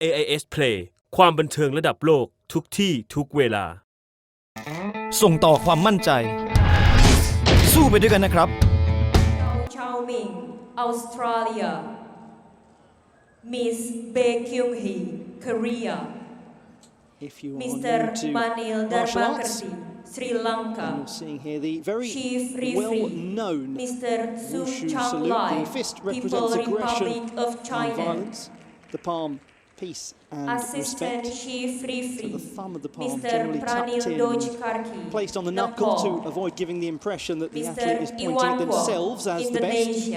AIS Play ความบันเทิงระดับโลกทุกที่ทุกเวลาส่งต่อความมั่นใจสู้ไปด้วยกันนะครับชาวมิงออสเตรเลียมิสเบคิงฮีเกาหลีมิสเตอร์มานิลดาร์มาร์ตีSri Lanka. Seeing here the very well-known Mr. Wushu salute. The fist represents aggression of China. and violence. The palm, peace and Assistant respect. Chief So the thumb of the palm Mr. generally tucked in, placed on the knuckle to avoid giving the impression that the athlete is pointing at themselves as the best.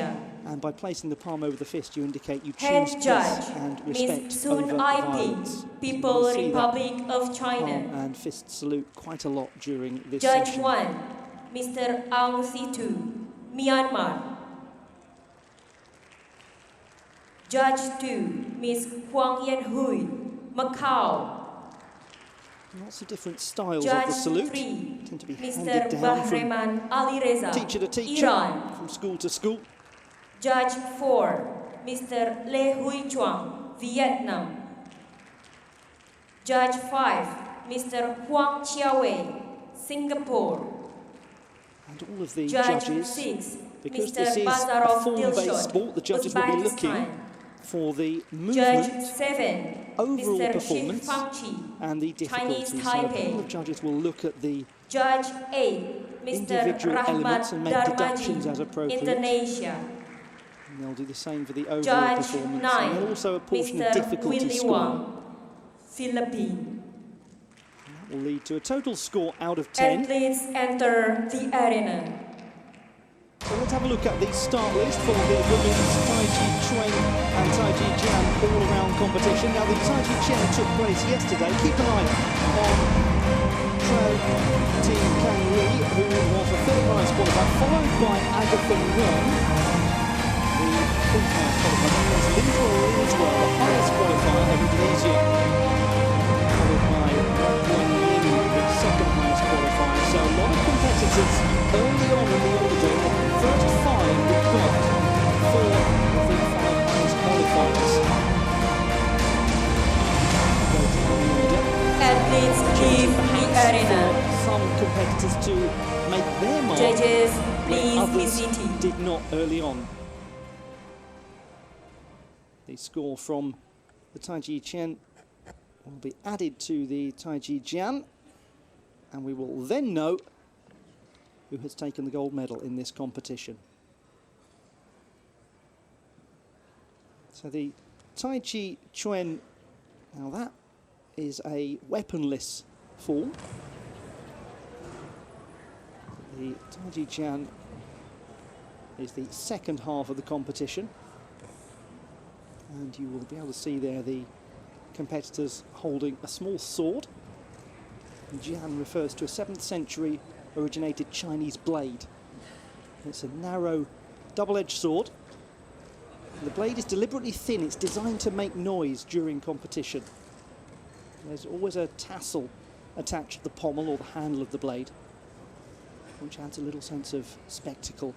And by placing the palm over the fist, you indicate you choose peace and respect over violence. People Republic of China. Palm and fist salute quite a lot during this Judge session. 1, Mr. Aung Situ, Myanmar. Judge 2, Ms. Kwang Yen Hui, Macau. Lots of different styles Judge of the salute. 3, Tend to be Mr. handed down Bahreman Ali Reza, from teacher to teacher, Iran. from school to school. Judge 4, Mr. Le Hui Chuang, Vietnam. Judge 5, Mr. Huang Chiawei, Singapore. And all of the Judge judges, 6, because Mr. this is a Bazarov form-based Dilshot, sport, the judges will be looking Uzbekistan. for the Judge movement, 7, overall Mr. performance, Xi Fangqi, and the Chinese difficulty. So a Taipei. panel of judges will look at the Judge 8, Mr. individual Rahmat elements and make deductions as Darmaji, appropriate. Indonesia. And they'll do the same for the overall Judge performance. 9, And there's also a portion of Mr. difficulty Willy score. Wang, Philippines. That will lead to a total score out of 10. Athletes enter the arena. So let's have a look at the start list for the women's Tai Chi Chuan and Tai Chi Jian all-around competition. Now the Tai Chi Chuan took place yesterday. Keep an eye on Team Kang Lee, who was the third highest qualifier, followed by Agatha Wong, the fourth highest qualifier. That was Linda Lee as well, the highest qualifier of Indonesia, followed by Wang Yin, the second highest qualifier. So a lot of competitors early on in the order. First five we've got 4 of the 5 highest qualifiers. Athletes leave the arena. Some competitors to make their mark. Judges, please be others seated. did not early on. The score from the Tai Chi Chuan will be added to the Tai Chi Jian, and we will then know who has taken the gold medal in this competition. So the Tai Chi Chuan, now that is a weaponless form. The Tai Chi Chuan is the second half of the competition, and you will be able to see there the competitors holding a small sword. Jian refers to a 7th century originated Chinese blade. It's a narrow, double-edged sword. The blade is deliberately thin. It's designed to make noise during competition. There's always a tassel attached to the pommel or the handle of the blade, which adds a little sense of spectacle.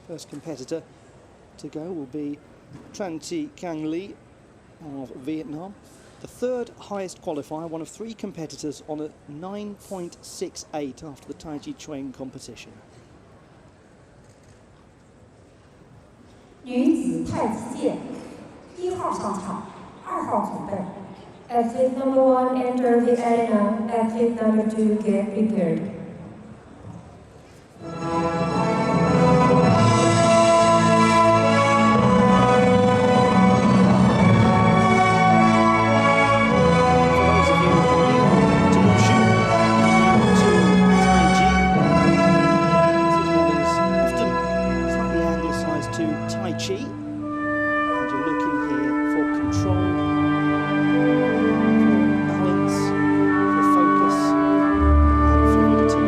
First competitor to go will be Tran Thi Kang Lee of Vietnam, the third highest qualifier, one of 3 competitors on a 9.68 after the Tai Chi Chuan competition. 女子太极剑1号上场，2号准备。Athlete number 1 enter the arena. Athlete number 2 get prepared. Fluidity.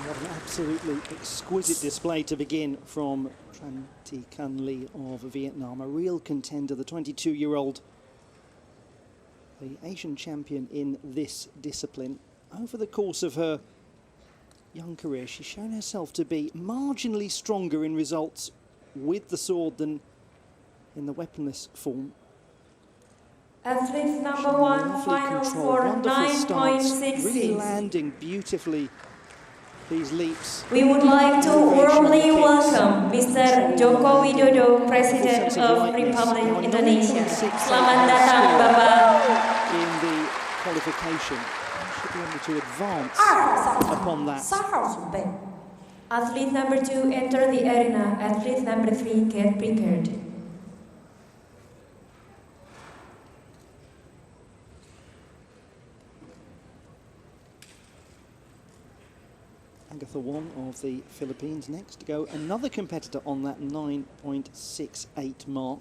What an absolutely exquisite display to begin from Tran Thi Can Lee of Vietnam, a real contender, the 22-year-old, the Asian champion in this discipline. Over the course of her young career, she's shown herself to be marginally stronger in results with the sword than in the weaponless form. Athlete number one, final score Wonderful starts, really 9.66. landing beautifully these leaps. We would like to warmly welcome Mr. Joko Widodo, President of Republic Indonesia. Selamat datang, Bapak. In the qualification, should be able to advance 2号上 upon 场， that. 3号准备。 Athlete number two, enter the arena. Athlete number three, get prepared. Agatha Wong of the Philippines next to go. Another competitor on that 9.68 mark.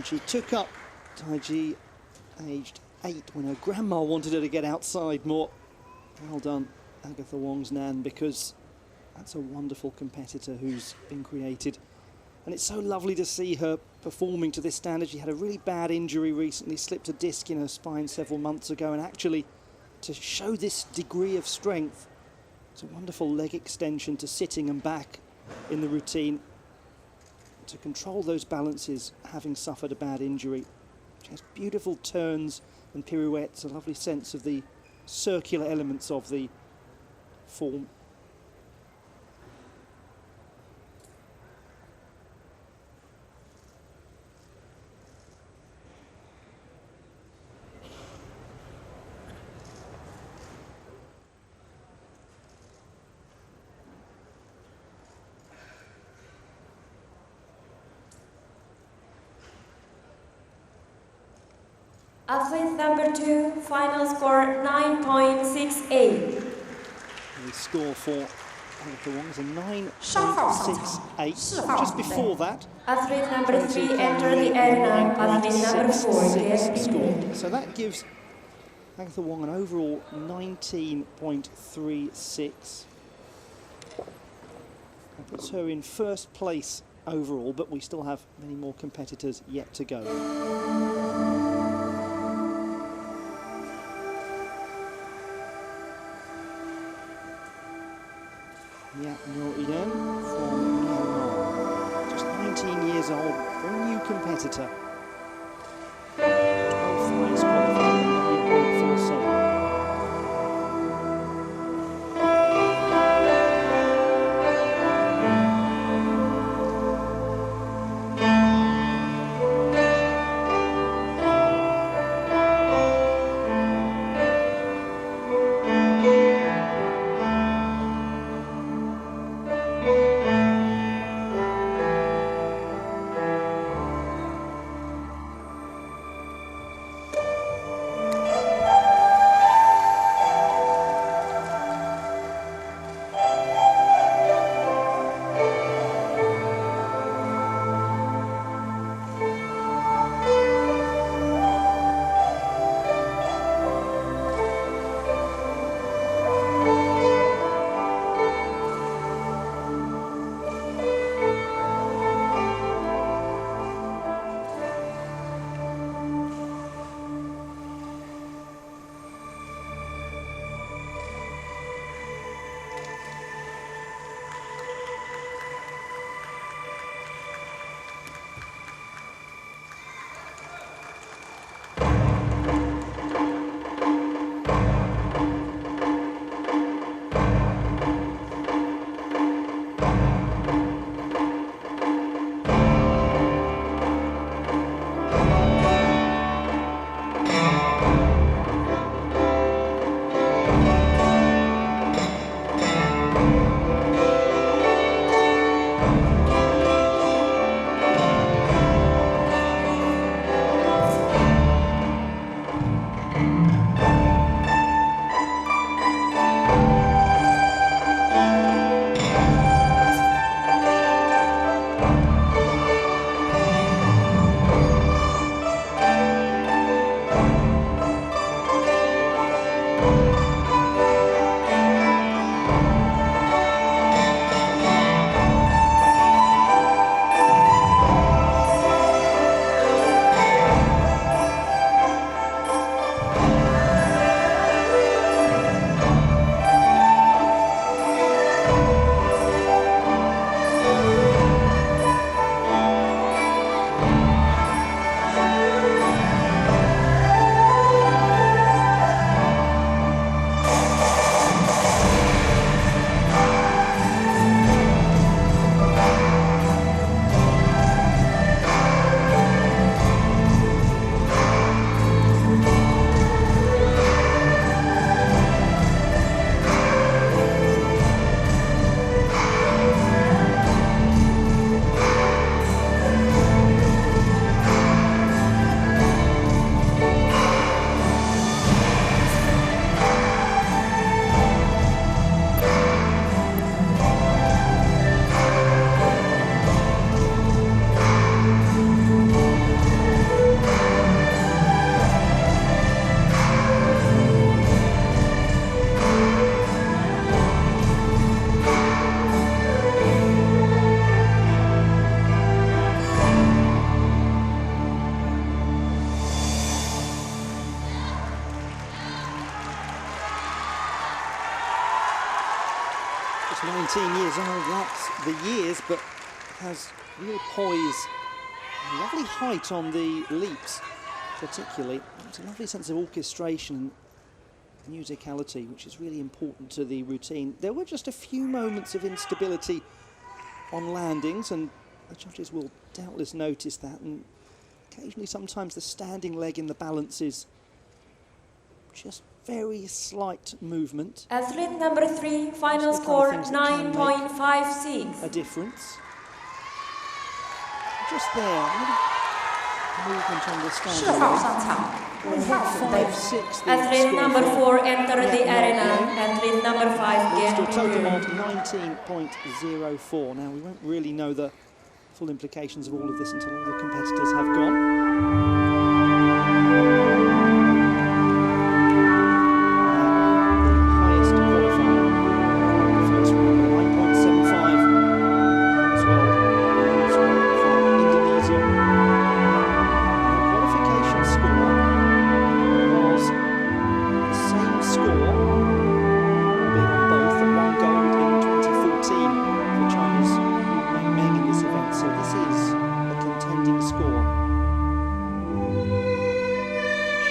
And she took up Taiji, aged 8, when her grandma wanted her to get outside more. Well done, Agatha Wong's Nan, because that's a wonderful competitor who's been created. And it's so lovely to see her performing to this standard. She had a really bad injury recently, slipped a disc in her spine several months ago, and actually to show this degree of strength, it's a wonderful leg extension to sitting and back in the routine, to control those balances having suffered a bad injury. She has beautiful turns and pirouettes, a lovely sense of the circular elements of the form. Athlete number 2, final score 9.68. The score for Agatha Wong is a 9.68. Just before that, Athlete number 3 enter the arena. Athlete number 4 score. So that gives Agatha Wong an overall 19.36. That puts her in first place overall, but we still have many more competitors yet to go. Yeah, Yen from Myanmar, just 19 years old, very new competitor. Qualifiers qualified 9.47. 19 years old, that's the years, but has real poise, lovely height on the leaps, particularly. It's a lovely sense of orchestration and musicality, which is really important to the routine. There were just a few moments of instability on landings, and the judges will doubtless notice that, and occasionally sometimes the standing leg in the balance is just very slight movement. Athlete number 3, final score 9.56. A difference. Just there, a little movement on the 4 standing 号 leg. 上场，5号准备。 5-6 the Athlete score number for 4 enter the arena. Athlete number 5 Leads to a get total in. of 19.04. Now, we won't really know the full implications of all of this until all the competitors have gone. The highest qualifier from the first round, 9.75 as well. As well from Indonesia. The qualification score was the same score, being on both, and one gold in 2014 for China's Meng Meng in this event. So this is a contending score. She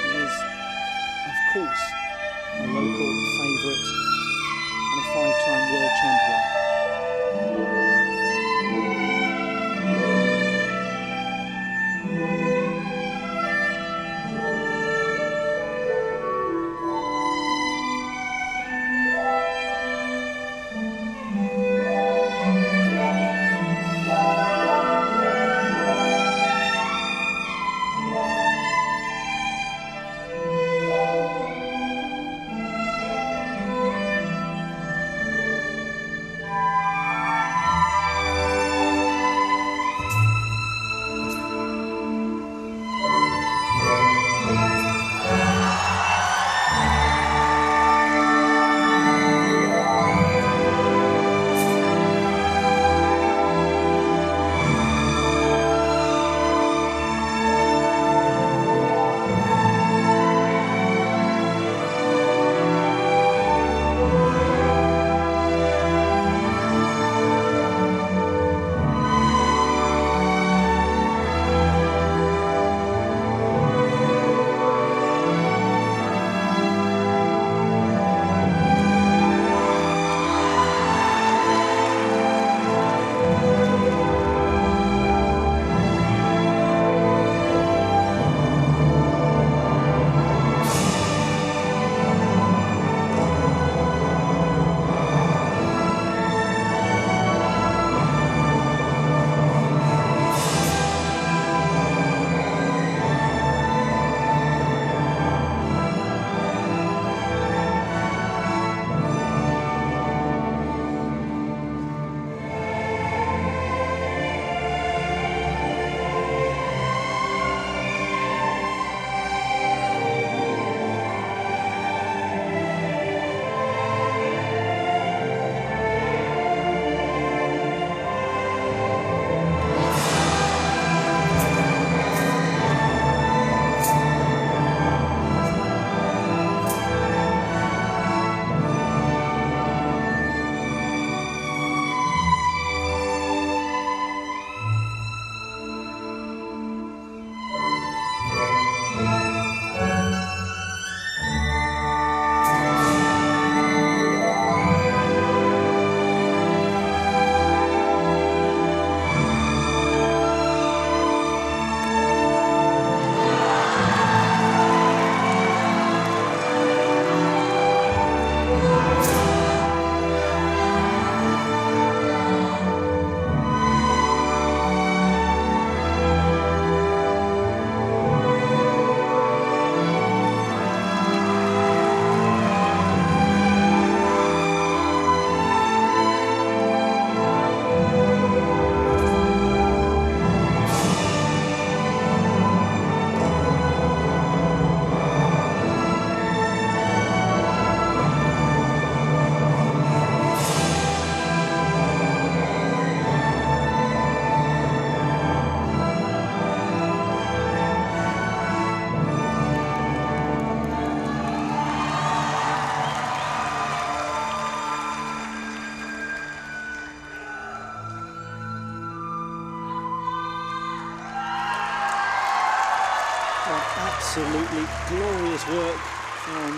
Absolutely glorious work from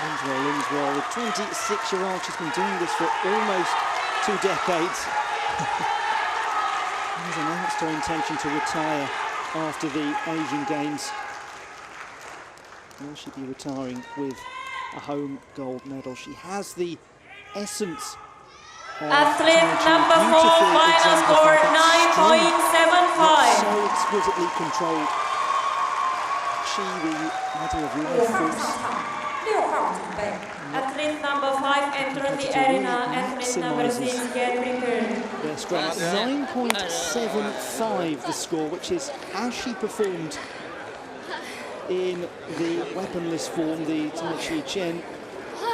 Linswell. The 26-year-old, she's been doing this for almost 2 decades. Has announced her intention to retire after the Asian Games. Will she be retiring with a home gold medal? She has the essence of Athlete number 4, beautiful final score exemplified that strength, 9.75. so exquisitely controlled. She, the idea of 5 life 号 force. 上场，6号准备。 Athlete number 5 enter the arena. Athlete number 6 get prepared. Their scrum 9.75 the score, which is as she performed in the weaponless form, the Tai Chi Chen,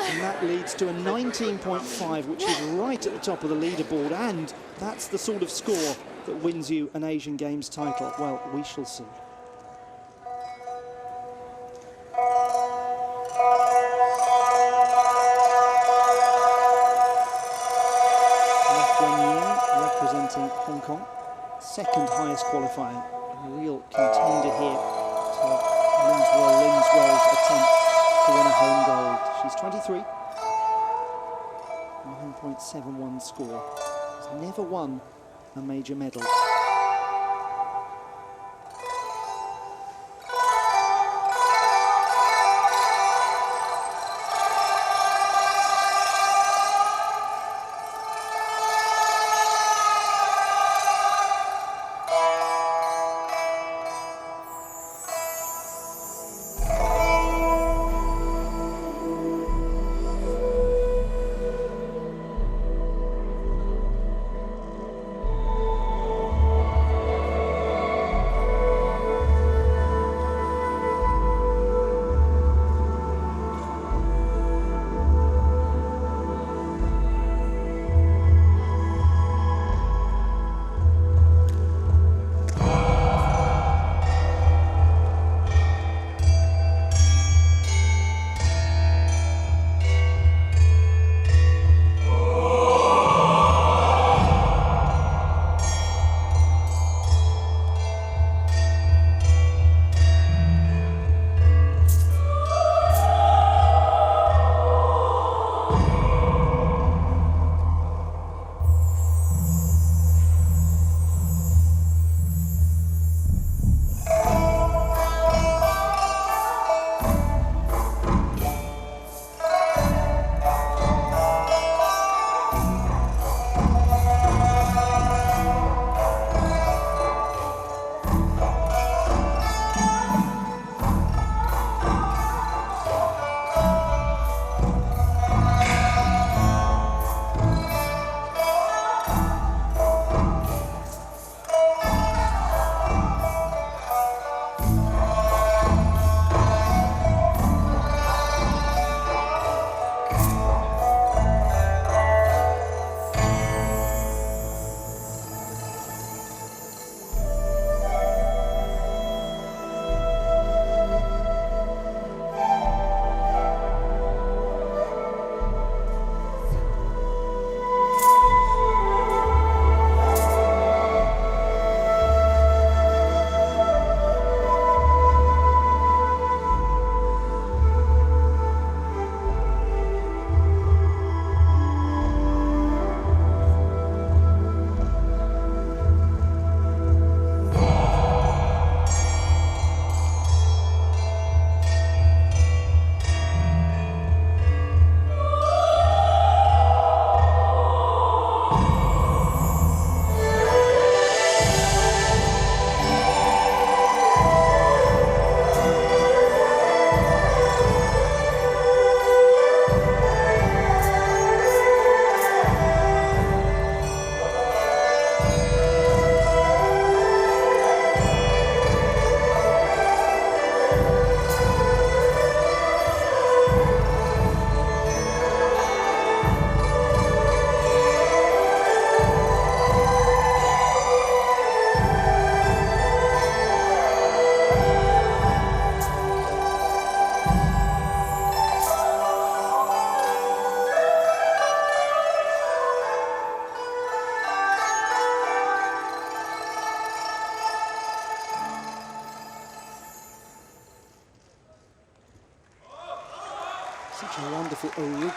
and that leads to a 19.5, which is right at the top of the leaderboard, and that's the sort of score that wins you an Asian Games title. Well, we shall see. Representing Hong Kong, second highest qualifier, a real contender here to Linswell's attempt to win a home gold. She's 23, 9.71 score. Has never won a major medal.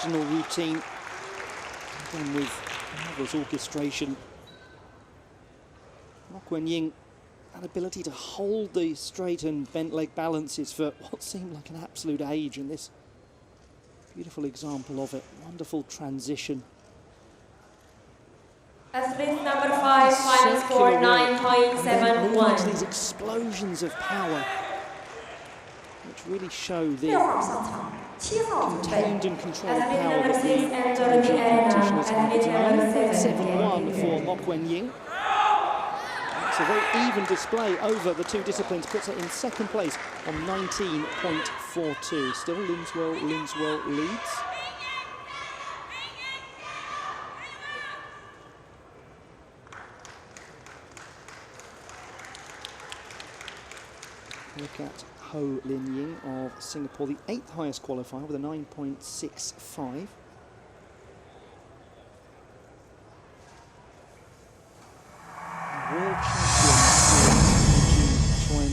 original routine, done with marvellous orchestration. Mok Wen-ying, that ability to hold the straight and bent leg balances for what seemed like an absolute age, and this beautiful example of it. Wonderful transition. Athlete number 5, final score And then moving to 9.71. these explosions of power, which really show the 6号上场，7号准备。 contained and controlled Athlete power number that the 6 enter the competition arena. has had. Athlete It's number 7. 9.71 for Mok Wen-ying. It's a very even display over the two disciplines, puts her in second place on 19.42. Still Linswell leads. Look at Ho Lin-ying of Singapore, the 8th highest qualifier with a 9.65. World champion Chuen.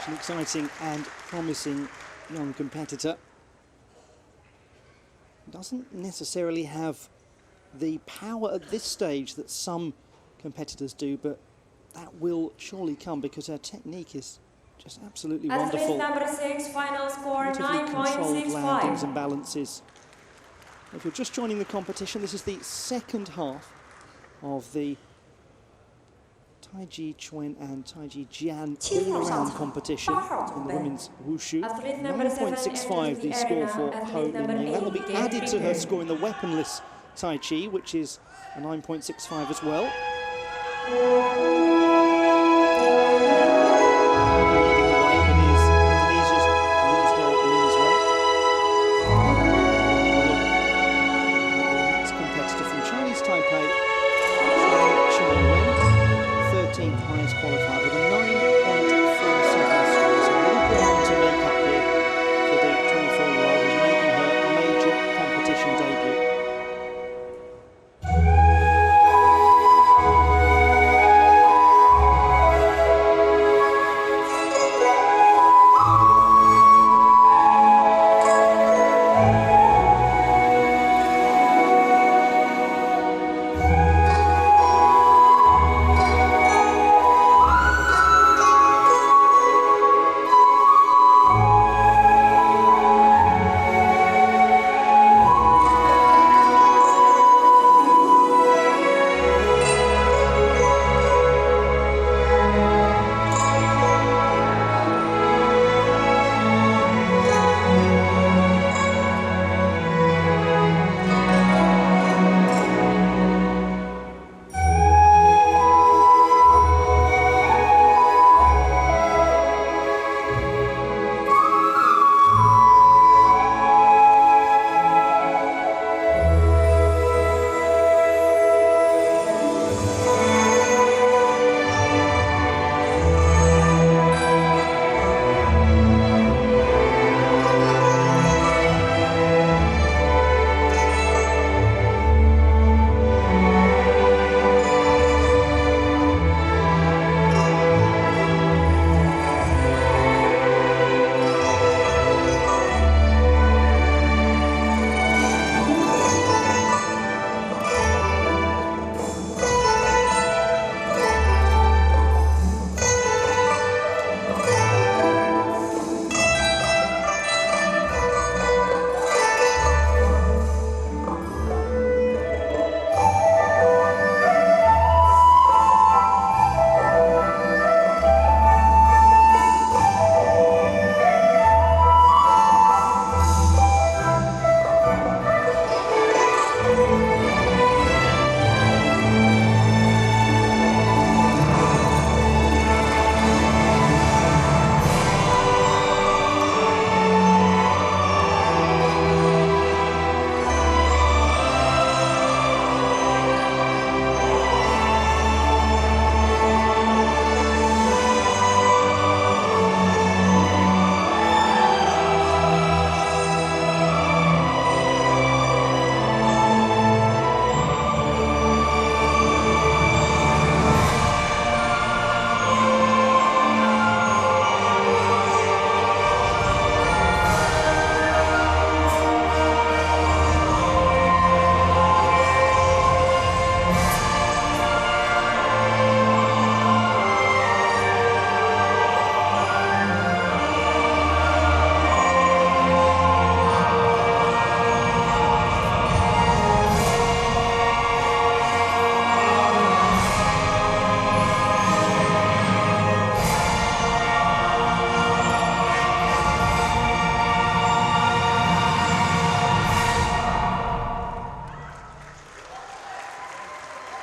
Exciting and promising young competitor. Doesn't necessarily have the power at this stage that some competitors do, but that will surely come because her technique is just absolutely wonderful. Number 6, final score Beautifully controlled landings 9.65. and balances. If you're just joining the competition, this is the second half of the Taiji Chuen and Taiji Jian 7号上 all-around 场 competition 8号准 in 备 the women's wushu. Athlete number 7 9.65 the enters the score arena. for Ho Athlete number Lin That will be 8 get added to her prepared. score in the weaponless Tai Chi, which is a 9.65 as well. Leading the way, it is Indonesia's Linswell. The next competitor from Chinese Taipei, Chen Wen, 13th highest qualifier with a 9.47 score. So a little ground to make up here for the 24-year-old who's making her major competition debut.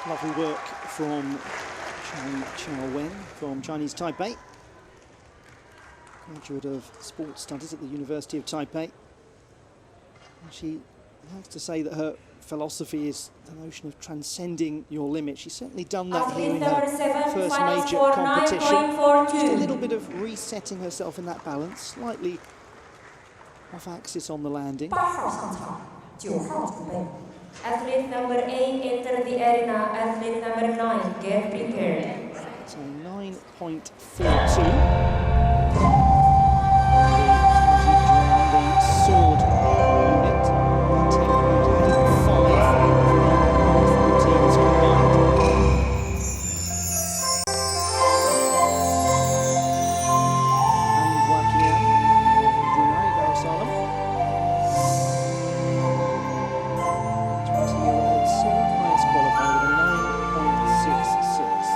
Lovely work from Chao Wen from Chinese Taipei, graduate of sports studies at the University of Taipei. And she likes to say that her philosophy is the notion of transcending your limits. She's certainly done that here in her first major competition. Just a little bit of resetting herself in that balance, slightly off axis on the landing. 8号上场9号准备 Athlete number 8 enter the arena. Athlete number 9 get prepared. So 9.42. The sword unit, 10.85. 14s combined. And Wakian, Brunei Darussalam. 20-year-old, seventh highest qualifier with a 9.66.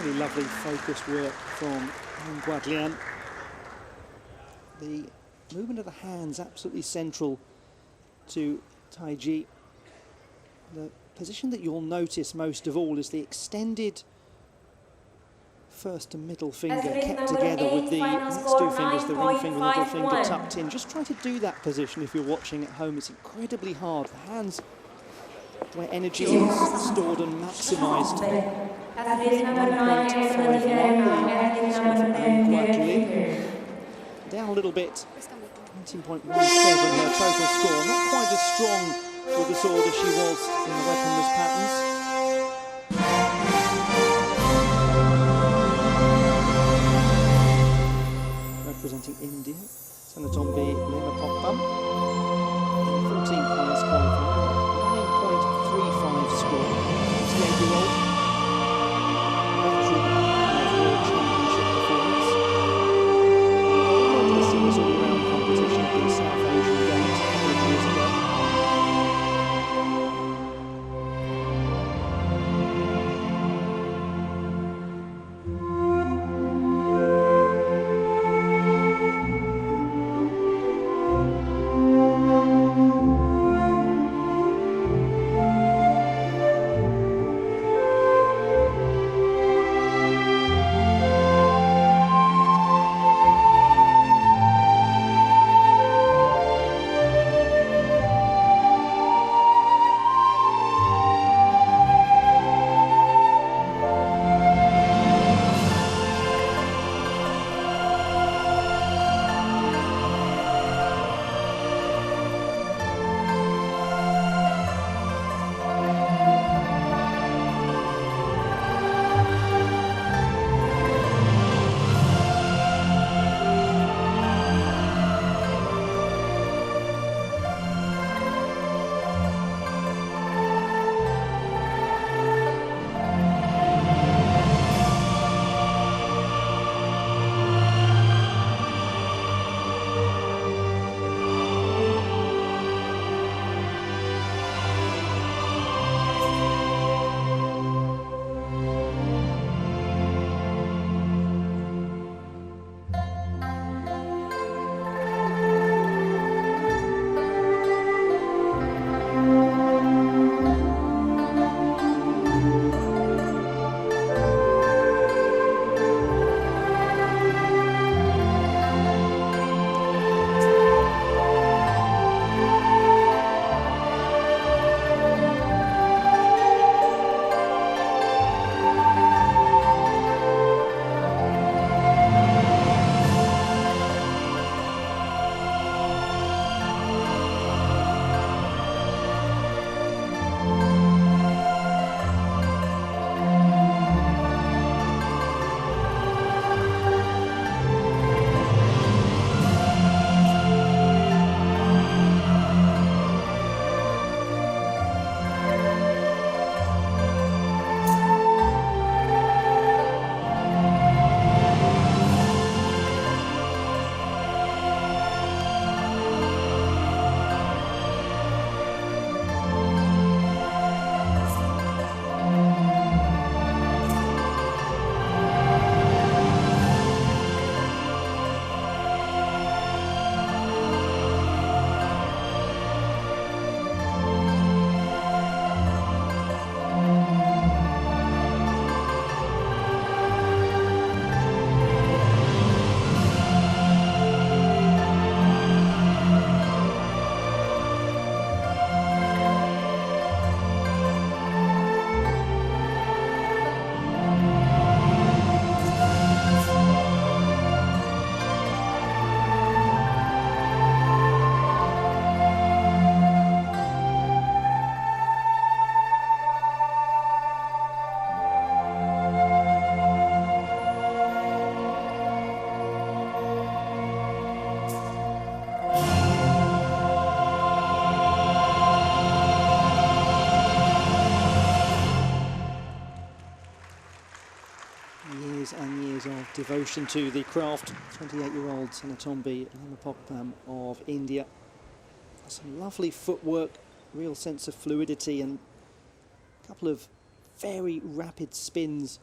Really lovely focused work from Guadlian. The movement of the hands absolutely central to Taiji. The position that you'll notice most of all is the extended first and middle finger kept together with the next two fingers, the ring finger and the middle finger tucked in. Just try to do that position if you're watching at home. It's incredibly hard. The hands where energy is stored and maximised. 1.51 down a little bit, 19.17 her total score. Not quite as strong for disorder she was in the weaponless patterns. Representing India, Sanatombi Lemapokpam, 14th highest qualifier, 9.35 score, 68-year-old, veteran of World Championship performance. This is all-round competition at the South Asian Games a couple of years ago. Devotion to the craft, 28-year-old Sanatombi Lemapokpam of India. Some lovely footwork, real sense of fluidity and a couple of very rapid spins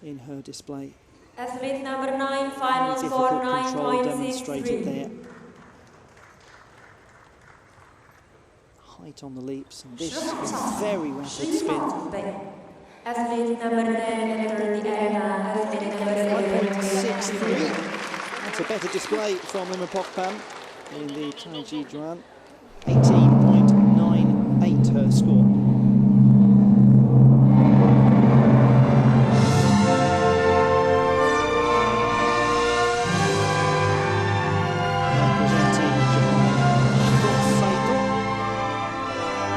in her display. Athlete number 9, final Very score difficult control demonstrated 9.63. there. Height on the leaps, and this is very rapid 11 spin. 号准备， Athlete number 10 entered the arena. Athlete number 11 5.63. That's a better display from Limapokpan in the Taiji Juan. 18.98 her score. Representing Japan, Saito.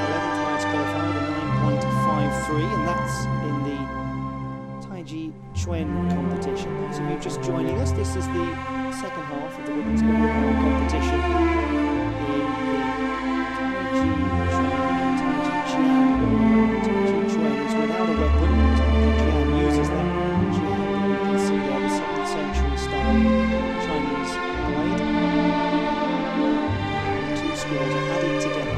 11th highest qualifier with a 9.53, and that's in the Taiji Chuan competition. So if you're just joining us, this is the second half of the women's all-round competition in the Taiji Chuan all-round. Taiji Chuan is without a weapon. Taiji Chuan uses that jian. You can see there the 7th century style Chinese blade. The two scores are added together.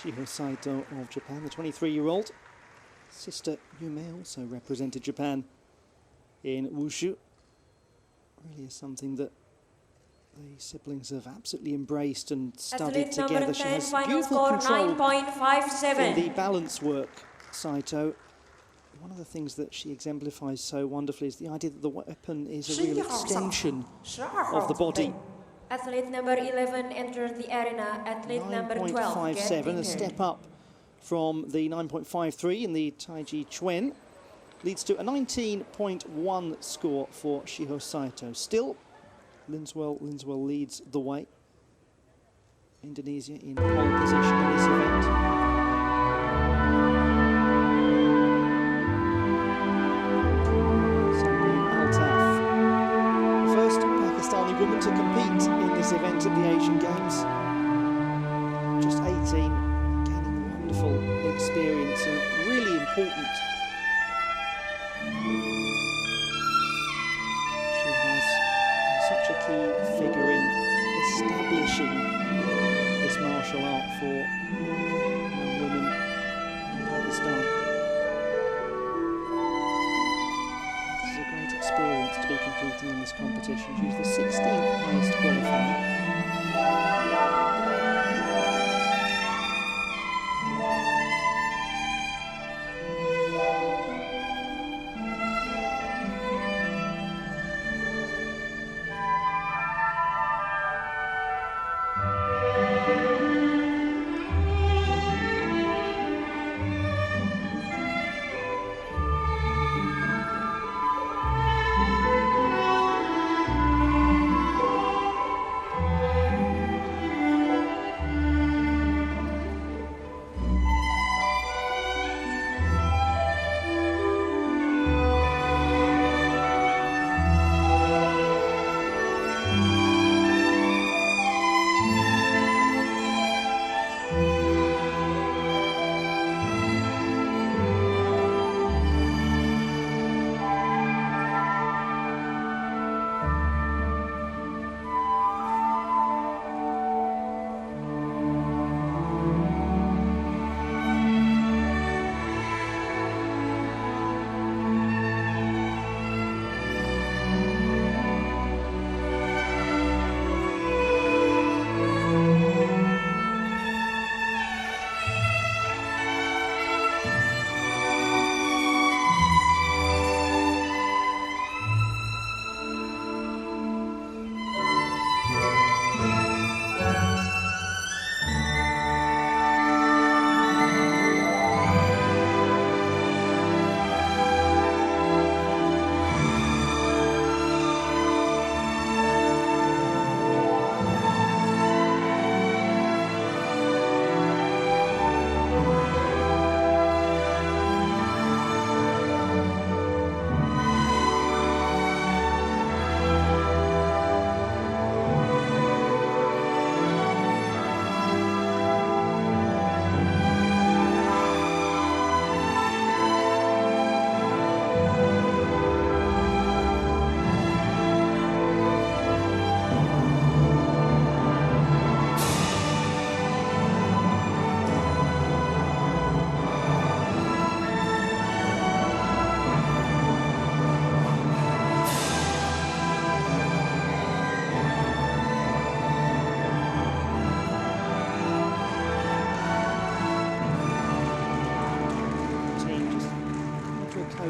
Shiho Saito of Japan, the 23-year-old. Sister Yume also represented Japan in Wushu. Really is something that the siblings have absolutely embraced and studied Athlete number together. She 10, has final beautiful score control in the 9.57. balance work, Saito. One of the things that she exemplifies so wonderfully is the idea that the weapon is a real 11号上 extension 场，12 of 号 the 准备 body. Athlete number 11 entered the arena. Athlete number 12 get 9.57, a prepared. step up from the 9.53 in the Taiji Chuan, leads to a 19.1 score for Shiho Saito. Still, Linswell leads the way. Indonesia in pole position in this event. Samir Altaf, the first Pakistani woman to compete in this event at the Asian Games. Just 18, gaining wonderful experience and really important experience to be competing in this competition. She's the 16th highest qualifier.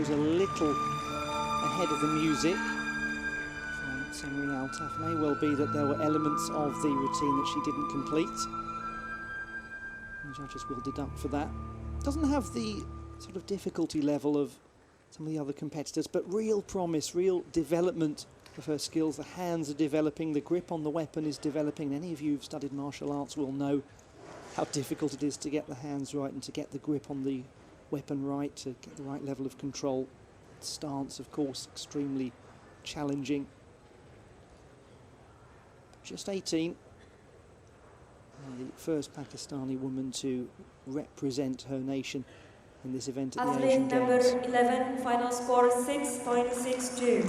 A little ahead of the music from Semri Altaf. May well be that there were elements of the routine that she didn't complete. The judges will deduct for that. Doesn't have the sort of difficulty level of some of the other competitors, but real promise, real development of her skills. The hands are developing, the grip on the weapon is developing. Any of you who've studied martial arts will know how difficult it is to get the hands right and to get the grip on the weapon right, to get the right level of control. Stance, of course, extremely challenging. Just 18, the first Pakistani woman to represent her nation in this event at the Asian Athlete Games. number 11, final score 6.62.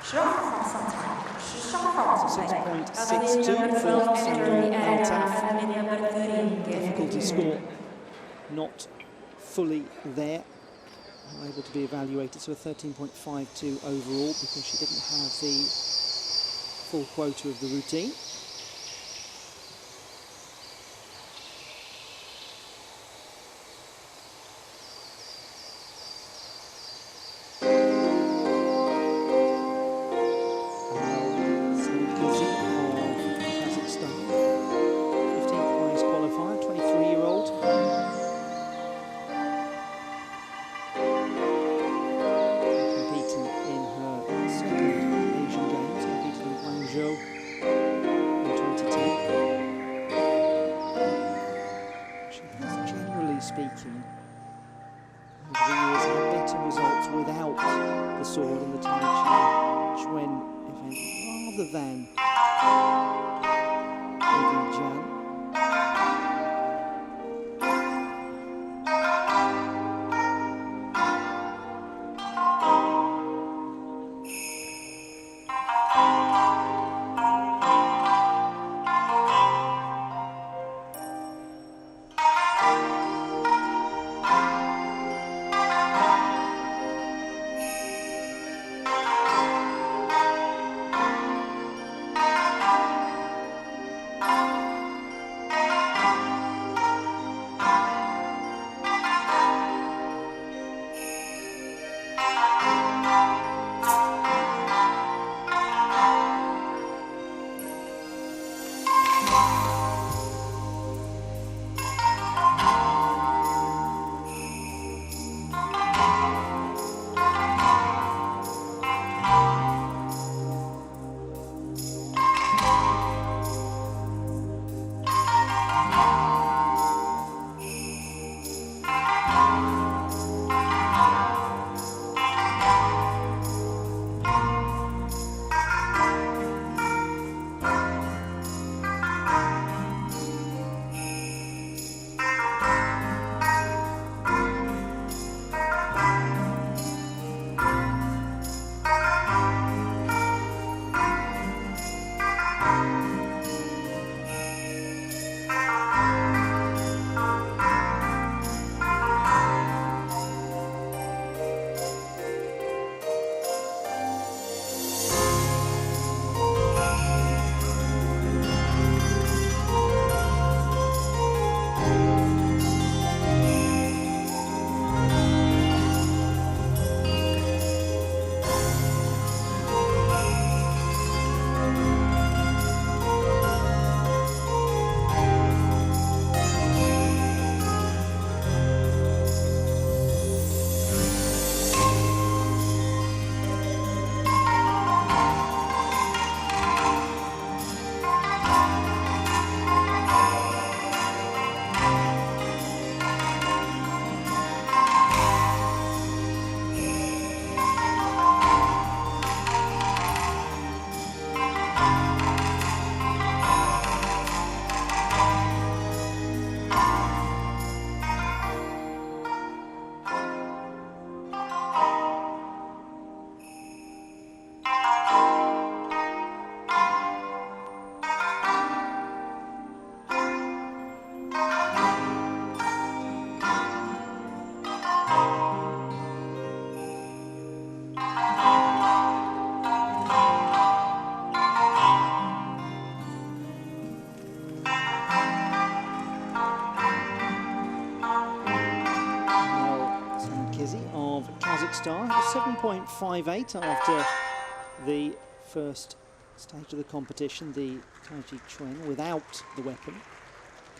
12号上场，13号准备。 Athlete number 12 enter the area. Athlete number 13, get Difficulty ready. score not fully there, not able to be evaluated, so a 13.52 overall because she didn't have the full quota of the routine. Speaking, over the years had better results without the sword in the Tai Chi Chuan event rather than with Jan. of Kazakhstan, 7.58 after the first stage of the competition, the Taiji Chuan without the weapon.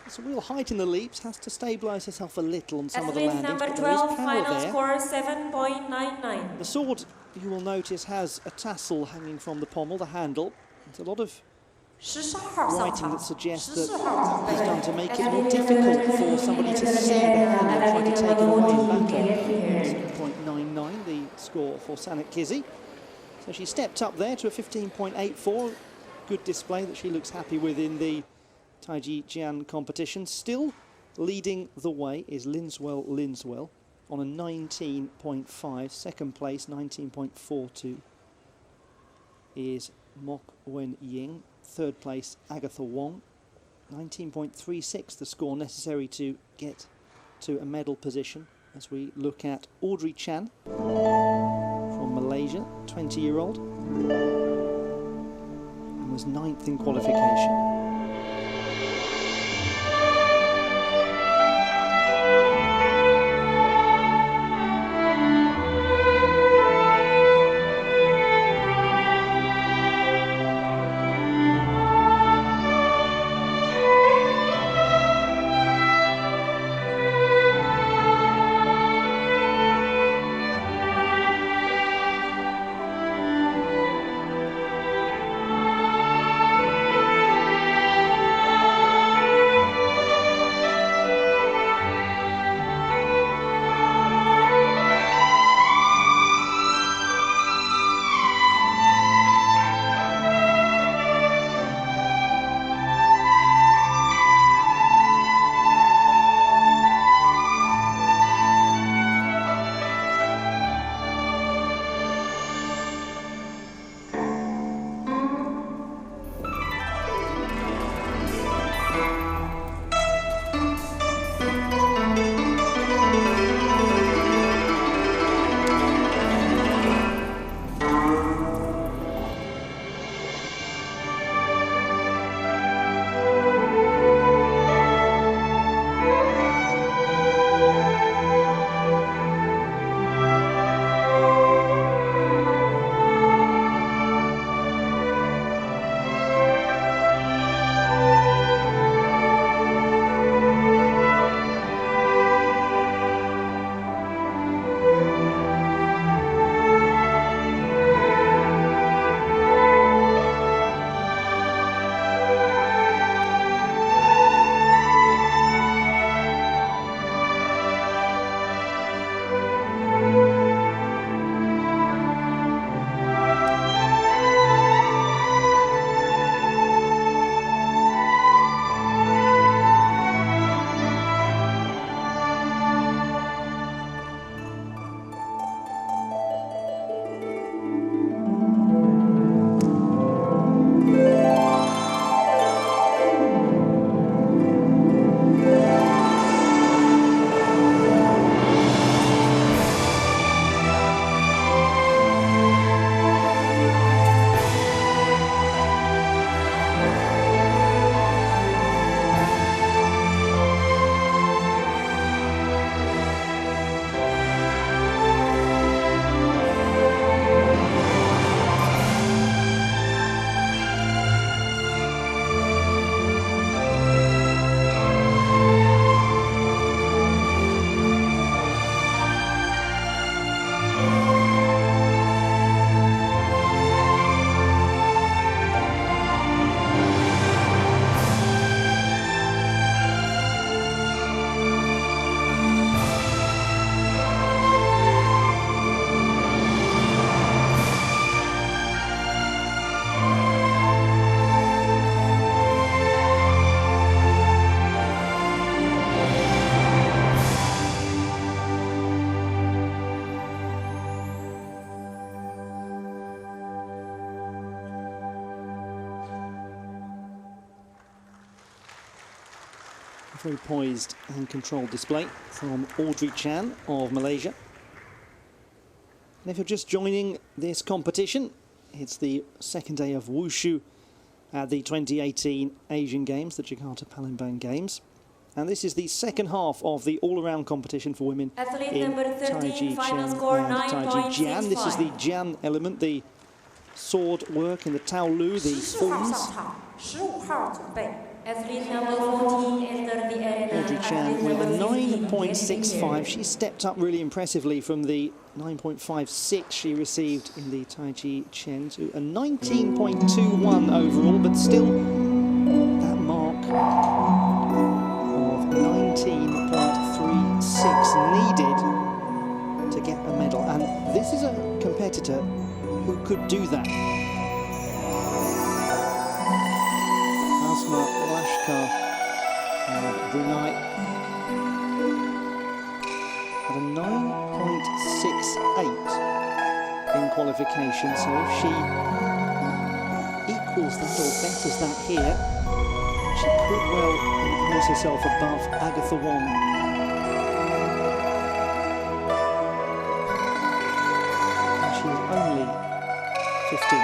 It's a real height in the leaps, has to stabilise herself a little on some of the Athlete landings, number but there is 12, power final there. score 7.99. The sword, you will notice, has a tassel hanging from the pommel, the handle. There's a lot of 14号上 writing 场 that suggests that 14号准 it's 备 done to make it more difficult for somebody to see the hand and try to take it away and back up. 7.99 the score for Sanet Kizzi. So she stepped up there to a 15.84. Good display that she looks happy with in the Taiji Jian competition. Still leading the way is Linswell on a 19.5. Second place, 19.42, is Mok Wen Ying. Third place, Agatha Wong. 19.36, the score necessary to get to a medal position. As we look at Audrey Chan from Malaysia, 20-year-old, and was 9th in qualification. Very poised and controlled display from Audrey Chan of Malaysia. And if you're just joining this competition, it's the second day of Wushu at the 2018 Asian Games, the Jakarta Palembang Games. And this is the second half of the all-around competition for women Athlete in number 13, Taiji final Chen score and Taiji Jian. This is the 9.65. Jian element, the sword work and the Tao Lu, the 14号 forms. 上场，15号准备。 Athlete number 14 enter the arena. Audrey Chan Athlete with a number 15, 9.65. She stepped up really impressively from the 9.56 she received in the Taiji Chen to a 19.21 overall, but still that mark of 19.36 needed to get a medal. And this is a competitor who could do that. Asma Lashkar of Brunei at a 9.68 in qualification, so if she equals that or betters that here, she could well place herself above Agatha Wong. And she is only 15.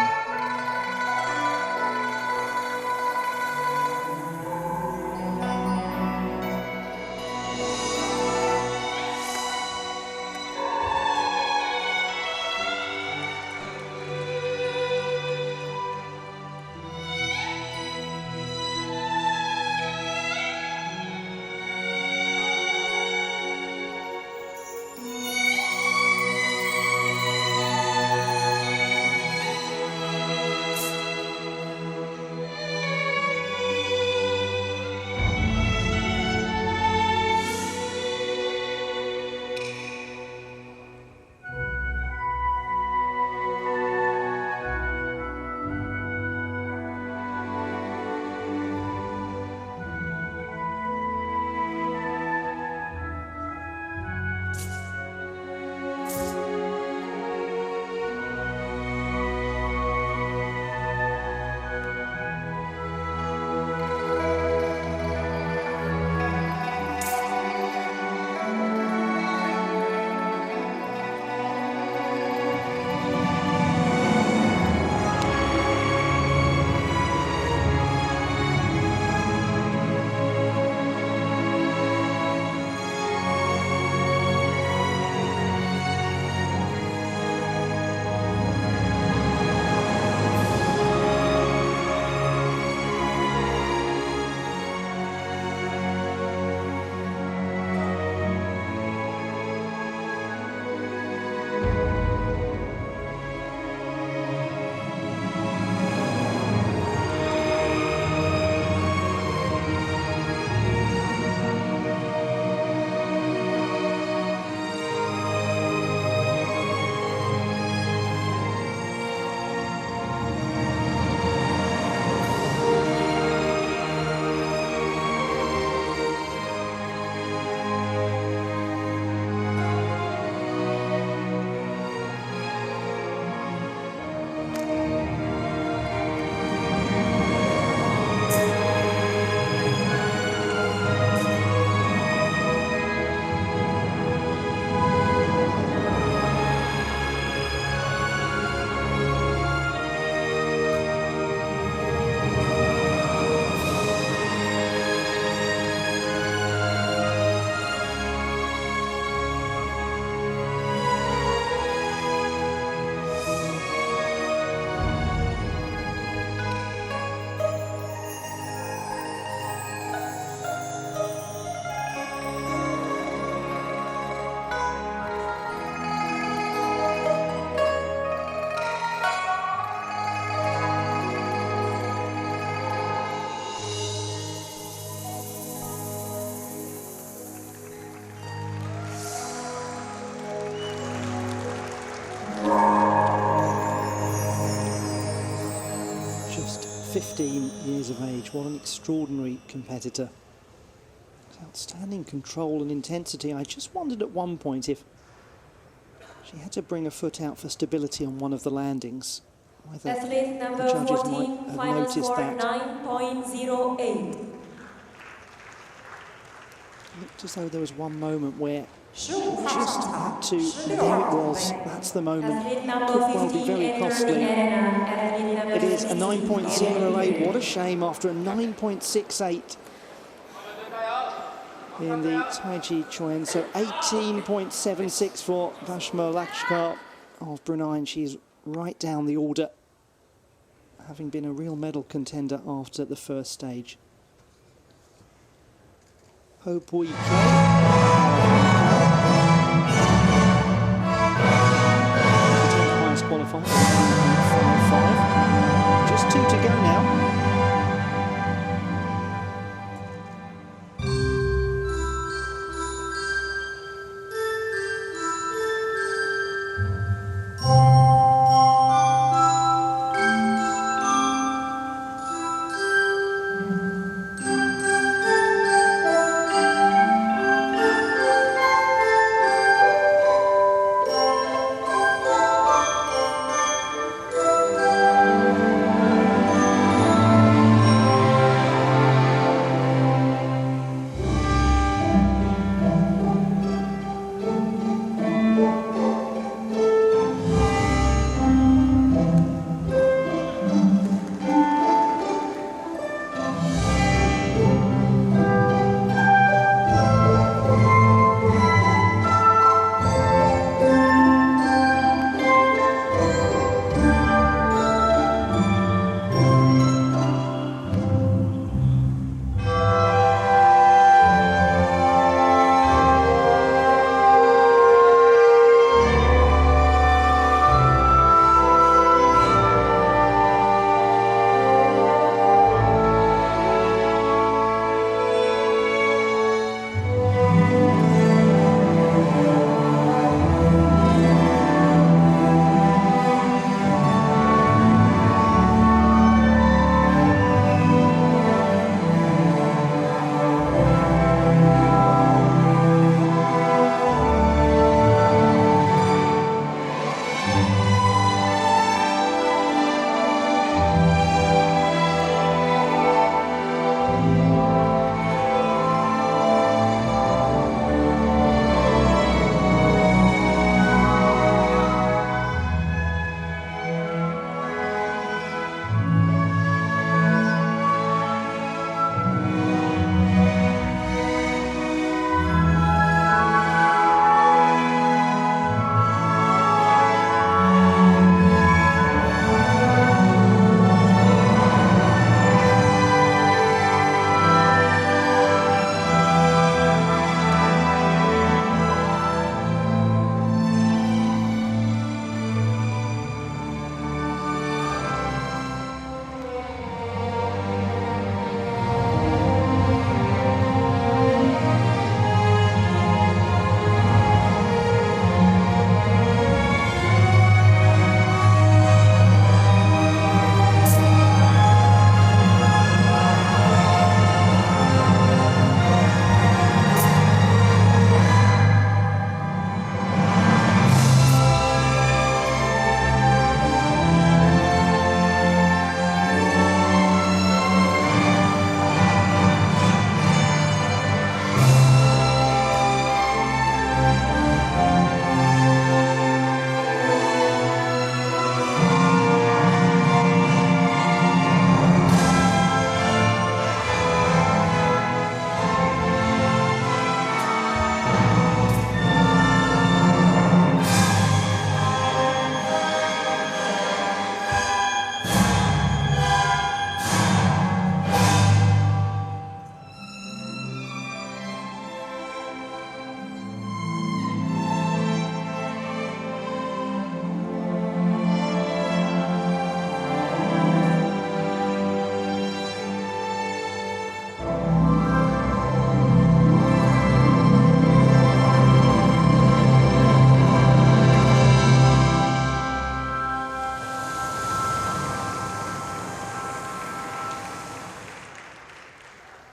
Just 15 years of age. What an extraordinary competitor. Outstanding control and intensity. I just wondered at one point if she had to bring a foot out for stability on one of the landings, whether Athlete the number judges 14, might have final noticed score that. 9.08. Looked as though there was one moment where 15号 just 上 had 场 to, ，16 there 号 it 准 was, 备。 that's the moment, Athlete could number well be 15 very enter the costly. arena. Athlete number It is a 15 9.08, what a shame after a 9.68. in the Taiji Chuan. So 18.76 for Bashma Lakshkar of Brunei, and she's right down the order, having been a real medal contender after the first stage. Ho Pui highest qualifier, 9.55. Just 2 to go now.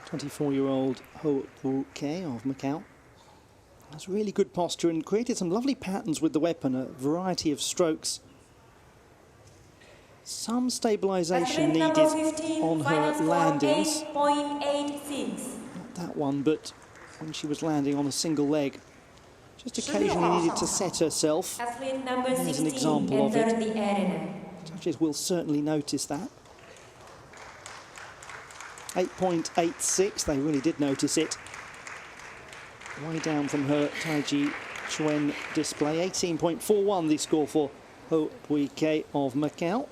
...24-year-old Ho Pu Ke of Macau has really good posture and created some lovely patterns with the weapon, a variety of strokes. Some stabilisation needed on her landings. Not that one, but when she was landing on a single leg. Just occasionally needed to set herself. There's an example of it. Judges will certainly notice that. 8.86, they really did notice it. way down from her Taiji Chuan display. 18.41 the score for Ho Pui-Ke of Macau.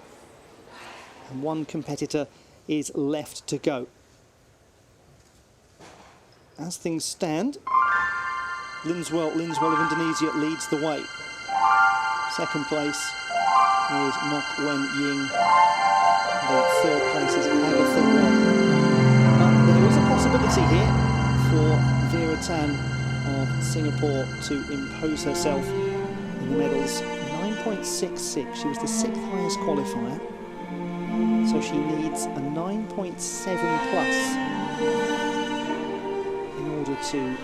And one competitor is left to go. As things stand, Linswell of Indonesia leads the way. Second place is Mok Wen Ying. The third place is Agatha Wong. But there is a possibility here for Vera Tan of Singapore to impose herself in the medals. 9.66. She was the sixth highest qualifier. So she needs a 9.7 plus in order to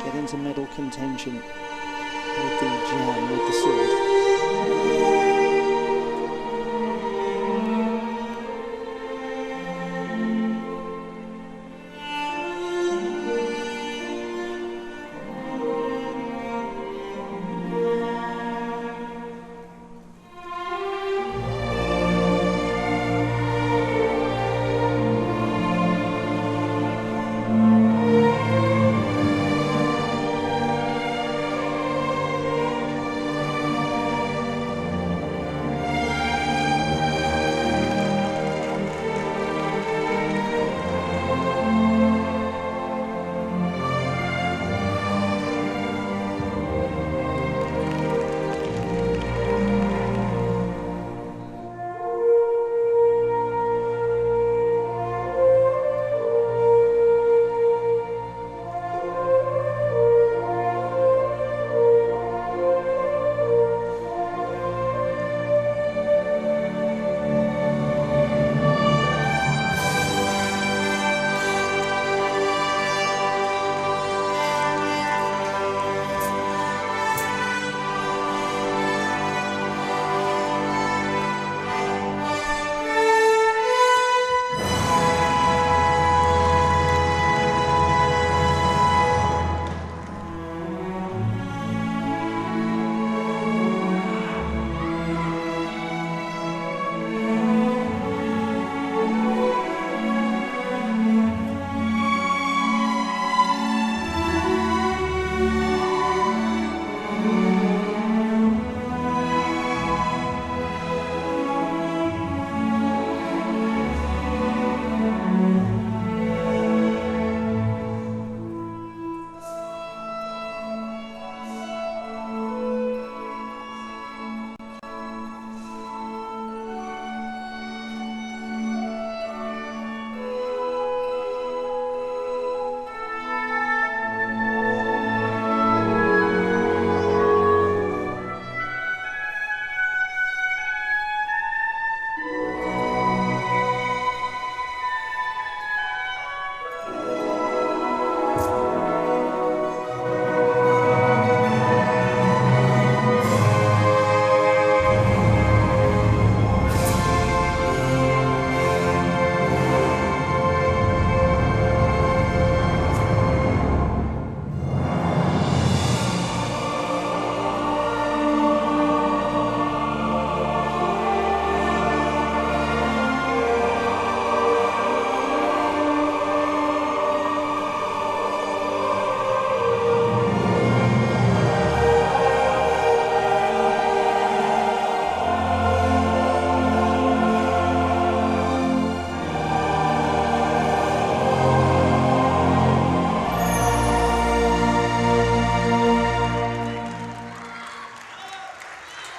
get into medal contention with the jam, with the sword.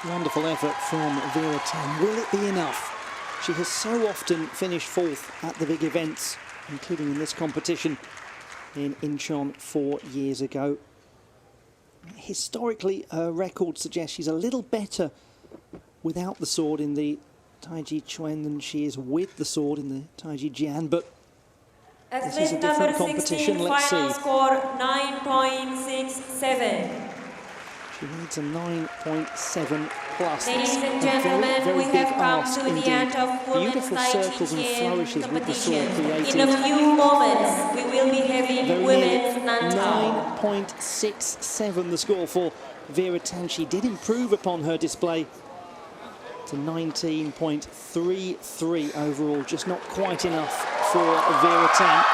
Wonderful effort from Vera Tan. Will it be enough? She has so often finished fourth at the big events, including in this competition in Incheon 4 years ago. Historically, her record suggests she's a little better without the sword in the Taiji Chuan than she is with the sword in the Taiji Jian, but this is a different competition. Let's see. Final score 9.67. She needs a 9.7 plus. Ladies and It's a gentlemen, very, we very have big come ask to the indeed. end of women's Beautiful circles and 19 flourishes with the sword competition. created. In a few moments, we will be having Very women's nearly non-tao. 9.67 the score for Vera Tan. She did improve upon her display to 19.33 overall, just not quite enough for Vera Tan.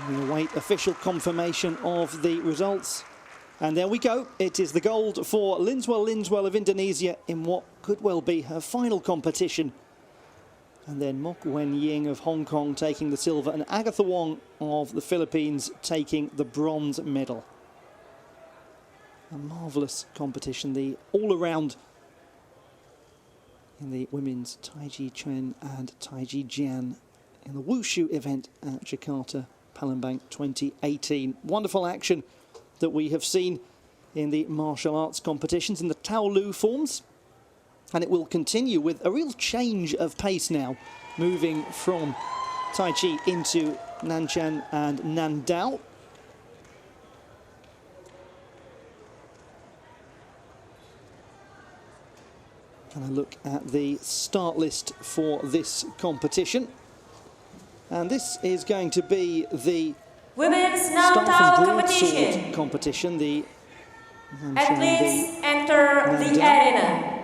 We await official confirmation of the results. And there we go. It is the gold for Linswell of Indonesia in what could well be her final competition. And then Mok Wen Ying of Hong Kong taking the silver and Agatha Wong of the Philippines taking the bronze medal. A marvellous competition, the all-around in the women's Taiji Chuan and Taiji Jian in the Wushu event at Jakarta, Palembang 2018. Wonderful action that we have seen in the martial arts competitions in the Taolu forms. And it will continue with a real change of pace now, moving from Tai Chi into Nanshan and Nandao. And a look at the start list for this competition. And this is going to be the Women's staff Nantao and competition. broadsword competition. The Athletes enter the arena.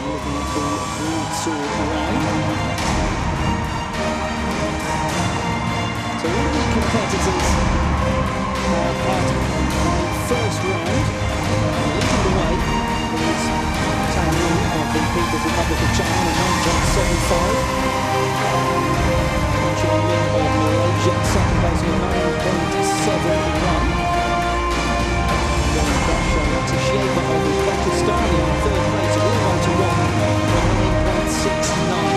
Looking at the broadsword round. So all the competitors have had the first round. Leading the way is Tang Yu of the People's Republic of China, 9.75. Chen Min of Malaysia, second place with 9.71. Tishieva of Uzbekistan in third place, all on to 9.69.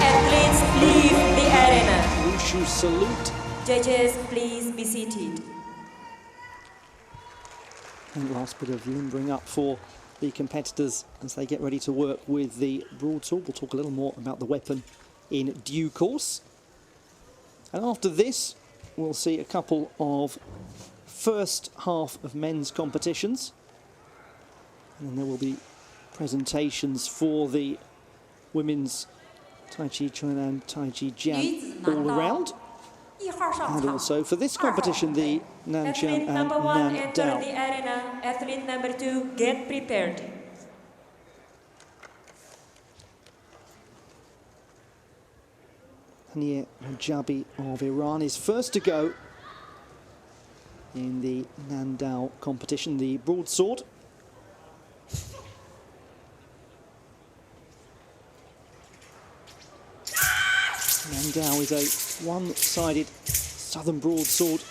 Athletes leave the arena. Wushu salute. Judges, please be seated. And last bit of limbering up for the competitors as they get ready to work with the broadsword. We'll talk a little more about the weapon in due course. And after this, we'll see a couple of first half of men's competitions. And then there will be presentations for the women's Tai Chi Chuan and Tai Chi Jian all around. 1号上 And 场 also for this competition, the Nanshan Athlete and number 1 enter Nandao. the arena. Athlete number 2, get prepared. Hania Rajabi of Iran is first to go in the Nandao competition, the broadsword. Nandao is a one-sided southern broadsword.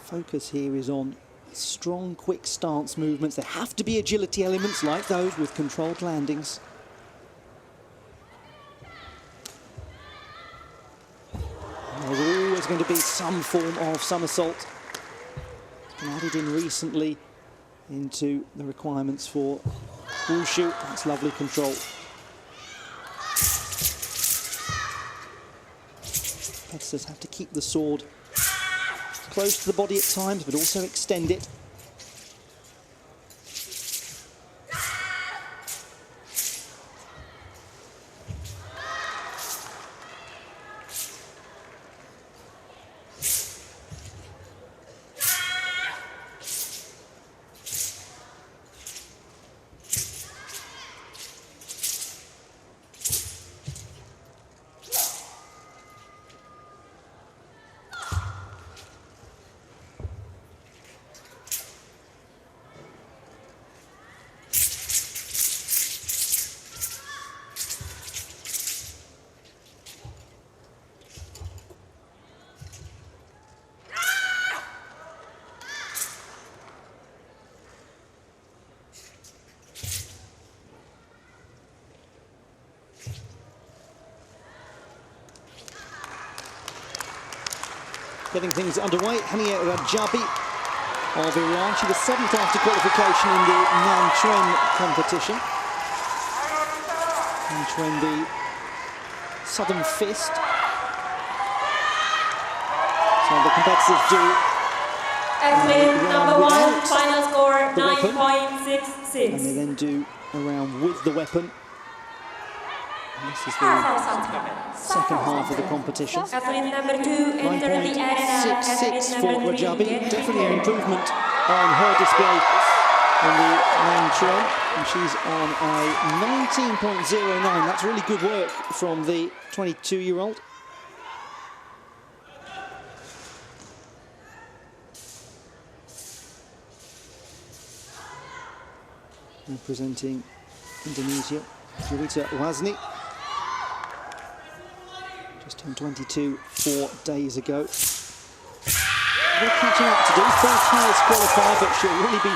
Focus here is on strong, quick stance movements. There have to be agility elements like those with controlled landings. And there's always going to be some form of somersault. It's been added in recently into the requirements for Wushu. That's lovely control. Competitors have to keep the sword close to the body at times, but also extend it. Getting things underway, Hania Rajabi of Iran. She was 7th after qualification in the Nanchuan competition. Nanchuan, the Southern Fist. So the competitors do Athlete number 1, without final score the weapon. 9.6 and they then do around with the weapon. And this is the 2号上场， second half of the competition. Athlete number 2 enter the arena. Athlete 9.66 for number 3 Rajabi. get Definitely an prepared. improvement on her display in the main Chuan. And she's on a 19.09. That's really good work from the 22-year-old. Representing Indonesia, Juwita Wazni. Just turned 22 4 days ago. They're catching up to do. Third highest qualifier, but she'll really be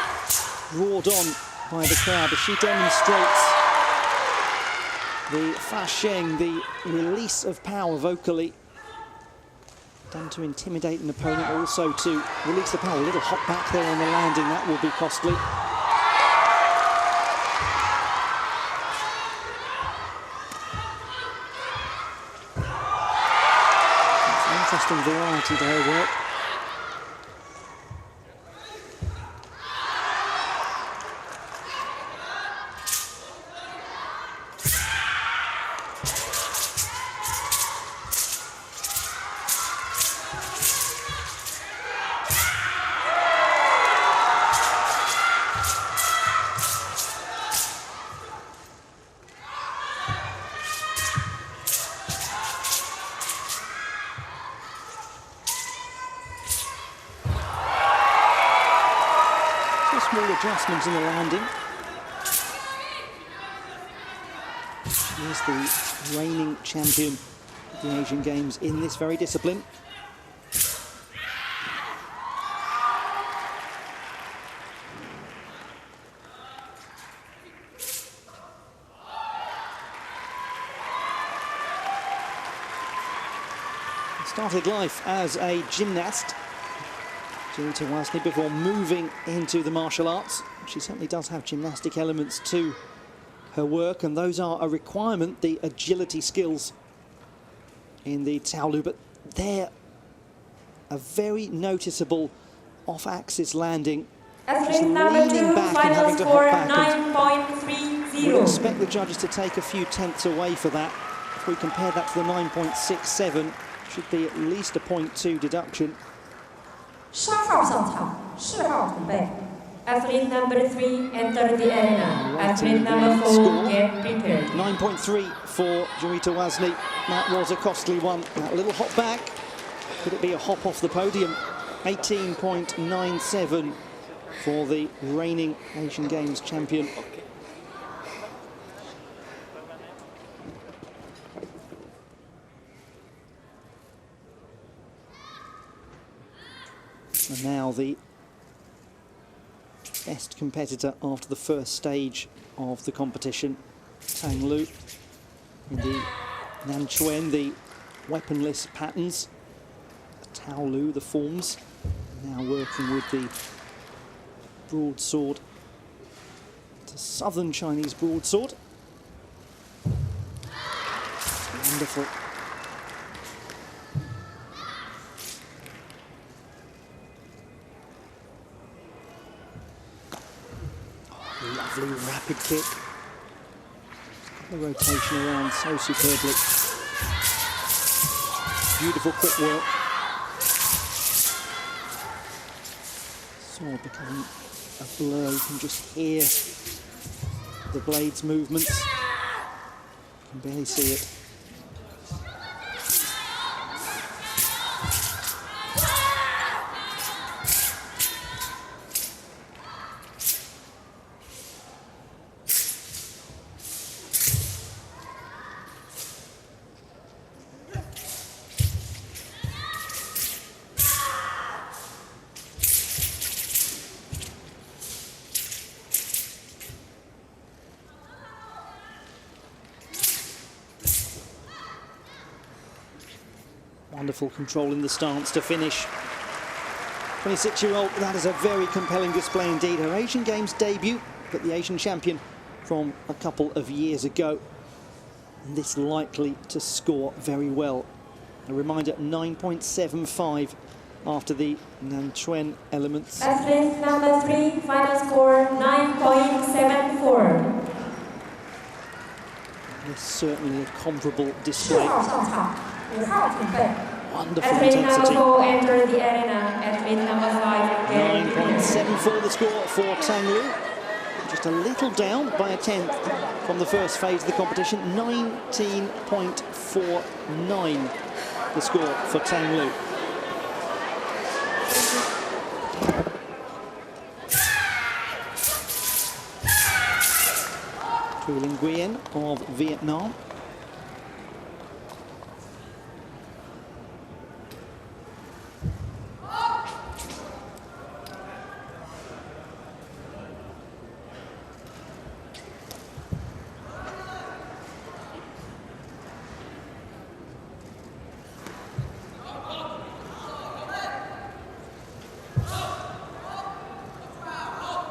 roared on by the crowd as she demonstrates the fa sheng, the release of power vocally. Done to intimidate an opponent, also to release the power. A little hop back there on the landing, that will be costly. Interesting variety to her work. Small adjustments in the landing. She is the reigning champion of the Asian Games in this very discipline. Started life as a gymnast, Juwita Wazni, before moving into the martial arts. She certainly does have gymnastic elements to her work, and those are a requirement, the agility skills in the Taolu, but they're a very noticeable off-axis landing. Just Athlete number leaning 2 back and final having to score hop back. And we'd 9.30. expect the judges to take a few tenths away for that. If we compare that to the 9.67, should be at least a 0.2 deduction. 3号上场，4号准备。 Athlete number 3 enter the arena. Athlete number 4 get prepared. 9.3 for Juwita Wazni. That was a costly one. That little hop back. Could it be a hop off the podium? 18.97 for the reigning Asian Games champion. And now the best competitor after the first stage of the competition, Tang Lu, in the Nanchuan, the weaponless patterns, the Tao Lu, the forms, now working with the broadsword, the southern Chinese broadsword. Wonderful. Lovely rapid kick. The rotation around so superbly. Beautiful quick work. Sword becoming a blur. You can just hear the blade's movements. You can barely see it. Wonderful control in the stance to finish. 26-year-old, that is a very compelling display indeed. Her Asian Games debut, but the Asian champion from a couple of years ago. And this likely to score very well. A reminder, 9.75 after the Nanchuan elements. Athlete number 3, final score 9.74. This is certainly a comparable 4 display. 号上场，5号准备。 Wonderful Athlete number intensity. 4 enter the arena. Athlete number 5 again. 9.74 the score for Tang Lu. Just a little down by a tenth from the first phase of the competition. 19.49 the score for Tang Lu. Truong Nguyen of Vietnam.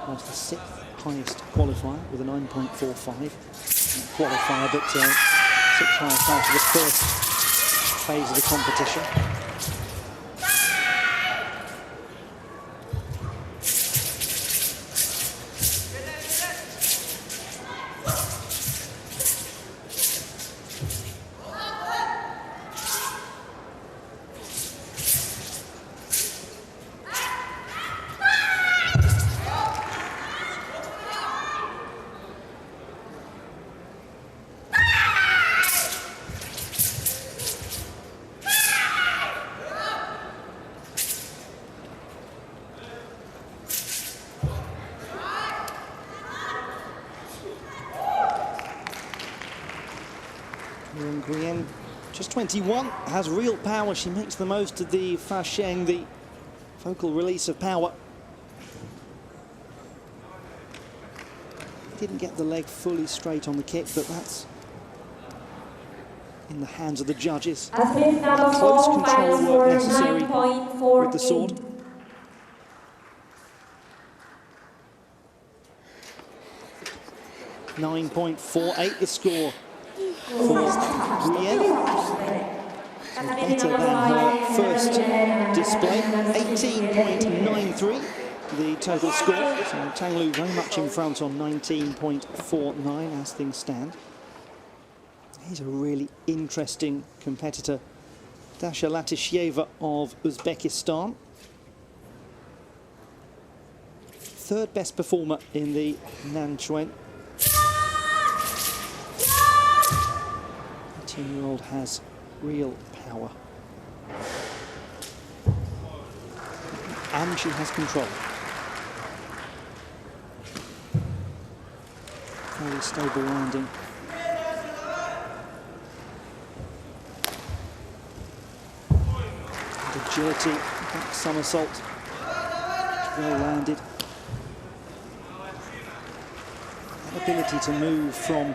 Was the 6th highest qualifier with a 9.45 qualifier, but 6th highest after the first phase of the competition. Nguyen, just 21, has real power. She makes the most of the Fa Sheng, the focal release of power. Didn't get the leg fully straight on the kick, but that's in the hands of the judges. Athlete number Close 4 final control score work necessary with the sword. 9.48. .48 the score for Nguyen. So better than her first display. 18.93 the total score. So Tang Lu very much in front on 19.49 as things stand. He's a really interesting competitor. Dasha Latisheva of Uzbekistan. Third best performer in the Nanchuan. 18-year-old has real power. And she has control. Very stable landing. And agility, back somersault. Well landed. That ability to move from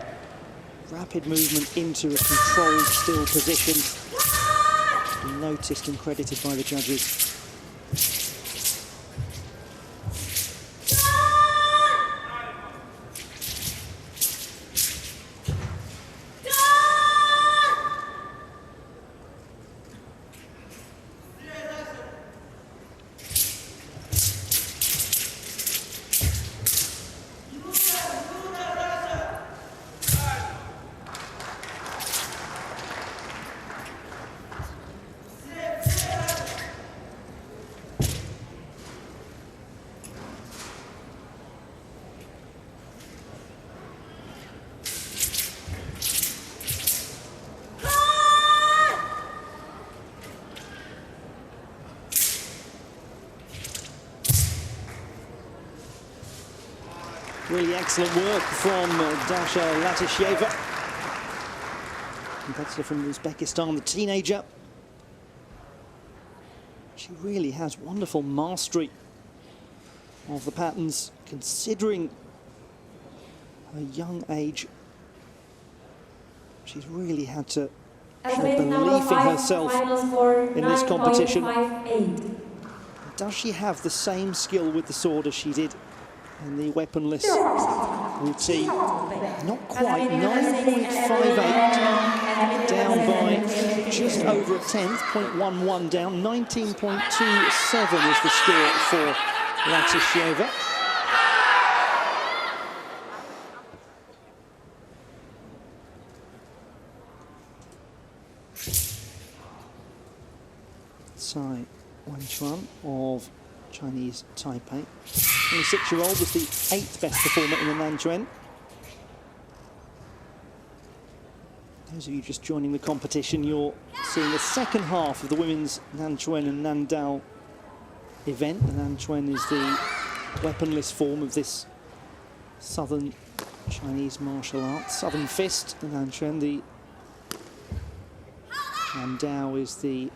rapid movement into a controlled, still position. Noticed and credited by the judges. Really excellent work from Dasha Latisheva, competitor from Uzbekistan, the teenager. She really has wonderful mastery of the patterns, considering her young age. She's really had to show belief in herself in this competition. Does she have the same skill with the sword as she did in the weaponless routine? Not quite, 9.58, down by just over a tenth, 0.11 down, 19.27 is the score for Latisheva. Tsai Wenchuan of Chinese Taipei. 26-year-old was the 8th best performer in the Nanquan. Those of you just joining the competition, you're seeing the second half of the women's Nanquan and Nandao event. The Nanquan is the weaponless form of this southern Chinese martial arts. Southern fist, the Nanquan. The Nandao is the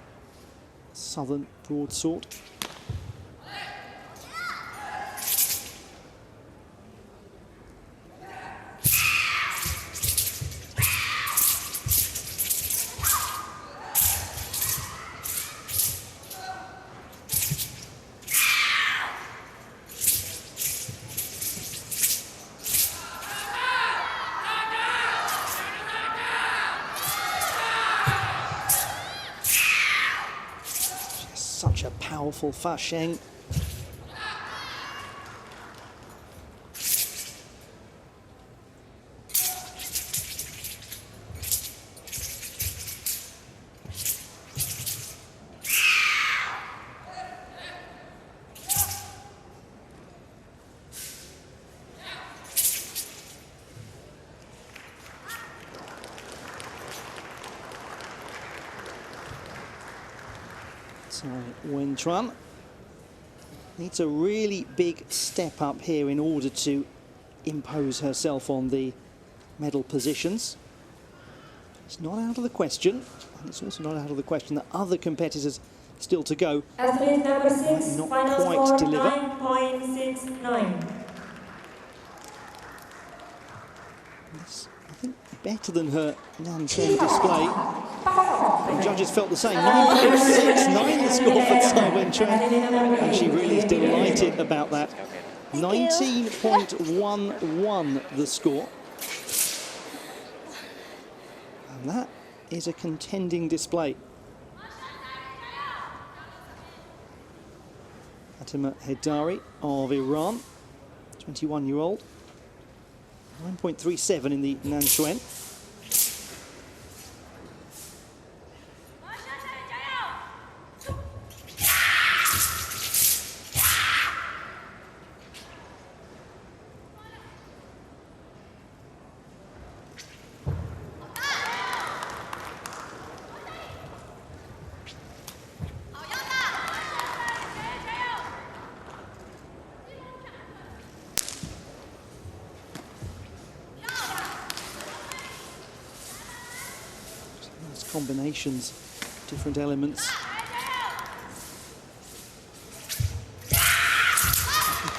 southern broadsword. Such a powerful Fa Sheng. So Wenchuan needs a really big step up here in order to impose herself on the medal positions. It's not out of the question, and it's also not out of the question that other competitors still to go Athlete number 6, not final quite score deliver. 9.69. It's, I think, better than her Nanquan display. The judges felt the same. 9.69 the score for Tsai Wenchuan, and she really is delighted about that. 19.11 the score. And that is a contending display. Fatima Hedari of Iran, 21-year-old. 9.37 in the Nanquan. Combinations, different elements.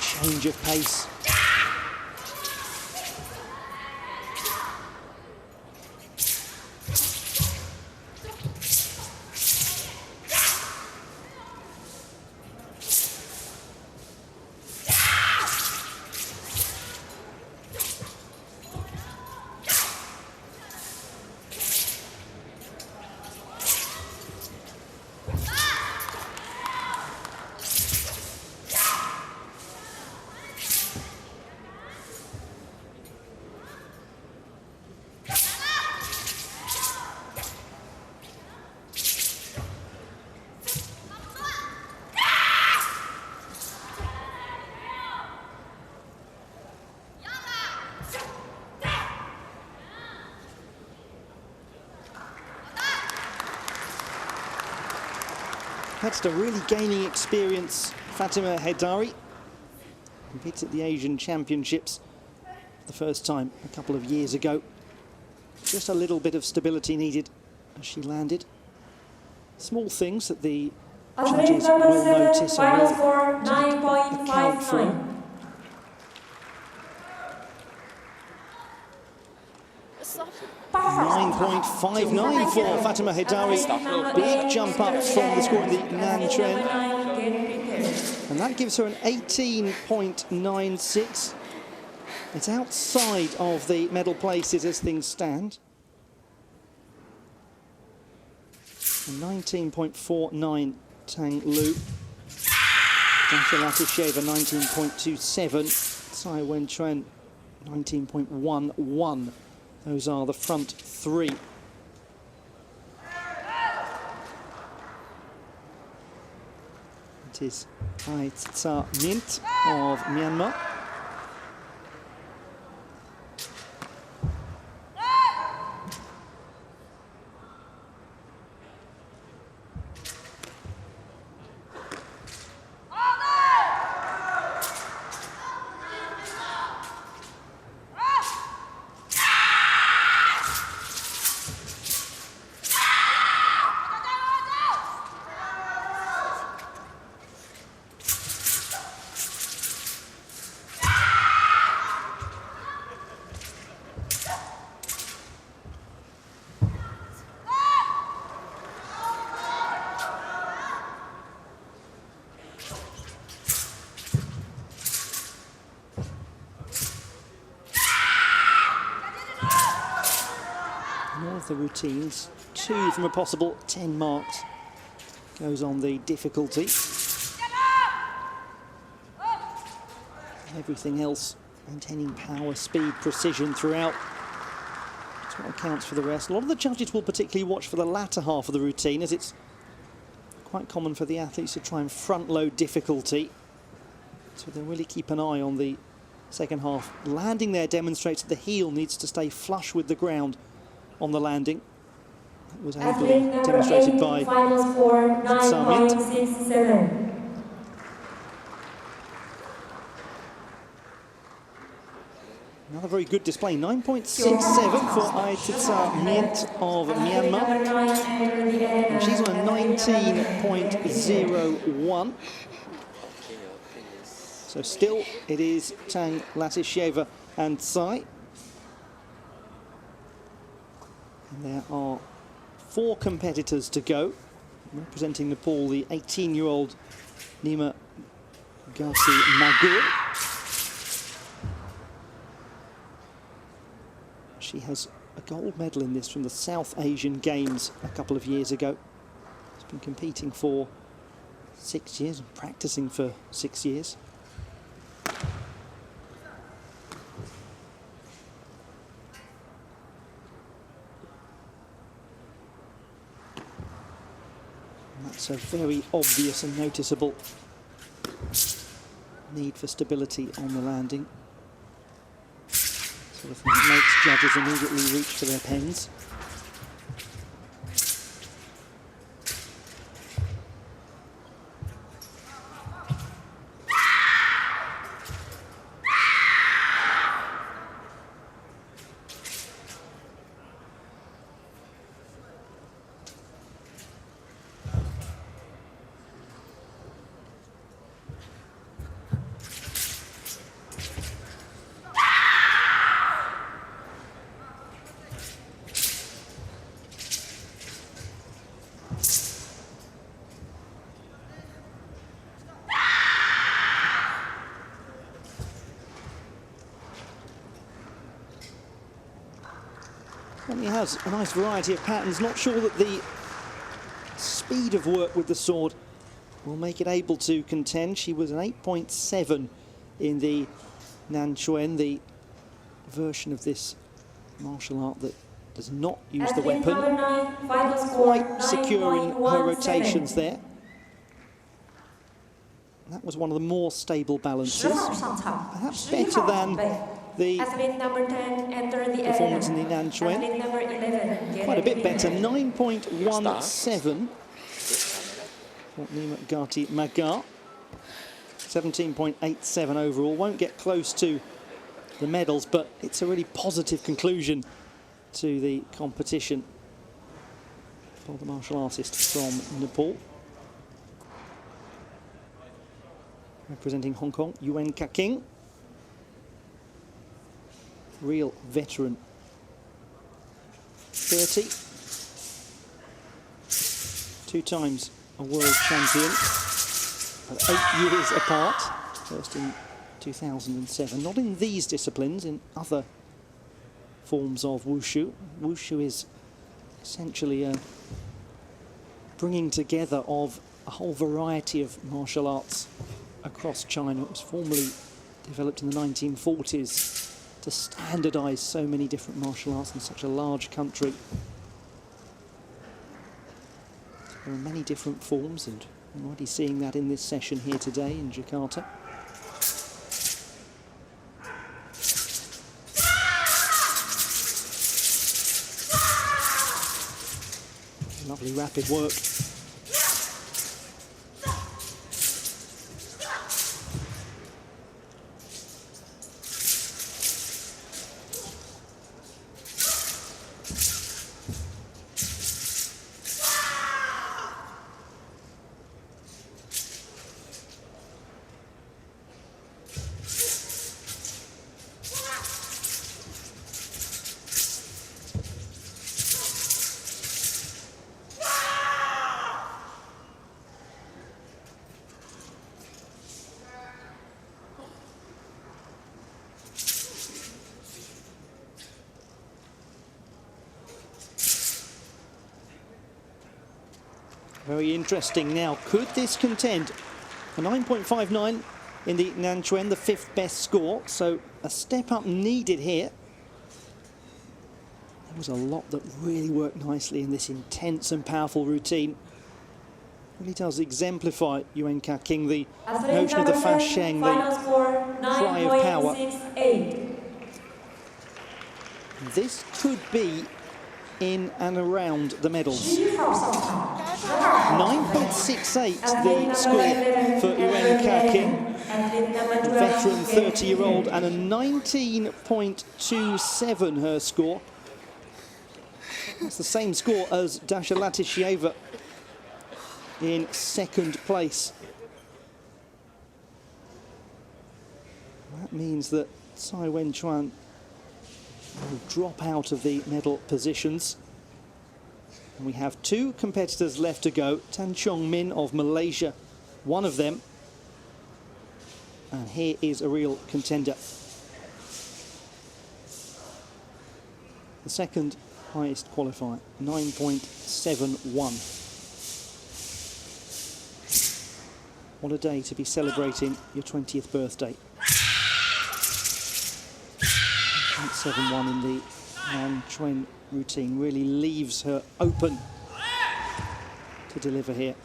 Change of pace. That's really gaining experience. Fatima Hedari competed at the Asian Championships the first time a couple of years ago. Just a little bit of stability needed as she landed. Small things that the judges will notice and will account for. 9.59 for Fatima Hedari. Big jump up from the score in the Nanquan. And that gives her an 18.96. It's outside of the medal places as things stand. 19.49 Tang Lu. Dasha Latisheva 19.27. Tsai Wen-Chuan 19.11. Those are the front three. It is Ai Tsa Mint of Myanmar. All of the routines, 2 from a possible 10 marks, goes on the difficulty. Everything else maintaining power, speed, precision throughout. That's what accounts for the rest. A lot of the judges will particularly watch for the latter half of the routine, as it's quite common for the athletes to try and front-load difficulty. So they'll really keep an eye on the second half. Landing there demonstrates that the heel needs to stay flush with the ground on the landing. That was ably demonstrated by Samit. Another very good display, 9.67 for Ai Tsa Mint of Myanmar. And she's on a 19.01. So still it is Tang Latisheva and Tsai. And there are 4 competitors to go. Representing Nepal, the 18-year-old Nima Gasi Magur. She has a gold medal in this from the South Asian Games a couple of years ago. She's been competing for 6 years and practicing for 6 years. That's a very obvious and noticeable need for stability on the landing. Sort of thing that makes judges immediately reach for their pens. He has a nice variety of patterns. Not sure that the speed of work with the sword will make it able to contend. She was an 8.7 in the Nanchuan, the version of this martial art that does not use the weapon. Quite secure in her rotations there. That was one of the more stable balances. Perhaps better than the performance in the Nanchuan. Quite a bit better, 9.17 for Nima Gati Magar. 17.87 overall. Won't get close to the medals, but it's a really positive conclusion to the competition for the martial artist from Nepal. Representing Hong Kong, Yuen Ka-king. Real veteran. 30. 2 times a world champion. 8 years apart. First in 2007. Not in these disciplines, in other forms of wushu. Wushu is essentially a bringing together of a whole variety of martial arts across China. It was formerly developed in the 1940s to standardize so many different martial arts in such a large country. There are many different forms, and I'm already seeing that in this session here today in Jakarta. Lovely rapid work. Very interesting now. Could this contend? A 9.59 in the Nanchuan, the fifth best score. So a step up needed here. There was a lot that really worked nicely in this intense and powerful routine. Really does exemplify Yuan Ka-king, the notion of the Fa Sheng, the cry of power. This could be in and around the medals. 9.68 the score for Yuan Ka-king, veteran 30-year-old, and a 19.27 her score. That's the same score as Dasha Latishieva in second place. That means that Tsai Wen-chuan will drop out of the medal positions. And we have two competitors left to go. Tan Chong Min of Malaysia, one of them. And here is a real contender. The second highest qualifier, 9.71. What a day to be celebrating your 20th birthday. 9.71 in the Nanchuan routine really leaves her open to deliver here.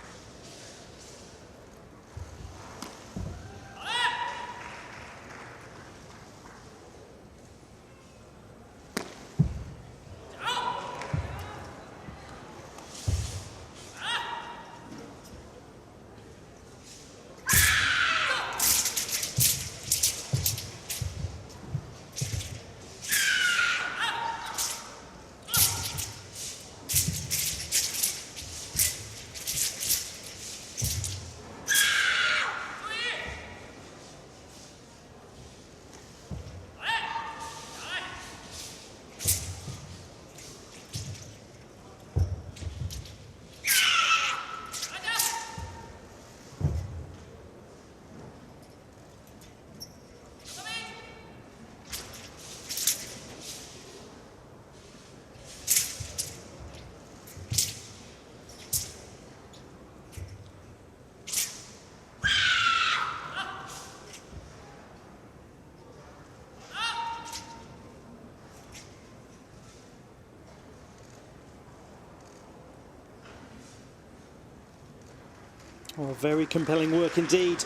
Oh, very compelling work indeed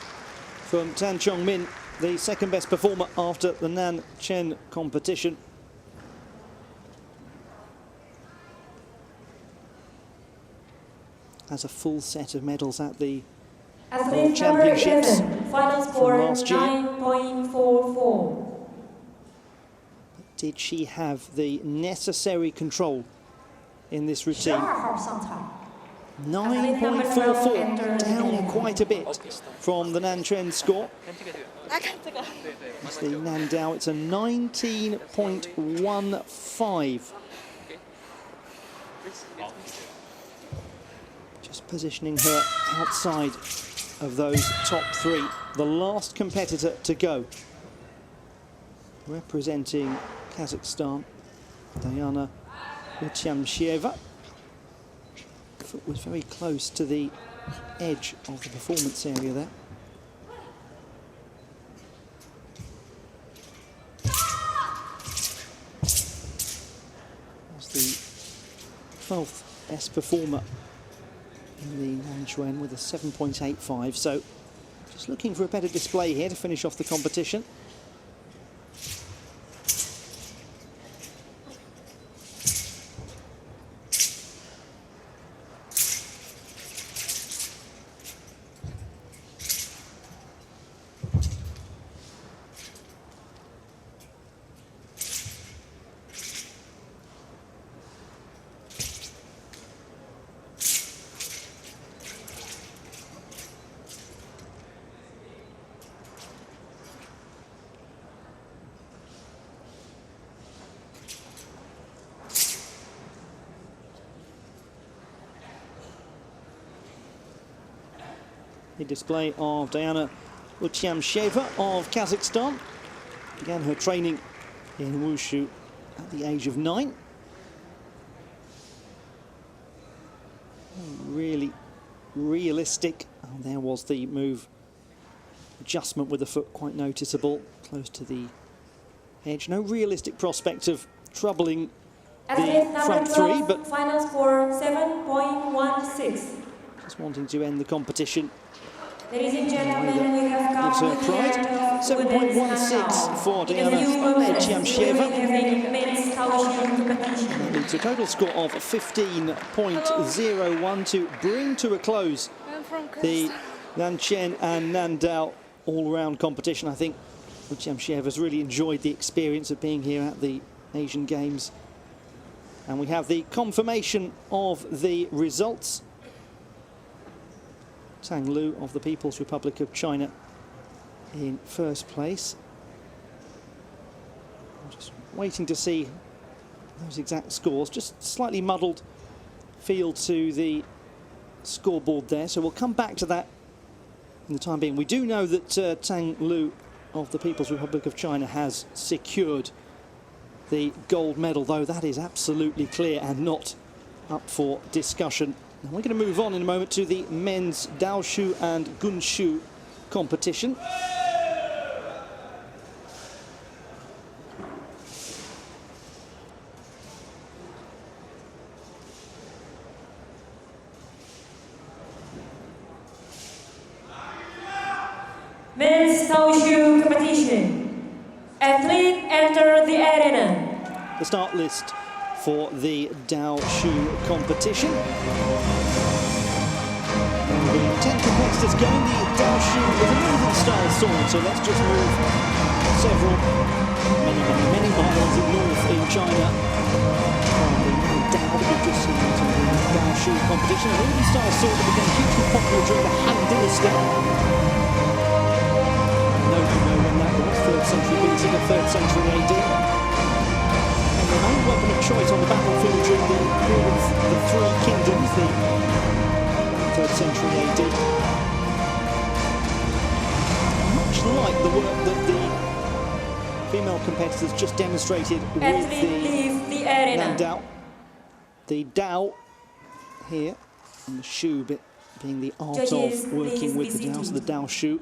from Tan Chong Min, the second best performer after the Nanchen competition. Has a full set of medals at the World Championships final from score last year. 9.44. But did she have the necessary control in this routine? 12号上场。 9.44, down quite a bit from the Nanchen score. It's the Nandao, it's a 19.15. Just positioning her outside of those top three. The last competitor to go, representing Kazakhstan, Diana Uchamshieva. foot was very close to the edge of the performance area there. Was the 12th best performer in the Nanchuan with a 7.85, so just looking for a better display here to finish off the competition. The display of Diana Uchamsheva of Kazakhstan. Began her training in wushu at the age of 9. Really realistic. And there was the move. Adjustment with the foot quite noticeable, close to the edge. No realistic prospect of troubling the front three, but final score 7.16. just wanting to end the competition. Ladies and gentlemen, we have come Gives her to the pride. end of 7.16 for Diana Uchamsheva. That leads to a total score of 15.01 to bring to a close the Nanchen and Nandao all-round competition. I think Uchamsheva has really enjoyed the experience of being here at the Asian Games. And we have the confirmation of the results. Tang Lu of the People's Republic of China in first place. I'm just waiting to see those exact scores. Just slightly muddled feel to the scoreboard there, so we'll come back to that in the time being. We do know that Tang Lu of the People's Republic of China has secured the gold medal, though that is absolutely clear and not up for discussion. Now we're going to move on in a moment to the men's Daoshu and Gunshu competition. Men's Daoshu competition. Athlete enter the arena. The start list for the Daoshu competition. And the 10 competitors going. The Daoshu is a northern style sword, so let's just move several, many miles north in China. From the Dao that we've just seen into the Daoshu competition. A northern style sword that became hugely popular during the Han Dynasty. I know you know when that was, 3rd century BC to 3rd century AD. The main weapon of choice on the battlefield during the period of the Three Kingdoms, the 3rd century AD. Much like the work that the female competitors just demonstrated with the arena. Nandao. The Dao here, and the Shu bit being the art Judges, of working with the please Dao, so the Dao Shu.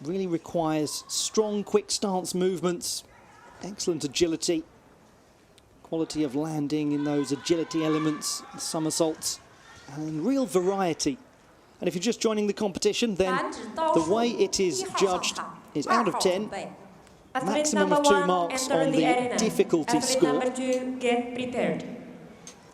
Really requires strong, quick stance movements, excellent agility, quality of landing in those agility elements, somersaults, and real variety. And if you're just joining the competition, then the way it is judged is out of 10, maximum of 2 marks on the difficulty score, Get prepared.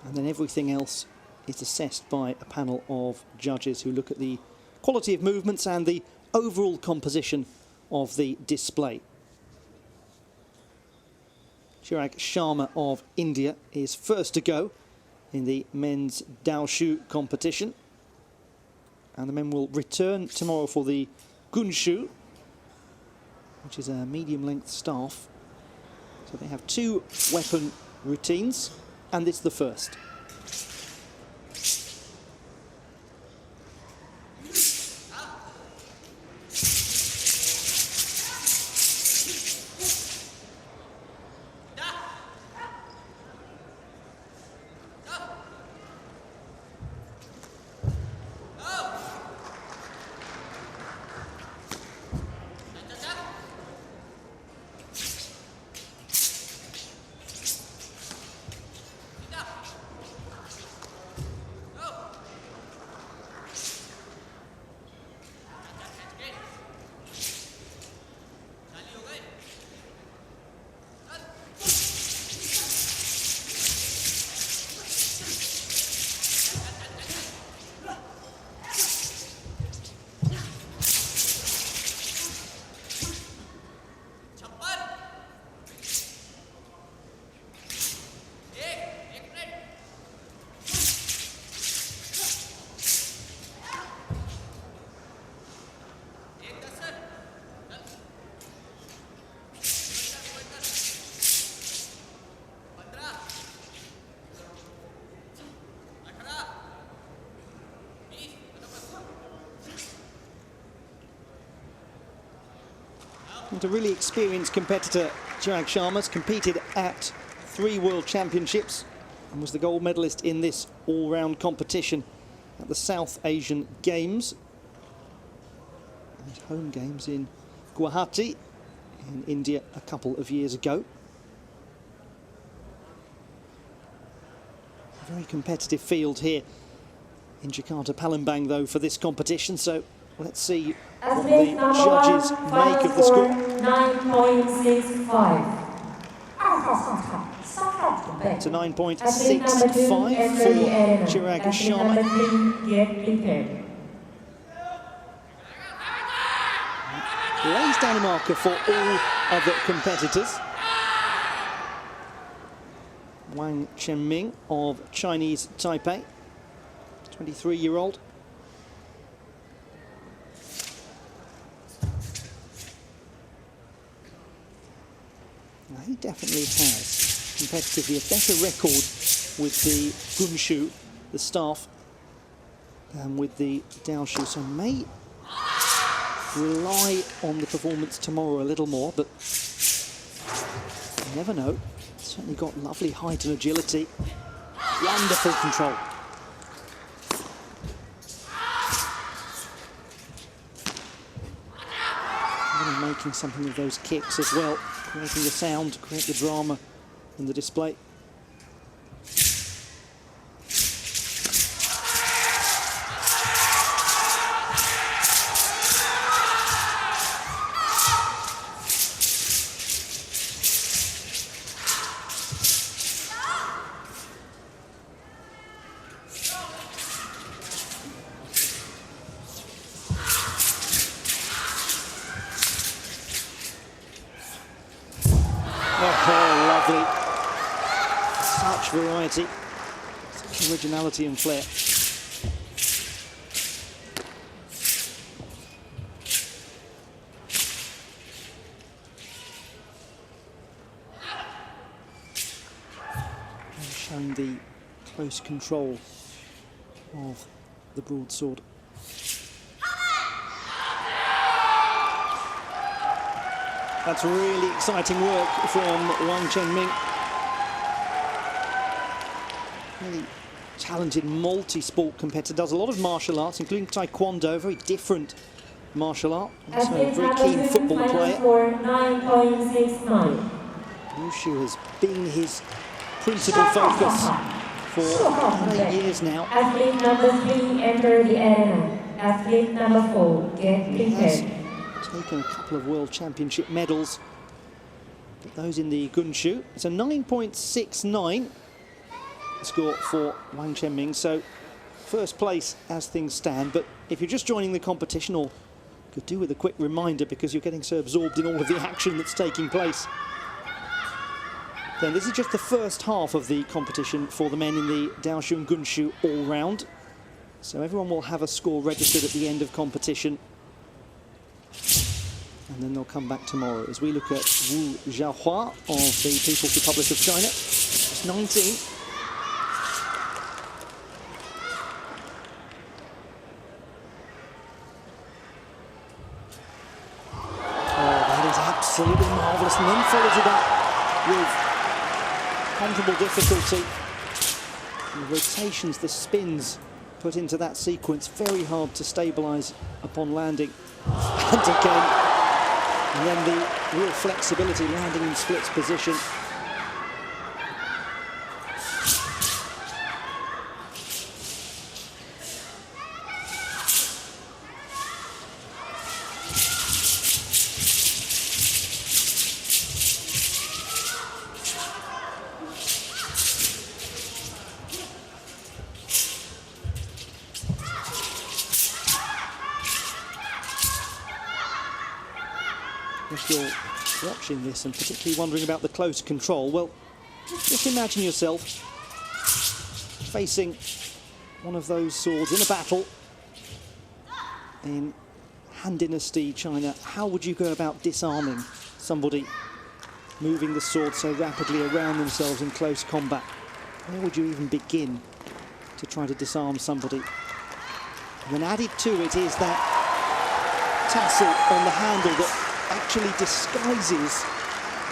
and then everything else is assessed by a panel of judges who look at the quality of movements and the overall composition of the display. Chirag Sharma of India is first to go in the men's Daoshu competition. And the men will return tomorrow for the Gunshu, which is a medium-length staff. So they have 2 weapon routines, and it's the first. And a really experienced competitor, Chirag Sharma's competed at 3 World Championships and was the gold medalist in this all-round competition at the South Asian Games. His home games in Guwahati in India a couple of years ago. A very competitive field here in Jakarta, Palembang, though, for this competition. So let's see what the judges make of the score. 9.65. 2号上场，3号准备。 To 9.65 Athlete number 2 for enter the arena. Chirag Athlete Sharma. number 3 get prepared. Lays down a marker for all other competitors. Wang Chenming of Chinese Taipei, 23-year-old. Now, he definitely has competitively a better record with the Gunshu, the staff, than with the Daoshu, so may rely on the performance tomorrow a little more, but you never know. Certainly got lovely height and agility, wonderful control. Really making something of those kicks as well, creating the sound to create the drama in the display. Oh, lovely. Such variety, such originality and flair. And showing the close control of the broadsword. That's really exciting work from Wang Chenming. Really talented multi-sport competitor, does a lot of martial arts, including taekwondo, very different martial art. Also a very keen football player. 9.69. Wushu has been his principal focus for 8 years now. Athlete number 3 enter the arena. Athlete number 4 get He has prepared. taken a couple of World Championship medals, but those in the Gunshu. It's a 9.69 score for Wang Chenming, so first place as things stand. But if you're just joining the competition, or could do with a quick reminder because you're getting so absorbed in all of the action that's taking place, then this is just the first half of the competition for the men in the Daoshu and Gunshu all round. So everyone will have a score registered at the end of competition. And then they'll come back tomorrow as we look at Wu Xiaohua of the People's Republic of China. It's 19. Oh, that is absolutely marvellous. And then follows it up with comparable difficulty. And the rotations, the spins put into that sequence, very hard to stabilise upon landing. And again, and then the real flexibility, landing in splits position. If you're watching this and particularly wondering about the close control, well, just imagine yourself facing one of those swords in a battle in Han Dynasty China. How would you go about disarming somebody moving the sword so rapidly around themselves in close combat? Where would you even begin to try to disarm somebody? And then added to it is that tassel on the handle that actually disguises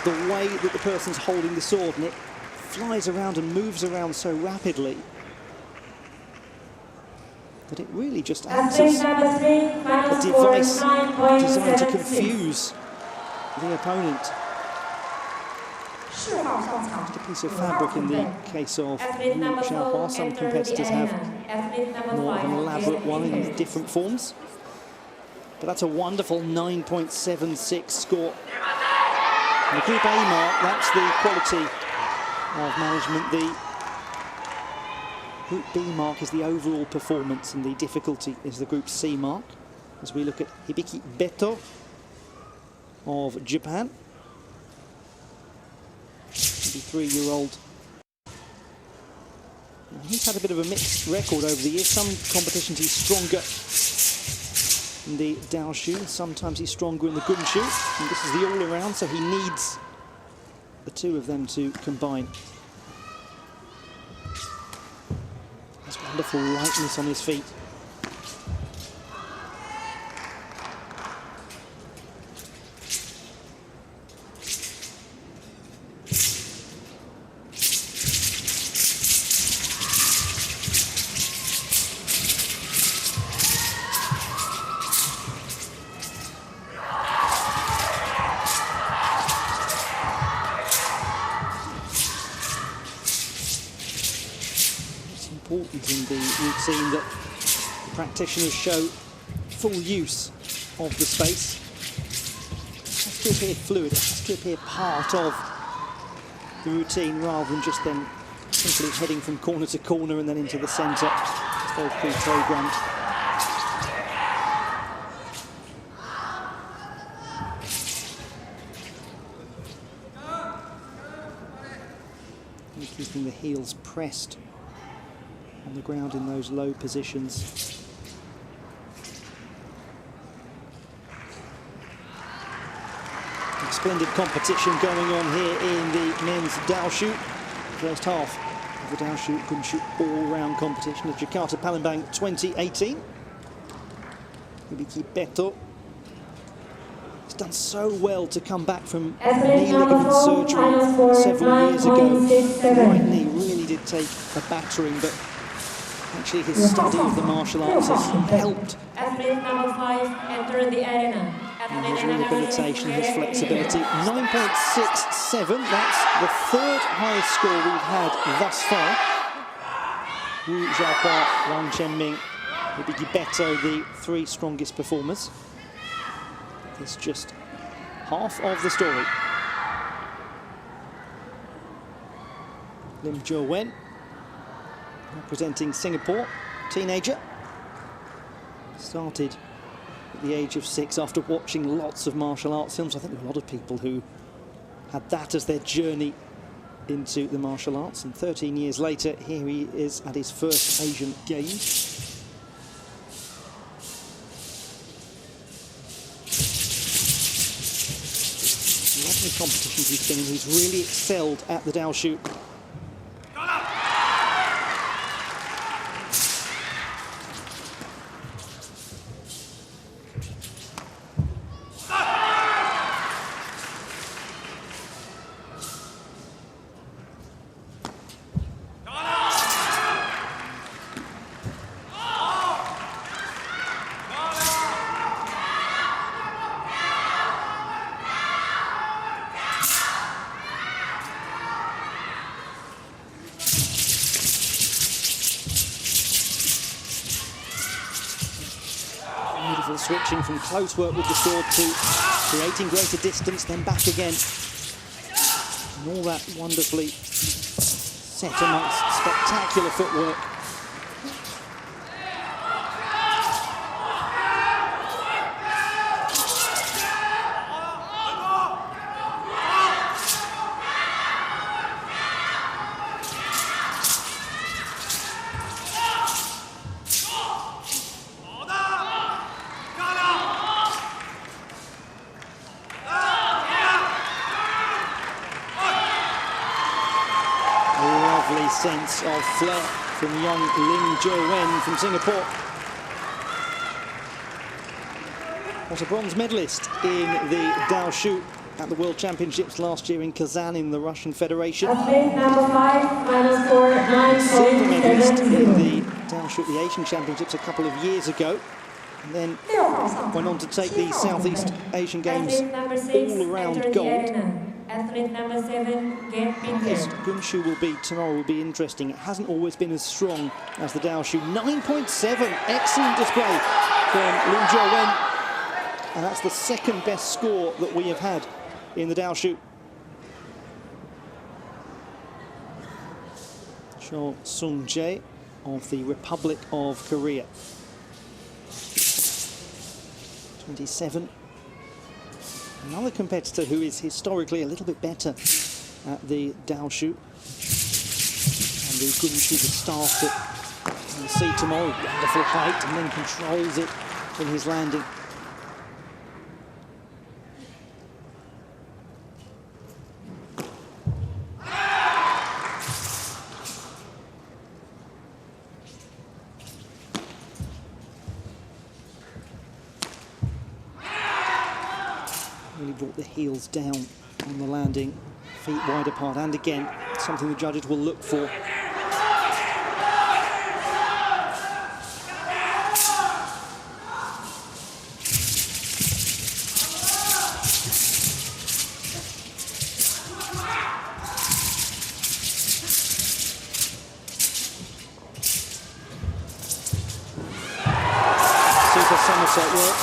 the way that the person's holding the sword, and it flies around and moves around so rapidly that it really just acts as a device designed to confuse the opponent. 4号上场 A piece of fabric in the case of Wu Xiaohua. Some competitors have more of an elaborate one in different forms. But that's a wonderful 9.76 score. And the Group A mark, that's the quality of management. The Group B mark is the overall performance, and the difficulty is the Group C mark. As we look at Hibiki Beto of Japan, 23-year-old. He's had a bit of a mixed record over the years. Some competitions he's stronger in the Daoshu, sometimes he's stronger in the Gunshu, and this is the all-around, so he needs the two of them to combine. Has wonderful lightness on his feet. Important in the routine that the practitioners show full use of the space. It has to appear fluid, it has to appear part of the routine rather than just them simply heading from corner to corner and then into the centre. It's very pre-programmed. And keeping the heels pressed on the ground in those low positions. Splendid competition going on here in the men's Daoshu. First half of the Daoshu Gunshu all-round competition at Jakarta Palembang 2018. Hibiki Beto has done so well to come back from knee ligament surgery several years ago. Right knee really did take a battering, but actually his study of the martial arts has helped Athlete number 5 enter the arena. in his rehabilitation, his flexibility. 9.67, that's the third highest score we've had thus far. Wu Xiaohua, Wang Chenming, Hibiki Beto, the three strongest performers. It's just half of the story. Lim Jo-wen, representing Singapore, teenager. Started at the age of 6 after watching lots of martial arts films. I think there are a lot of people who had that as their journey into the martial arts. And 13 years later, here he is at his first Asian Games. Lovely competitions he's been in. He's really excelled at the Daoshu. Switching from close work with the sword to creating greater distance, then back again. And all that wonderfully set amongst spectacular footwork. Sense of flair from young Lim Jo-wen from Singapore. was a bronze medalist in the Dao shoot at the World Championships last year in Kazan in the Russian Federation. Athlete number 5, final score Silver medalist in 9.70. the Dao shoot, the Asian Championships a couple of years ago. And then 6号上 went 场 on to take the 7号准备 Southeast Asian Games Athlete number 6, all around enter the gold. arena. Athlete number 7, get Yes, prepared. Gunshu will be tomorrow, will be interesting. It hasn't always been as strong as the Dao shoot. 9.7, excellent display from Lin Jiawen. And that's the second best score that we have had in the Dao shoot. Cho Sung-jae of the Republic of Korea. 27. Another competitor who is historically a little bit better at the Dao shoot. And the Gunshu, the staff that you'll see tomorrow, wonderful height, and then controls it in his landing. Really brought the heels down on the landing, feet wide apart, and again, something the judges will look for. Super somersault work.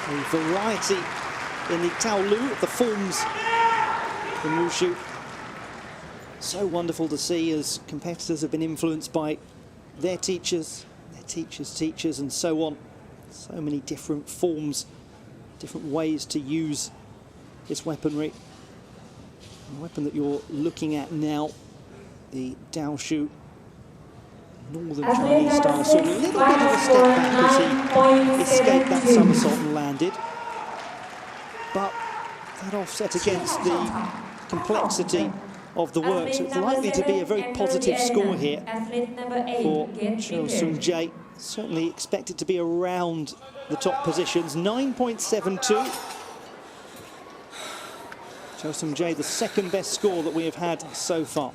The variety in the Taolu, the forms in Wushu. So wonderful to see as competitors have been influenced by their teachers, teachers, and so on. So many different forms, different ways to use this weaponry. The weapon that you're looking at now, the Dao Shu, Northern Chinese style, saw a little bit of a step back as he escaped that somersault and landed. But that offset against the complexity of the work, so it's likely to be a very positive score here for Cho Sung-jae. Certainly expected to be around the top positions. 9.72. Cho Sung-jae, the second best score that we have had so far.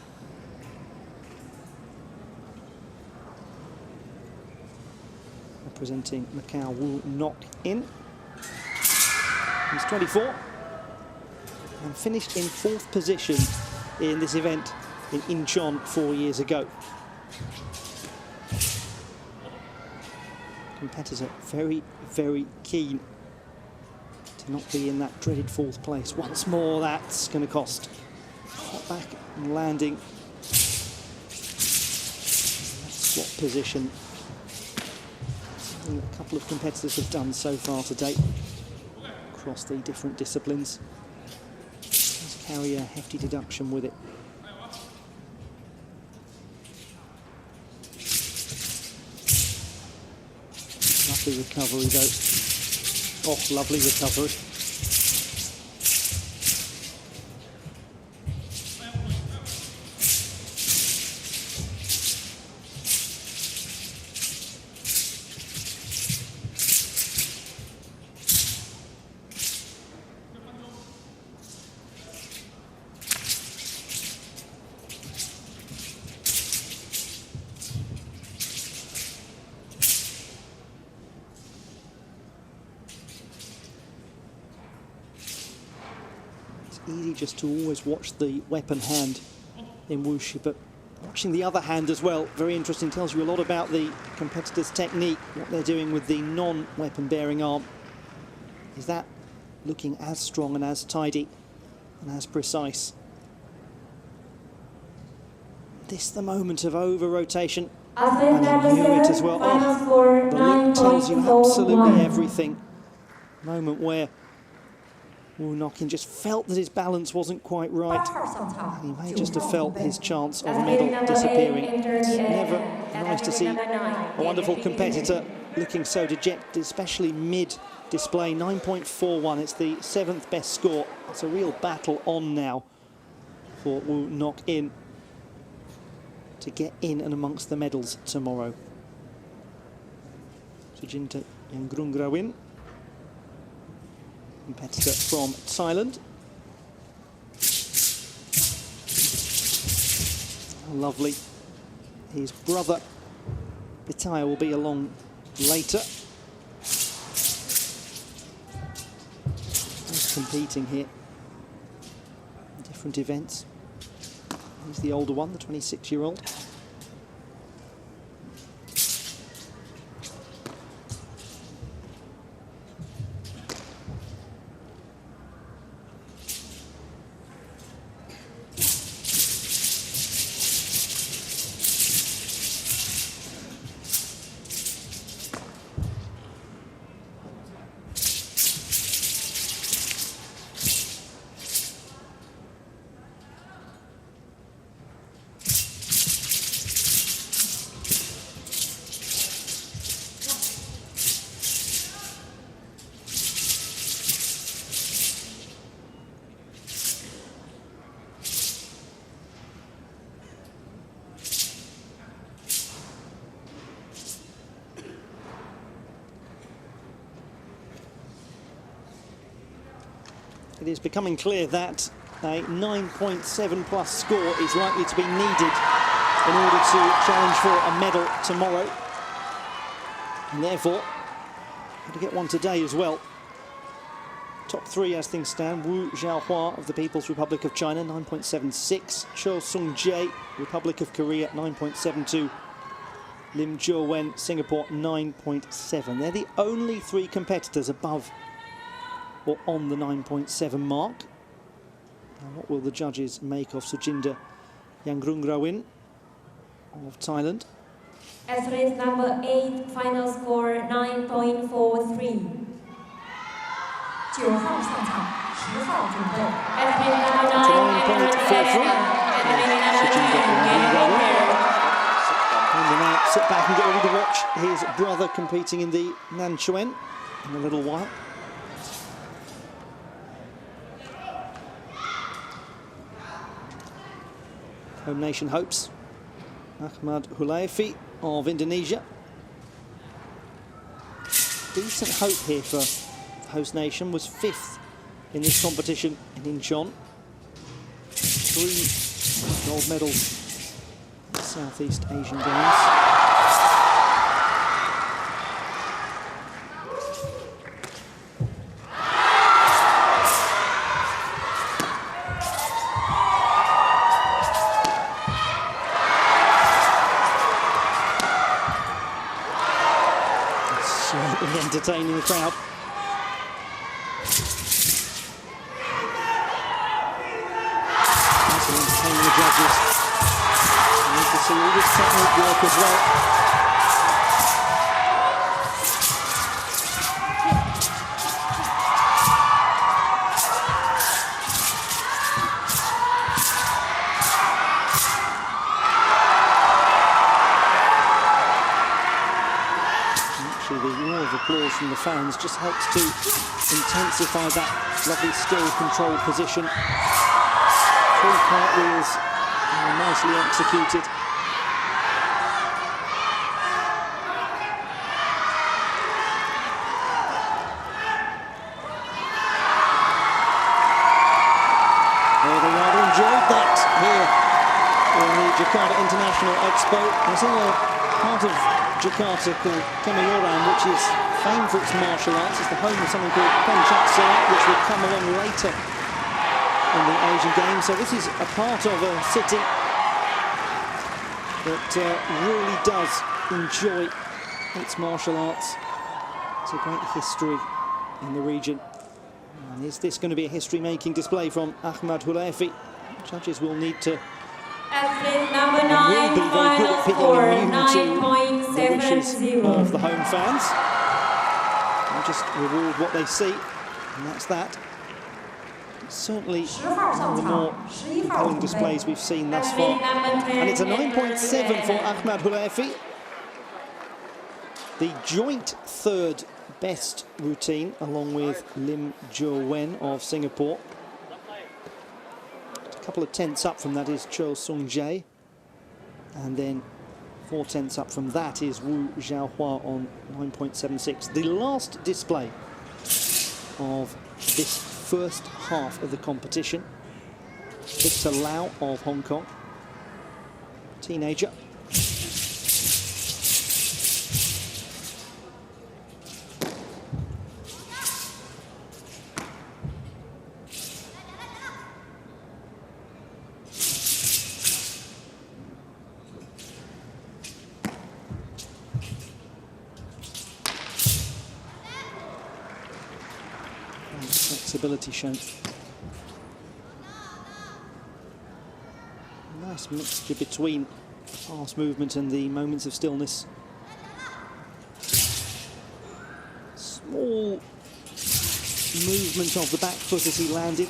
Representing Macau, Wu Nok In. He's 24 and finished in 4th position in this event in Incheon 4 years ago. Competitor very, very keen to not be in that dreaded 4th place. Once more, that's going to cost. Hop back and landing. Swap position. Something that a couple of competitors have done so far to date across the different disciplines. Does carry a hefty deduction with it. Lovely recovery though. Oh, lovely recovery. Easy just to always watch the weapon hand in Wushu, but watching the other hand as well, very interesting, tells you a lot about the competitor's technique, what they're doing with the non-weapon bearing arm. Is that looking as strong and as tidy and as precise? This the moment of over-rotation. Athlete number And he knew it as 7, well. final score The look tells you absolutely 9.41. everything. Moment where Wu Nokin just felt that his balance wasn't quite right. 8号上场 He may just have felt his chance of a Athlete medal number 8 disappearing. entered the Never air. nice to Athlete see number 9 a wonderful entered the competitor looking so dejected, especially mid-display. 9.41, it's the 7th best score. It's a real battle on now for Wu Nok-in to get in and amongst the medals tomorrow. Sujinta Yangrungrawin, competitor from Thailand. How lovely. His brother Pitaya will be along later. Both competing here in different events. He's the older one, the 26-year-old. It is becoming clear that a 9.7 plus score is likely to be needed in order to challenge for a medal tomorrow. And therefore, had to get one today as well. Top 3 as things stand: Wu Xiaohua of the People's Republic of China, 9.76. Cho Sung-jae, Republic of Korea, 9.72. Lim Jo-wen, Singapore, 9.7. They're the only 3 competitors above or on the 9.7 mark. Now, what will the judges make of Sujinda Yangrungrawin of Thailand? Athlete number 8, final score 9.43. 9号上场，10号准备。 Athlete number 9 entered the air. Sujinda Yangrungrawin. Athlete And now sit back and get ready to watch his brother competing in the Nanchuen in a little while. Home nation hopes. Ahmad Hulaifi of Indonesia. Decent hope here for host nation. Was 5th in this competition in Incheon. 3 gold medals at Southeast Asian Games. Entertaining the crowd. Also entertaining the judges. You need to see all this technique work as well. Applause from the fans just helps to intensify that lovely skill control position. 3 cartwheels nicely executed. Oh, they rather enjoyed that here in the Jakarta International Expo. There's a part of Jakarta called Kemayoran, which is famed for its martial arts. It's the home of something called Pencak Silat, which will come along later in the Asian Games. So this is a part of a city that really does enjoy its martial arts. It's a great history in the region. And is this going to be a history-making display from Ahmad Hulaifi? Judges will need to Athlete number And will 9, be very good at final picking score immune to the wishes 9.70. of the home fans. They just reward what they see, and that's that. It's certainly 10号 one 上 of the 场 more ，11号 compelling 准备。 displays we've seen thus Athlete far. number 10, And it's a 9.7 for Arena. Ahmad Hulaifi. The joint third best routine, along with Lim Jo-wen of Singapore. A couple of tenths up from that is Cho Sung-jae. And then 4 tenths up from that is Wu Xiaohua on 9.76. The last display of this first half of the competition. Victor Lau of Hong Kong, teenager. Flexibility shown. Nice mixture between fast movement and the moments of stillness. Small movement of the back foot as he landed.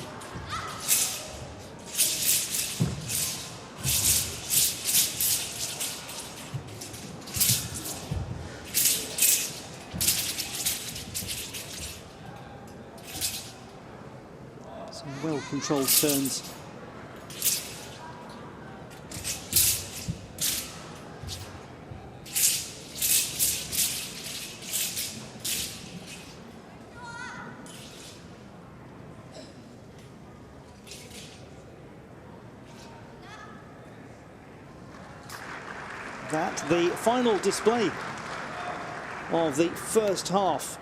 Some well-controlled turns. That the final display of the first half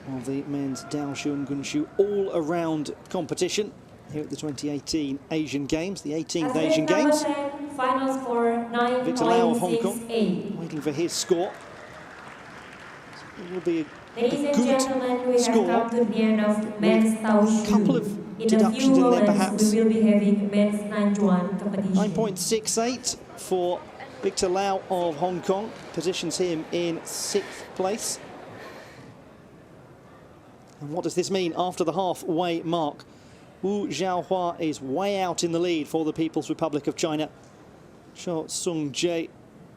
of the men's Daoshu and Gunshu all-around competition here at the 2018 Asian Games, the 18th Asian Athlete number Games. 10, final score Victor Lau of Hong Kong 9.68. waiting for his score. So it will be a Ladies and good gentlemen, we have score. come to the end of men's Daoshu. Couple of In a few deductions in there, moments, perhaps. we will be having men's Nanjuan competition. 9.68 for Victor Lau of Hong Kong, positions him in 6th place. And what does this mean after the halfway mark? Wu Xiaohua is way out in the lead for the People's Republic of China. Cho Sung-jae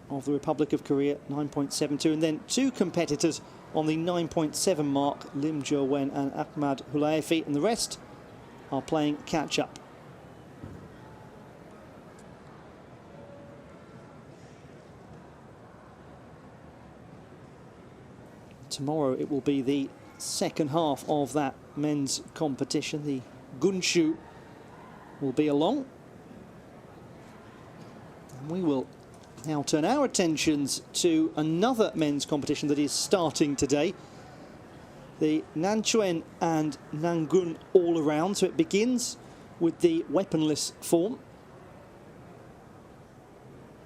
of the Republic of Korea, 9.72. And then two competitors on the 9.7 mark, Lim Jo-wen and Ahmad Hulaifi. And the rest are playing catch-up. Tomorrow it will be the second half of that men's competition. The Gunshu will be along. And we will now turn our attentions to another men's competition that is starting today. The Nanchuen and Nangun all-around. So it begins with the weaponless form.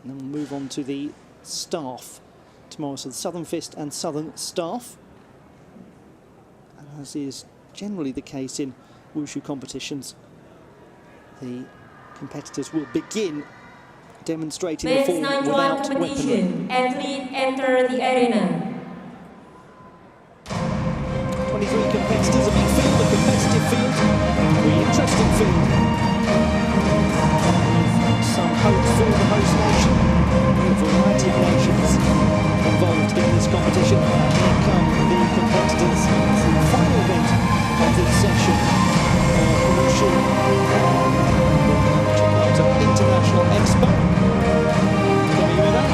And then we'll move on to the staff tomorrow, so the Southern Fist and Southern Staff. And as is generally the case in wushu competitions, the competitors will begin demonstrating the Men's form Nanjuan without weaponry. competition. Athlete enter the arena. 23 competitors, a big field, a competitive field, a really interesting field. Some hope for the host nation. A variety of nations involved in this competition. Here come the competitors. It's the final event of this session of Wushu Jakarta International Expo. WNA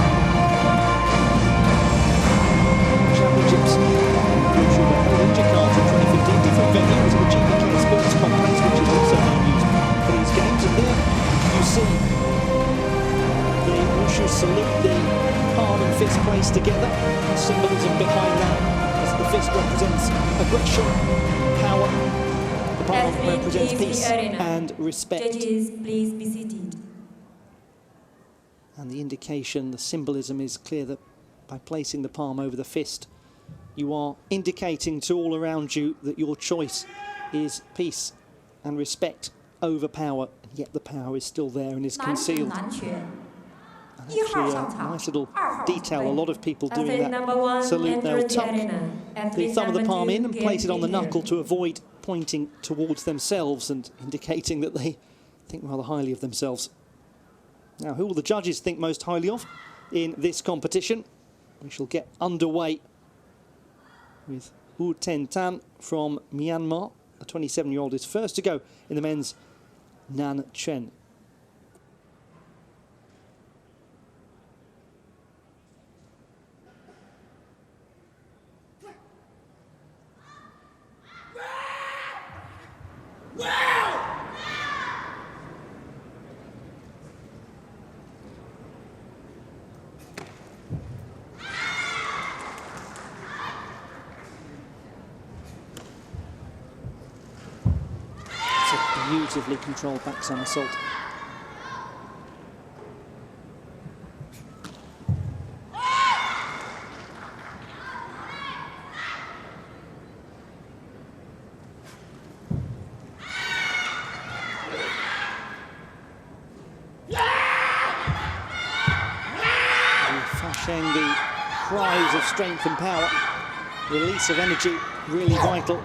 Championships. Wushu were held in Jakarta in 2015. Different venue. It was at the GBK Sports Complex, which is also now used for these games. And there you see the Wushu salute, the palm and fist placed together. Symbolism behind that, as the fist represents aggression, power. The palm Athlete, represents leave peace the arena. and respect. Judges, please be seated. And the indication, the symbolism is clear that by placing the palm over the fist, you are indicating to all around you that your choice is peace and respect over power. yet the power is still there and is 男子 concealed. 南拳， And 1号 actually, 上 a 场 nice little ，2号 detail. A lot of people doing Athlete that number 1 salute. They'll enter the tuck arena. the Athlete thumb of the number palm 2 in and place it on the get knuckle prepared. to avoid pointing towards themselves and indicating that they think rather highly of themselves. Now, who will the judges think most highly of in this competition? We shall get underway with Wu Ten Tan from Myanmar. The 27-year-old is first to go in the men's Nan Chen. Beautifully controlled backside assault. Flashing the cries of strength and power, release of energy, really vital.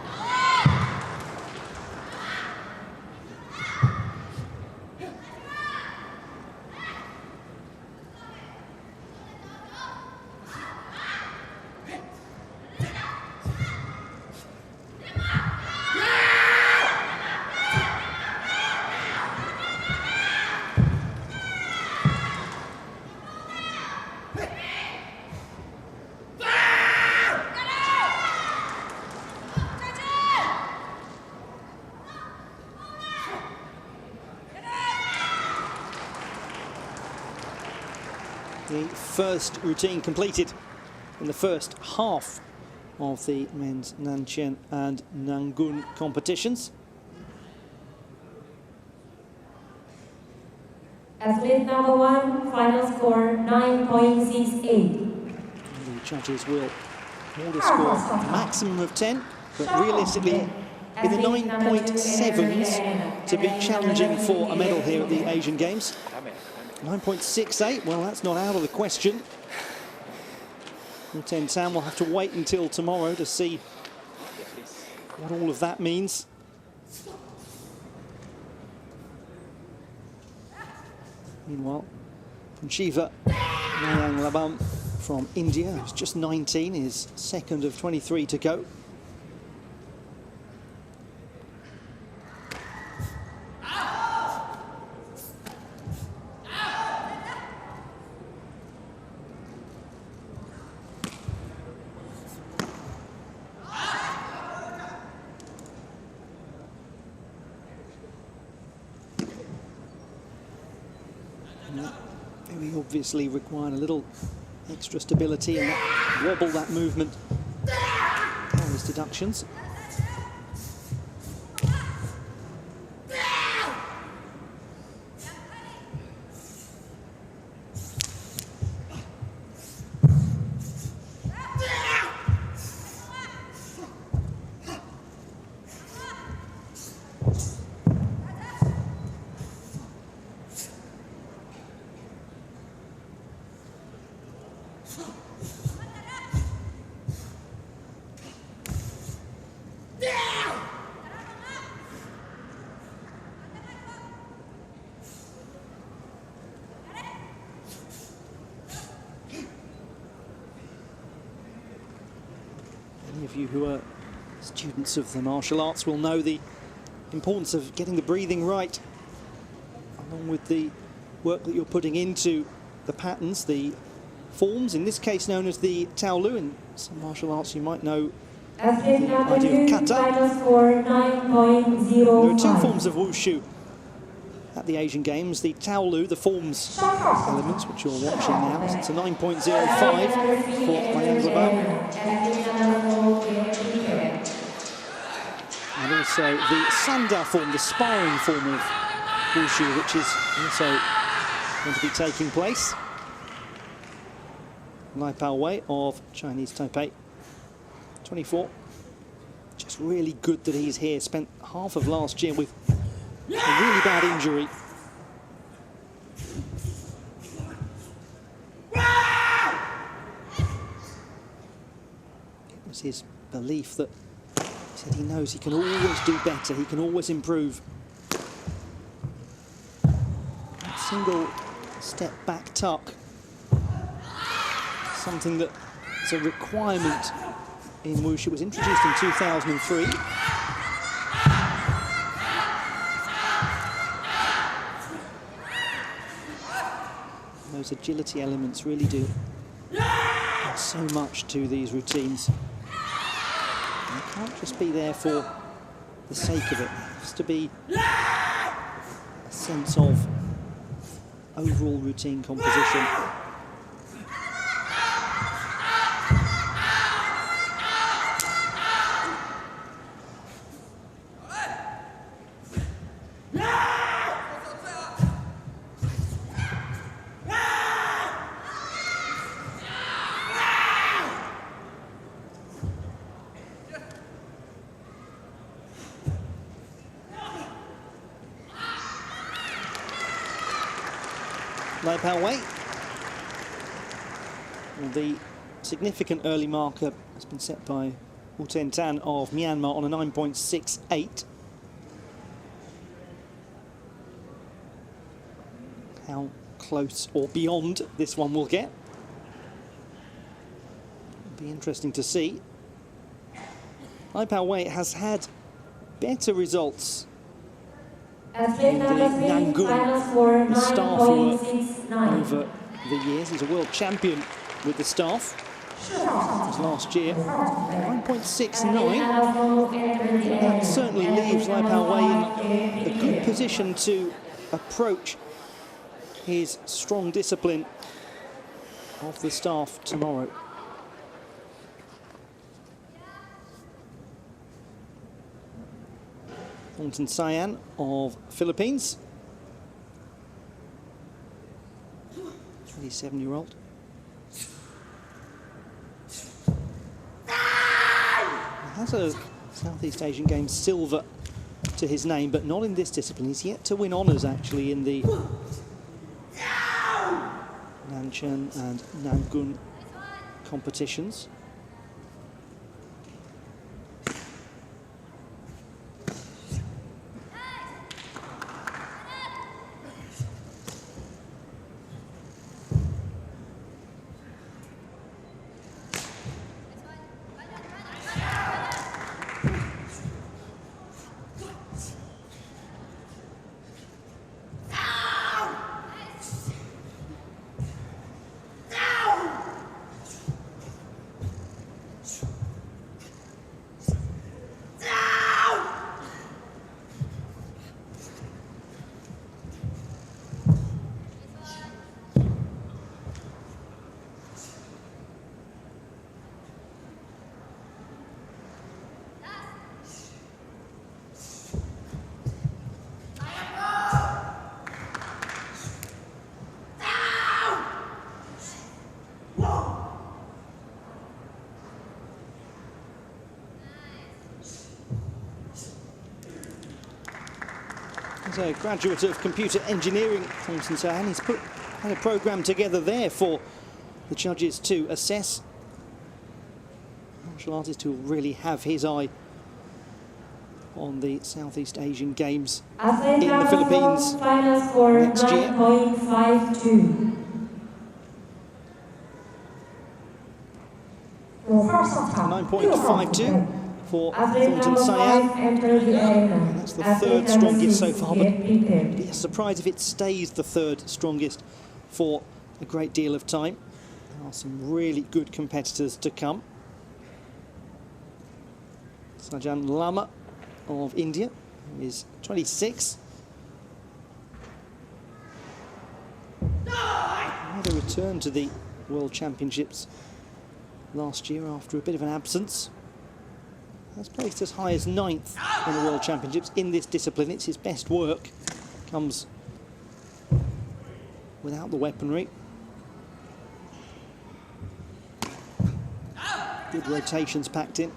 The first routine completed in the first half of the men's Nanchen and Nangun competitions. Athlete number 1, final score 9.68. The judges will order score a maximum of 10, but realistically in the 9.7s to be challenging for a medal here at the Asian Games. 9.68, well, that's not out of the question. Wu Ten Tan will have to wait until tomorrow to see what all of that means. Meanwhile, Shiva Nayang Labam from India, who's just 19, is second of 23 to go. Very obviously required a little extra stability and that wobble, that movement, carries deductions. Any of you who are students of the martial arts will know the importance of getting the breathing right, along with the work that you're putting into the patterns, the forms, in this case known as the Taolu. In some martial arts you might know Athlete the number idea 2, of kata. final score There are 9.05. two forms of wushu at the Asian Games. The Taolu, the forms elements, which you're watching now. It's a 9.05 for Mayang. And also the Sanda form, the sparring form of wushu, which is also going to be taking place. Lai Pao Wei of Chinese Taipei, 24. Just really good that he's here. Spent half of last year with a really bad injury. It was his belief that he said he knows he can always do better, he can always improve. That single step back tuck, something that is a requirement in wushu. It was introduced in 2003. Those agility elements really do add so much to these routines. You can't just be there for the sake of it. It has to be a sense of overall routine composition. Light power weight. Well, the significant early marker has been set by Ten Tan of Myanmar on a 9.68. How close or beyond this one will get. It'll be interesting to see. Light power weight has had better results in the Nangun, the staff work over the years. He's a world champion with the staff. It was last year. 9.69. That certainly leaves Lai Pao Wei in a good position to approach his strong discipline of the staff tomorrow. Thornton Cyan of Philippines, 27-year-old. Has a Southeast Asian Games silver to his name, but not in this discipline. He's yet to win honours actually in the Nanchang and Nangun competitions. He's a graduate of computer engineering, Thomson Sahan. He's had a programme together there for the judges to assess. Martial artist who will really have his eye on the Southeast Asian Games in the Philippines next year. 9.52 for Thornton Cyan. That's the third strongest so far, but I'd be a surprise if it stays the third strongest for a great deal of time. There are some really good competitors to come. Sajan Lama of India is 26. Had a return to the World Championships last year after a bit of an absence. Has placed as high as 9th in the World Championships in this discipline. It's his best work. Comes without the weaponry. Good rotations packed in.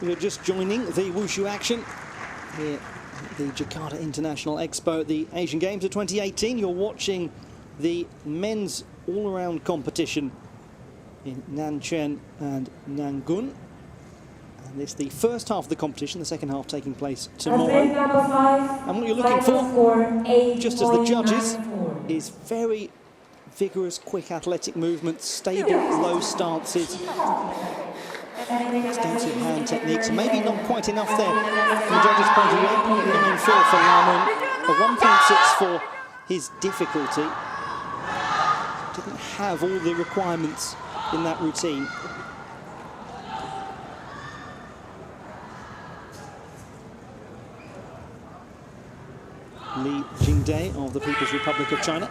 You're just joining the wushu action here at the Jakarta International Expo at the Asian Games of 2018. You're watching the men's all-around competition in Nanchen and Nangun. And this is the first half of the competition, the second half taking place tomorrow. And what you're looking for, just as the judges, is very vigorous, quick athletic movements, stable, low stances, extensive hand techniques, and maybe not quite enough there from the judges' point of view. 8.94 for Lamun, a 1.6 for his difficulty. Didn't have all the requirements in that routine. Li Jingde of the People's Republic of China.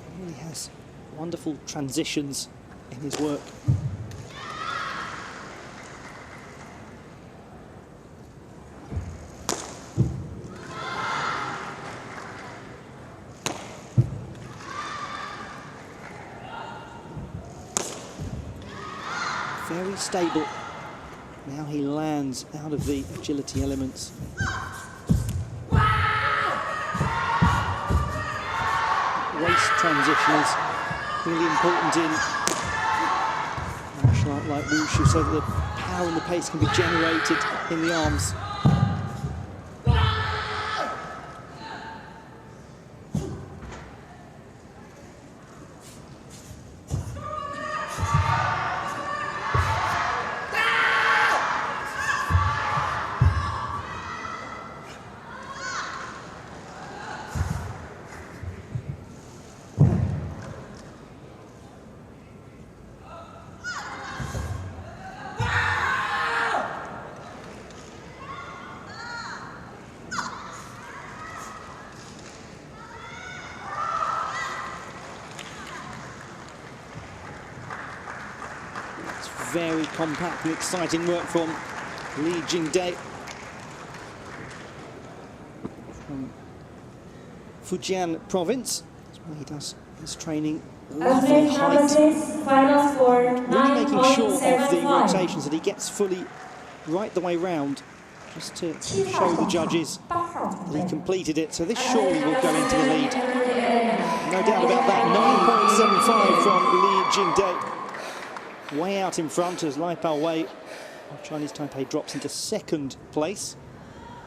He really has wonderful transitions in his work. Very stable. Now he lands out of the agility elements. Waist transition is really important in martial art like wushu, so that the power and the pace can be generated in the arms. Very compact and exciting work from Li Jingde from Fujian province. That's where he does his training. Lovely height. Really making sure of the rotations that he gets fully right the way round, just to show the judges that he completed it. So this surely will go into the lead. No doubt about that. 9.75 from Li Jingde. Way out in front as Lai Pao Wei of Chinese Taipei drops into second place.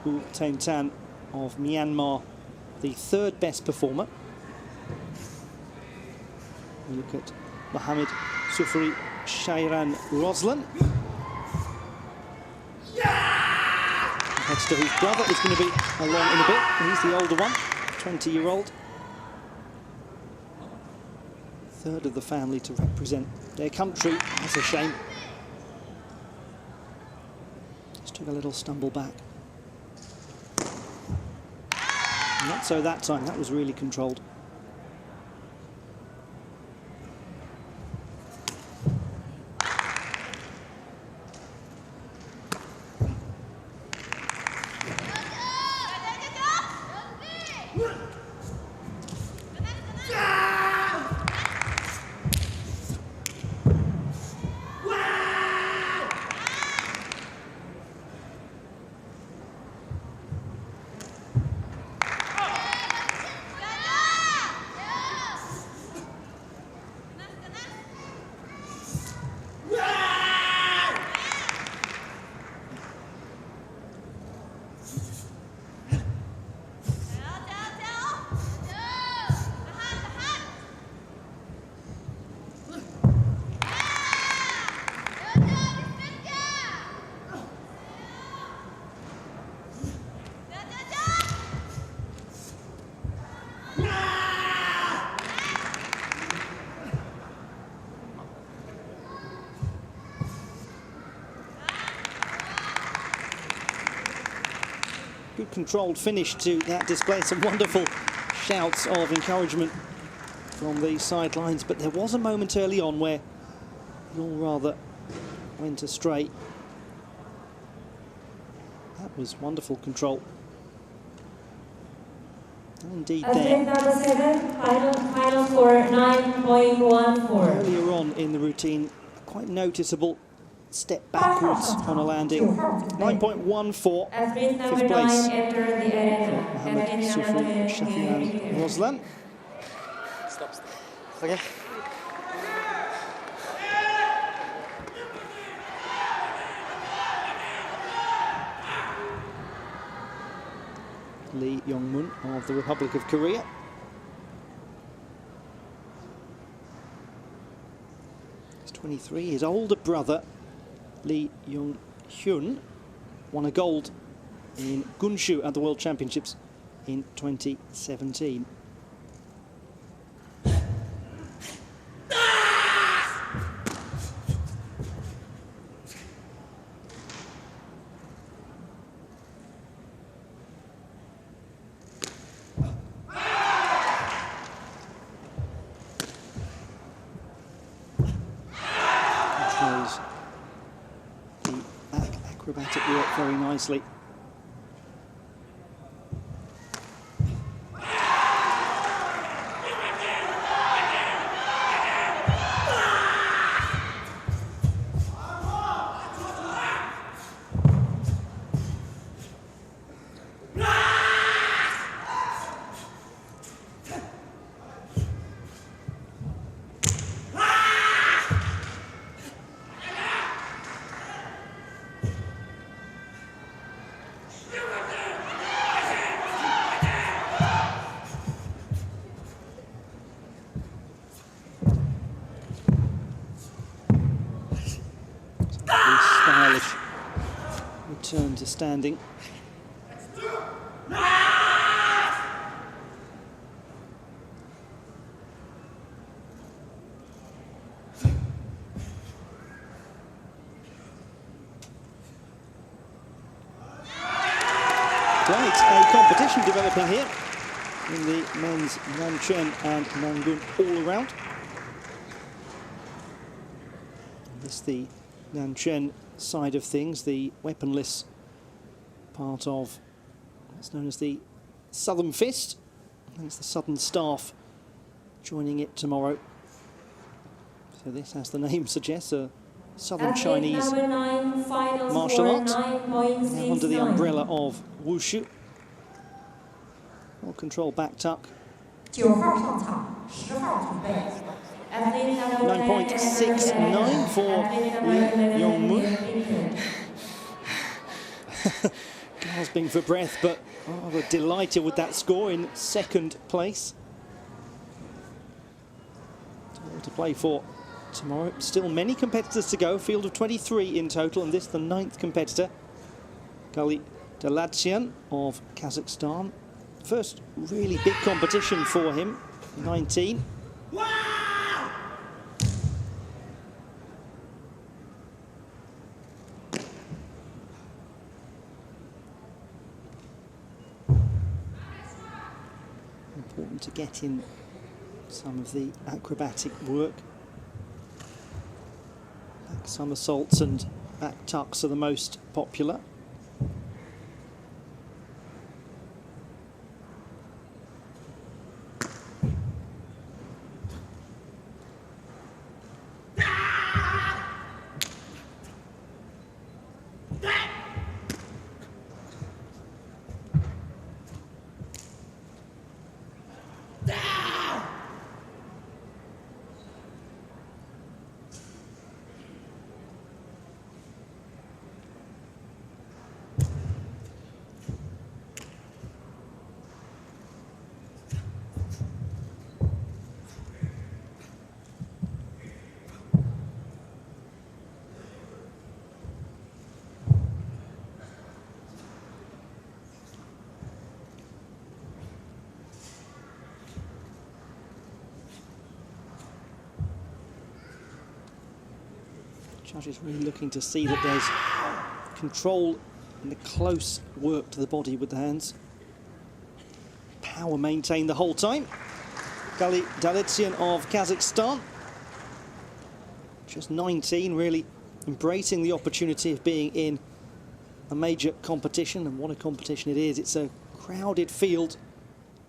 Wu Tain Tan of Myanmar, the third best performer. We look at Mohammed Sufri Shairan Roslan. Competitor whose brother is going to be along in a bit. He's the older one, 20-year-old. Third of the family to represent their country. That's a shame. Just took a little stumble back. Not so that time, that was really controlled. Good controlled finish to that display. Some wonderful shouts of encouragement from the sidelines, but there was a moment early on where it all rather went astray. That was wonderful control. Indeed Athlete there. number 7, final score 9.14. Earlier on in the routine, quite noticeable step backwards on a landing. 9.14, Athlete number fifth 9 place. enter the arena. Mohammed Athlete number Sufri 20 Shafian enter. Roslan. Okay. Lee Yong-mun of the Republic of Korea. He's 23. His older brother, Lee Yong-hyun, won a gold in Gunshu at the World Championships in 2017. Shows the back acrobatic work very nicely. Stylish return to standing. Quite a competition developing here in the men's Nanchen and Nangun all-around. This the Nanchen side of things, the weaponless part of what's known as the Southern Fist. And it's the Southern Staff joining it tomorrow. So this, as the name suggests, a Southern Athlete Chinese number 9, final martial score art, now under the 9.69. umbrella of Wushu. Well-controlled back tuck. 9号上场，10号准备。 Athlete number 10 9.69 for Lee Yong-mun. Gasping for breath, but rather delighted with that score in second place. All to play for tomorrow. Still many competitors to go. Field of 23 in total, and this the 9th competitor, Gali Dalatsian of Kazakhstan. First really big competition for him, 19. Important to get in some of the acrobatic work. Back somersaults and back tucks are the most popular. Judges really looking to see that there's control in the close work to the body with the hands. Power maintained the whole time. Gali Dalitsian of Kazakhstan, just 19, really embracing the opportunity of being in a major competition, and what a competition it is. It's a crowded field,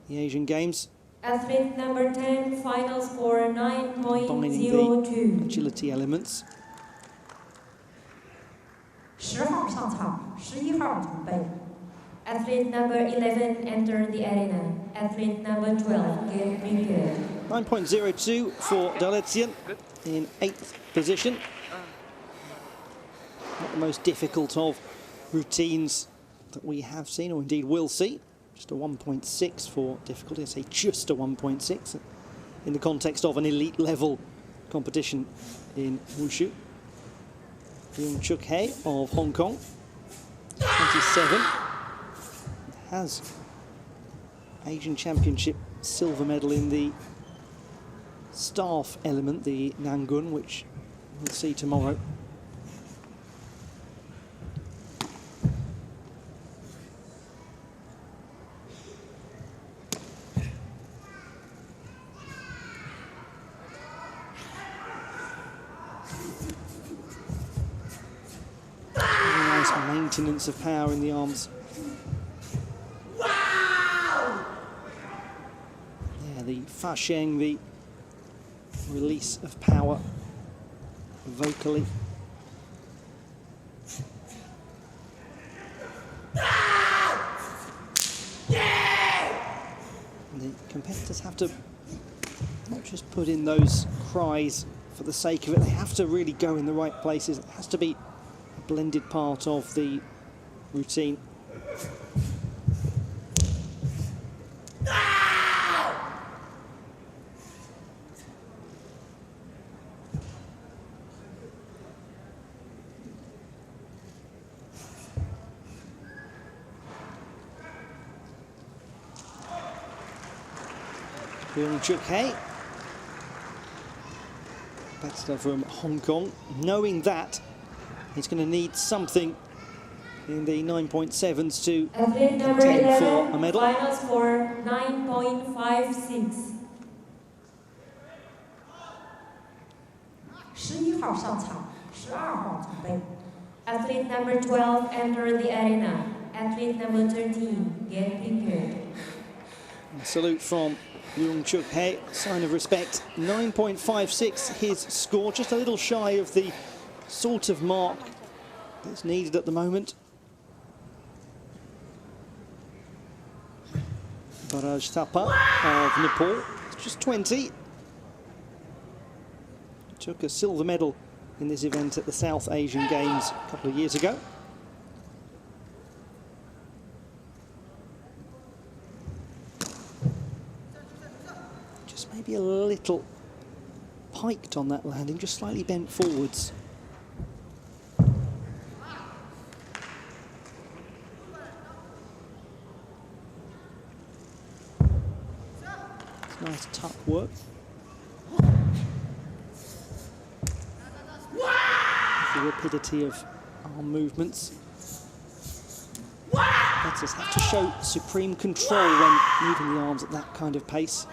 the Asian Games, Athlete number 10, final score combining the 9.02. agility elements. 10号上场，11号准备。 Athlete number 11, enter the arena. Athlete number 12, get prepared. 9.02 for Daletian in 8th position. Not the most difficult of routines that we have seen, or indeed will see. Just a 1.6 for difficulty. I say just a 1.6 in the context of an elite level competition in Wushu. Yoon Chuk Hae of Hong Kong, 27, has Asian Championship silver medal in the staff element, the Nangun, which we'll see tomorrow. Nice maintenance of power in the arms. Yeah, the Fa Sheng, the release of power vocally. And the competitors have to not just put in those cries for the sake of it, they have to really go in the right places. It has to be a blended part of the routine. Yoon Chuk Hae, competitor from Hong Kong, knowing that he's going to need something in the 9.7s to Athlete number contend for 11, a medal. final score 9.56. 11号上场，12号准备。 Athlete number 12, enter the arena. Athlete number 13, get prepared. A salute from Yoon Chuk Hae, sign of respect. 9.56 his score, just a little shy of the sort of mark that's needed at the moment. Baraj Thapa of Nepal, just 20. Took a silver medal in this event at the South Asian Games a couple of years ago. Just maybe a little piked on that landing, just slightly bent forwards. It's nice tuck work. The rapidity of arm movements. Competitors have to show supreme control when moving the arms at that kind of pace.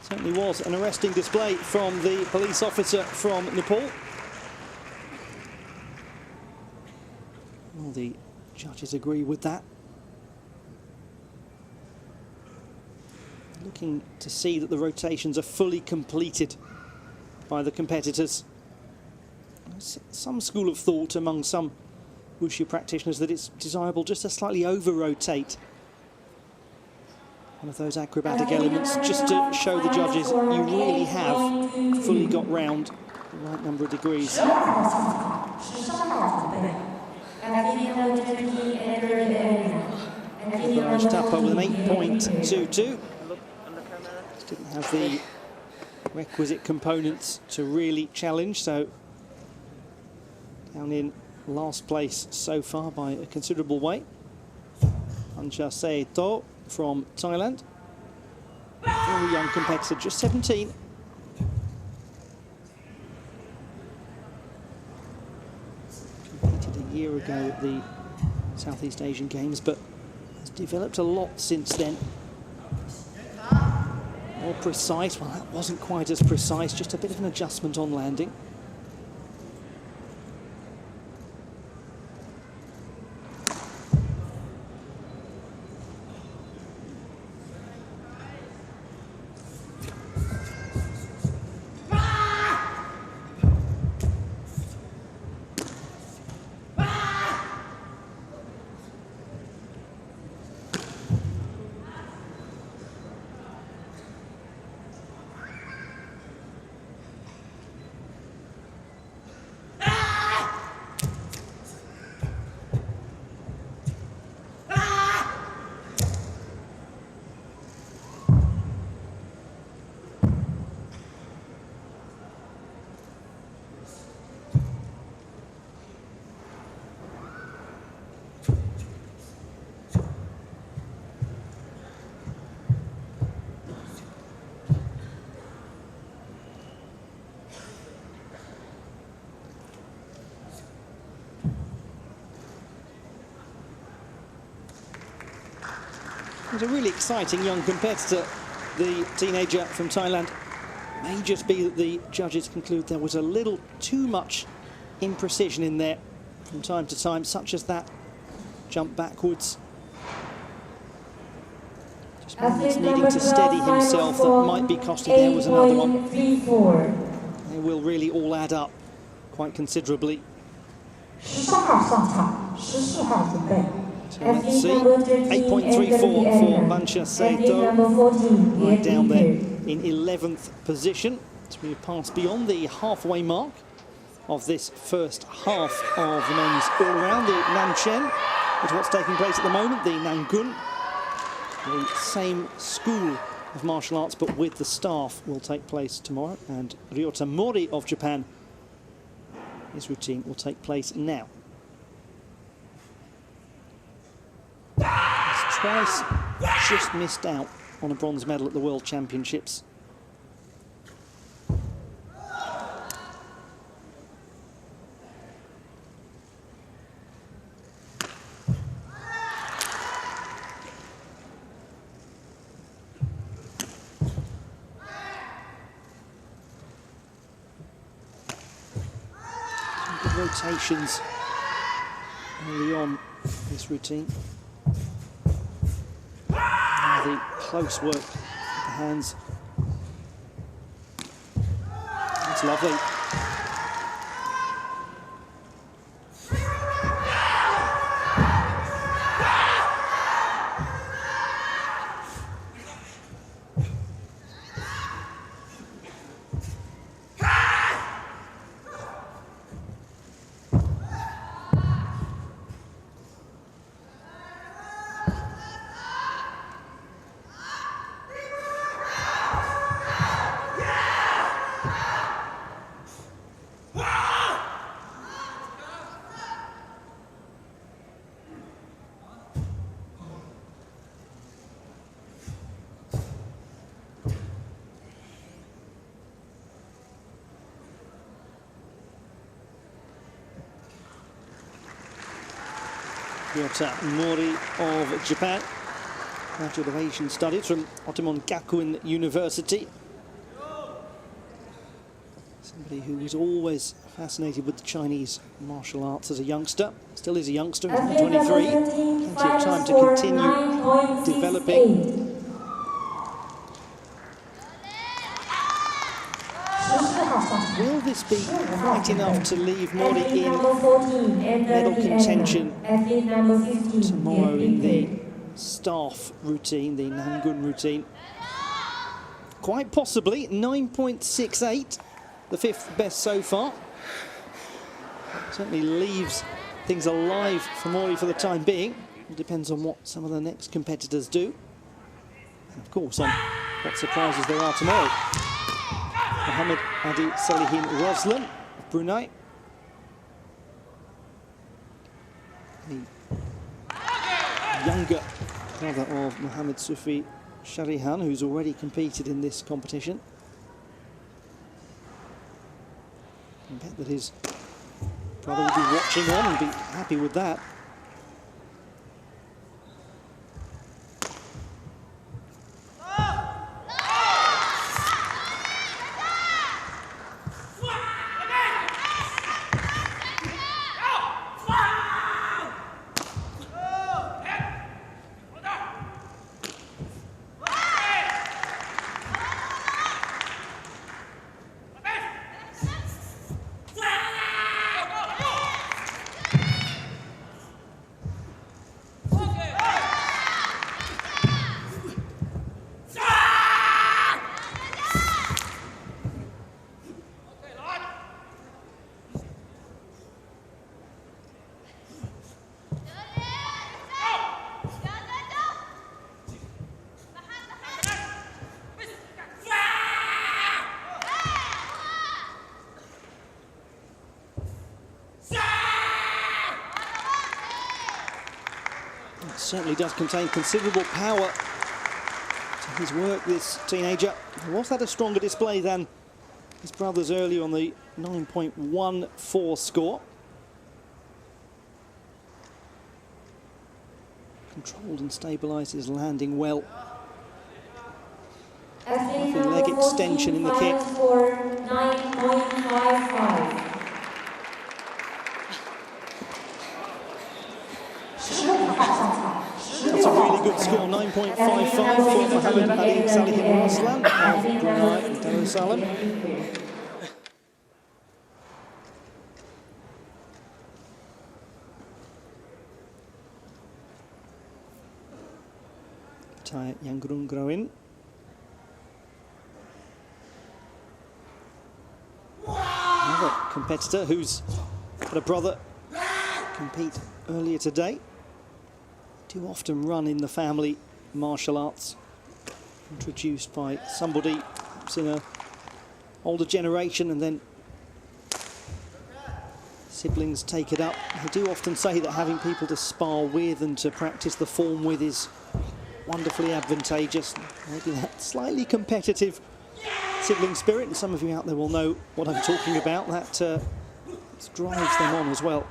Certainly was an arresting display from the police officer from Nepal. Well, the judges agree with that. Looking to see that the rotations are fully completed by the competitors. Some school of thought among some wushu practitioners that it's desirable just to slightly over-rotate one of those acrobatic elements, just to show the judges you really have fully got round the right number of degrees. 12号上场，13号准备。 Athlete number 20, enter the arena. Athlete number Baraj Thapa with an 14, get prepared. 8.22. Just didn't have the requisite components to really challenge. So down in last place so far by a considerable way. Anchaseto from Thailand. Very young competitor, just 17. Competed a year ago at the Southeast Asian Games, but has developed a lot since then. More precise, well, that wasn't quite as precise, just a bit of an adjustment on landing. He's a really exciting young competitor, the teenager from Thailand. May just be that the judges conclude there was a little too much imprecision in there from time to time, such as that jump backwards. Just moments needing to steady himself, that might be costing. There was another one. They will really all add up quite considerably. 14号上场，14号准备。 So let's see, 8.34 for Bancha Seto, right down there in 11th position. So we have passed beyond the halfway mark of this first half of the men's all-around. The Nanchen is what's taking place at the moment, the Nangun. The same school of martial arts, but with the staff, will take place tomorrow. And Ryota Mori of Japan, his routine will take place now. He's twice just missed out on a bronze medal at the World Championships. Some good rotations early on this routine. The close work with the hands. That's lovely. Ryota Mori of Japan, graduate of Asian Studies from Otomon Gakuin University. Somebody who was always fascinated with the Chinese martial arts as a youngster. Still is a youngster, he's only 23. Plenty of time to continue developing. Will this be quite enough to leave Mori in medal contention tomorrow in the staff routine, the Nangun routine? Quite possibly. 9.68, the fifth best so far. Certainly leaves things alive for Mori for the time being. It depends on what some of the next competitors do. And of course on what surprises there are tomorrow. Mohammed Adi Salihin Roslan of Brunei. The younger brother of Mohammed Sufi Sharihan, who's already competed in this competition. I bet that his brother will be watching on and be happy with that. Certainly does contain considerable power to his work, this teenager. Was that a stronger display than his brothers earlier on the 9.14 score? Controlled and stabilised his landing well. The leg extension in the kick. For 9.55. That's a really good score, 9.55 for Mohammed Adi Salihin Roslan of Brunei and Darussalam. Tay Yangrung Groin. Another competitor who's had a brother compete earlier today. Do often run in the family martial arts, introduced by somebody perhaps in an older generation, and then siblings take it up. They do often say that having people to spar with and to practice the form with is wonderfully advantageous. Maybe that slightly competitive sibling spirit, and some of you out there will know what I'm talking about, that drives them on as well.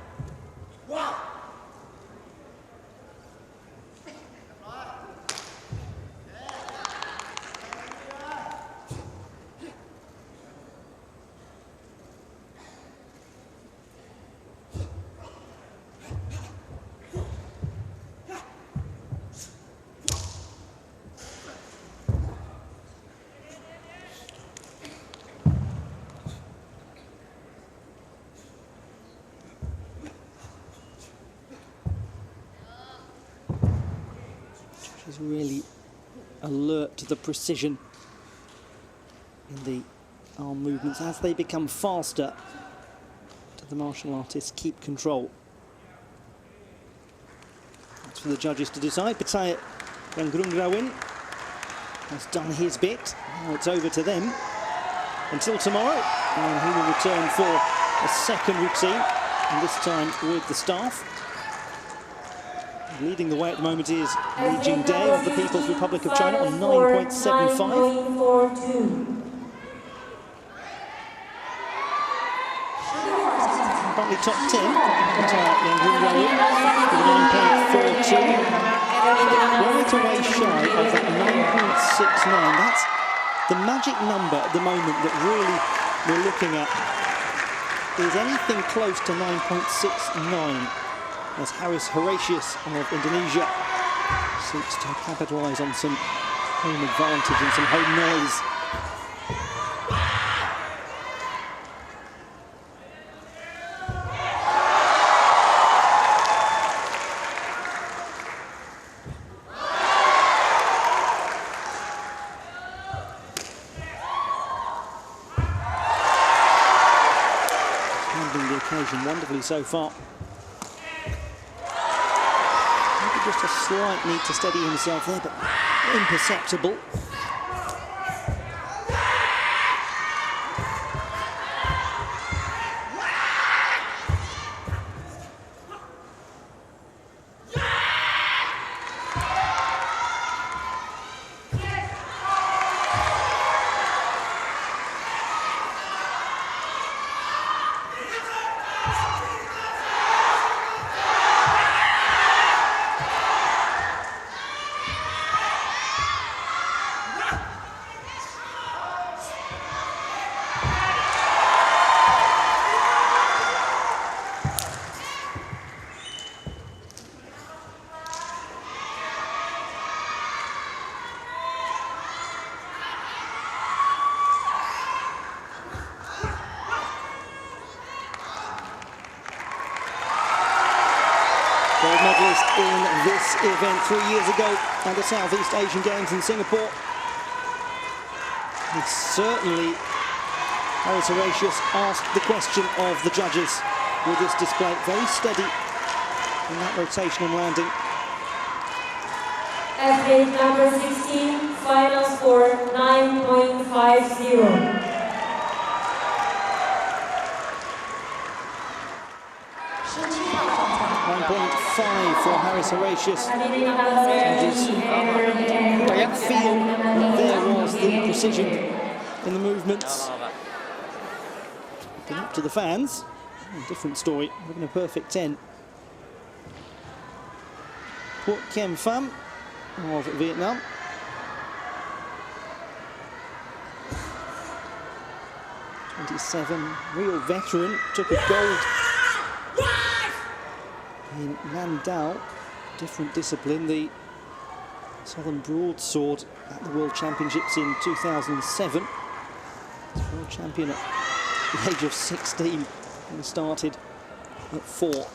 Is really alert to the precision in the arm movements as they become faster. Do the martial artists keep control? That's for the judges to decide. Patayat Yangrungrawin has done his bit. Now it's over to them until tomorrow, and he will return for a second routine, and this time with the staff. Leading the way at the moment is Li Jingde of the People's Republic of China on 9.75. Currently top 10, Yangrungrawin with 9.42. Right away shy of that 9.69. That's the magic number at the moment that really we're looking at. Is anything close to 9.69? As Haris Horatius of Indonesia seeks to capitalise on some home advantage and some home noise. Handling the occasion wonderfully so far. Just a slight need to steady himself there, but imperceptible. event 3 years ago at the Southeast Asian Games in Singapore. He certainly, Harris Horatius asked the question of the judges with this display. Very steady in that rotation and landing. Athlete number 16, final score 9.50. 9.5 for Harris Horatius. Don't feel there was the precision in the movements. Looking up to the fans, different story, having a perfect 10. Phuoc Kem Pham of Vietnam. '27, real veteran, took a gold in Nan Dao, different discipline, the Southern Broadsword at the World Championships in 2007. World champion at the age of 16 and started at 4.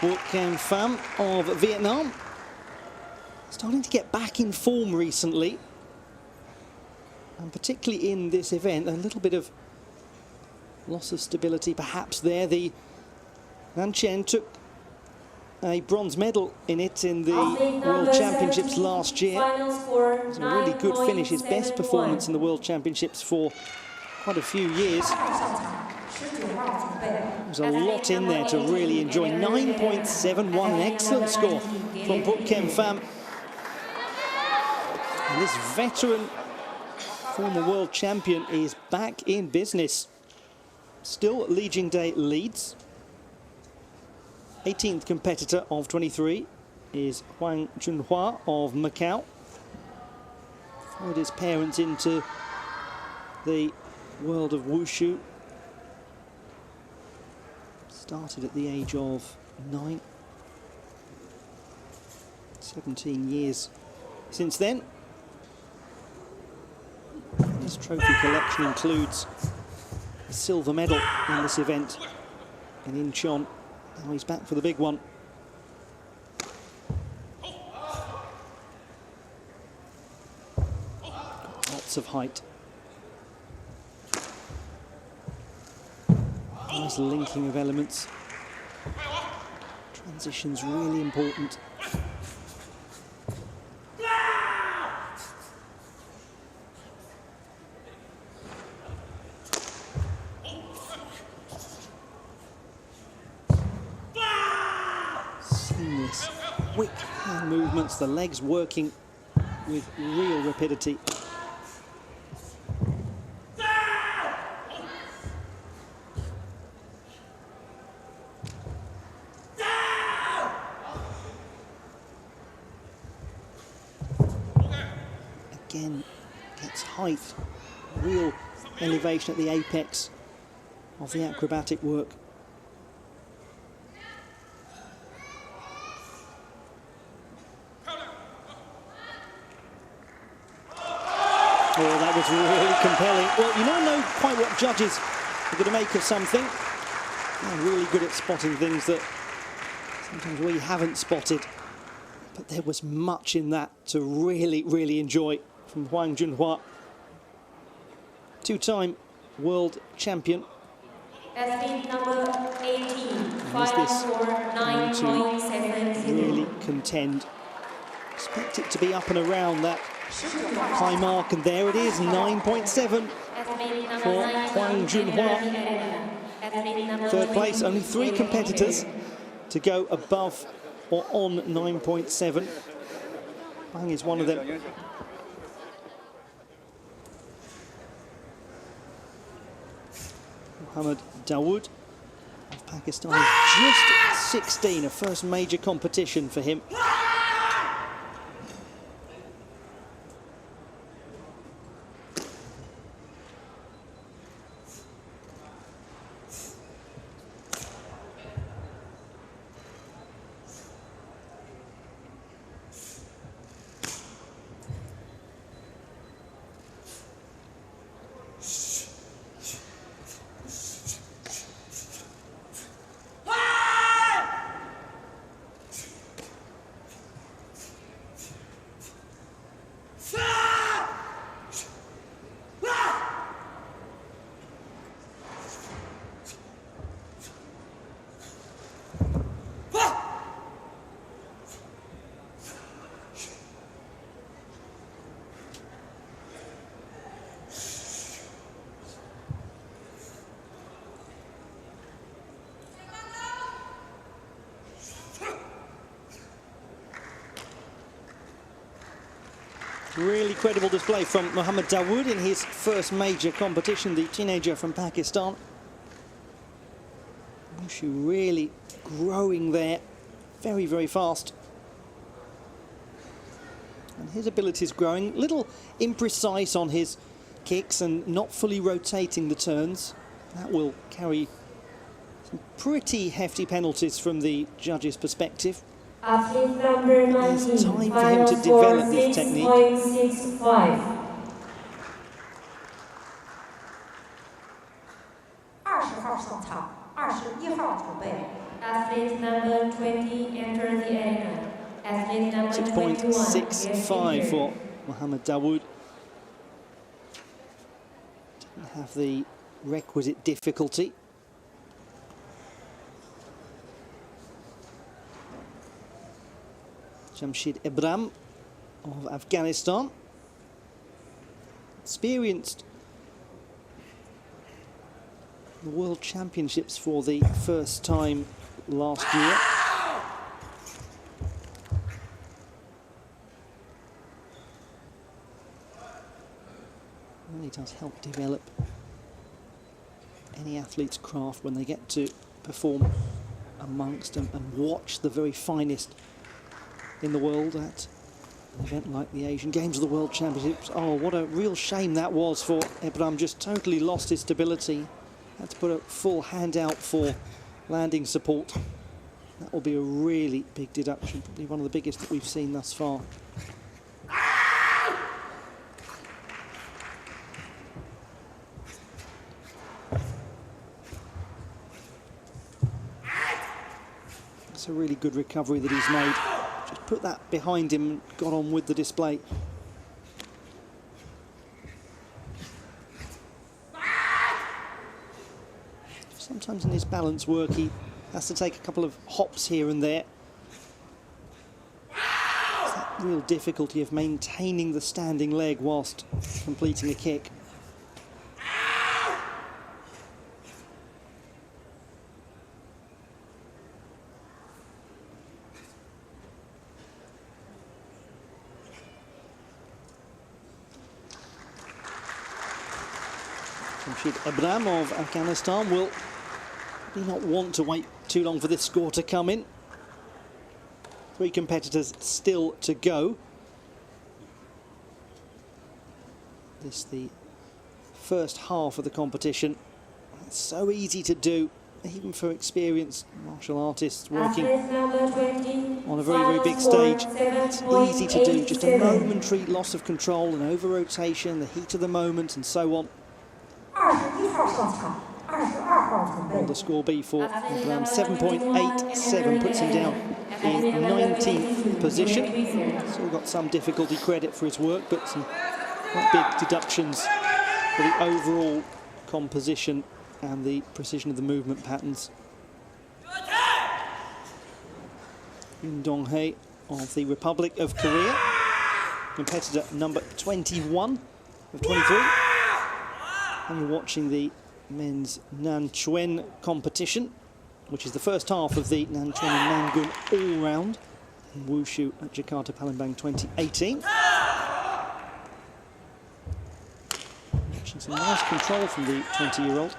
Phuoc Kem Pham of Vietnam, starting to get back in form recently, and particularly in this event, a little bit of loss of stability perhaps there. The Nan Chen took a bronze medal in it in the World Championships last year. It was a really good finish, his best performance in the World Championships for quite a few years. There's a lot in there to really enjoy. 9.71, an excellent score from Phuoc Kem Pham. And this veteran former world champion is back in business. Still Li Jingday leads. 18th competitor of 23 is Huang Junhua of Macau. Followed his parents into the world of wushu. Started at the age of 9. 17 years since then. His trophy collection includes a silver medal in this event in Incheon. Now he's back for the big one. Lots of height. Nice linking of elements. Transition's really important. Seamless, quick hand movements, the legs working with real rapidity. Again, gets height, real elevation at the apex of the acrobatic work. Oh, that was really compelling. Well, you never know quite what judges are going to make of something. They're really good at spotting things that sometimes we haven't spotted. But there was much in that to really, really enjoy from Huang Junhua. two-time world champion. Athlete number 18, Is this final score going to 9.70. really contend? Expect it to be up and around that high mark, and there it is, 9.7 Athlete number for 19, Hwang Junhwa. Athlete number Third place, only 3 20, competitors to go above or on 9.7. Hwang is one of them. Mohammad Dawood of Pakistan is just 16, a first major competition for him. Really credible display from Mohammad Dawood in his first major competition, the teenager from Pakistan. Wushu really growing there very, very fast. And his abilities growing, little imprecise on his kicks and not fully rotating the turns. That will carry some pretty hefty penalties from the judges' perspective. Athlete number 19, There's time for him final to score develop this technique. 6.65. 20号上场，21号准备。 Athlete number 20, enter the arena. Athlete number 21, get 6.65 seated. for Mohammad Dawood. Didn't have the requisite difficulty. Jamshid Ebram of Afghanistan. Experienced the World Championships for the first time last year. Really does help develop any athlete's craft when they get to perform amongst and watch the very finest in the world at an event like the Asian Games or the World Championships. Oh, what a real shame that was for Ebram. Just totally lost his stability. Had to put a full hand out for landing support. That will be a really big deduction, probably one of the biggest that we've seen thus far. That's a really good recovery that he's made. Just put that behind him and got on with the display. Sometimes in his balance work he has to take a couple of hops here and there. It's that real difficulty of maintaining the standing leg whilst completing a kick. Jamshid Ebram of Afghanistan will not want to wait too long for this score to come in. 3 competitors still to go. This is the first half of the competition. It's so easy to do, even for experienced martial artists working on a very, very big stage. It's easy to do, just a momentary loss of control and over-rotation, the heat of the moment and so on. 21号上场，22号准 Will 备 the。score be for Ebram? 7.87 puts him down in 19th position. Still got some difficulty credit for his work, but some quite big deductions for the overall composition and the precision of the movement patterns. Yoon Dong-hae of the Republic of Korea, competitor number 21 of 23. And you're watching the men's Nanchuen competition, which is the first half of the Nanchuen and Nangun all-round in Wushu at Jakarta Palembang 2018. Watching some nice control from the 20-year-old.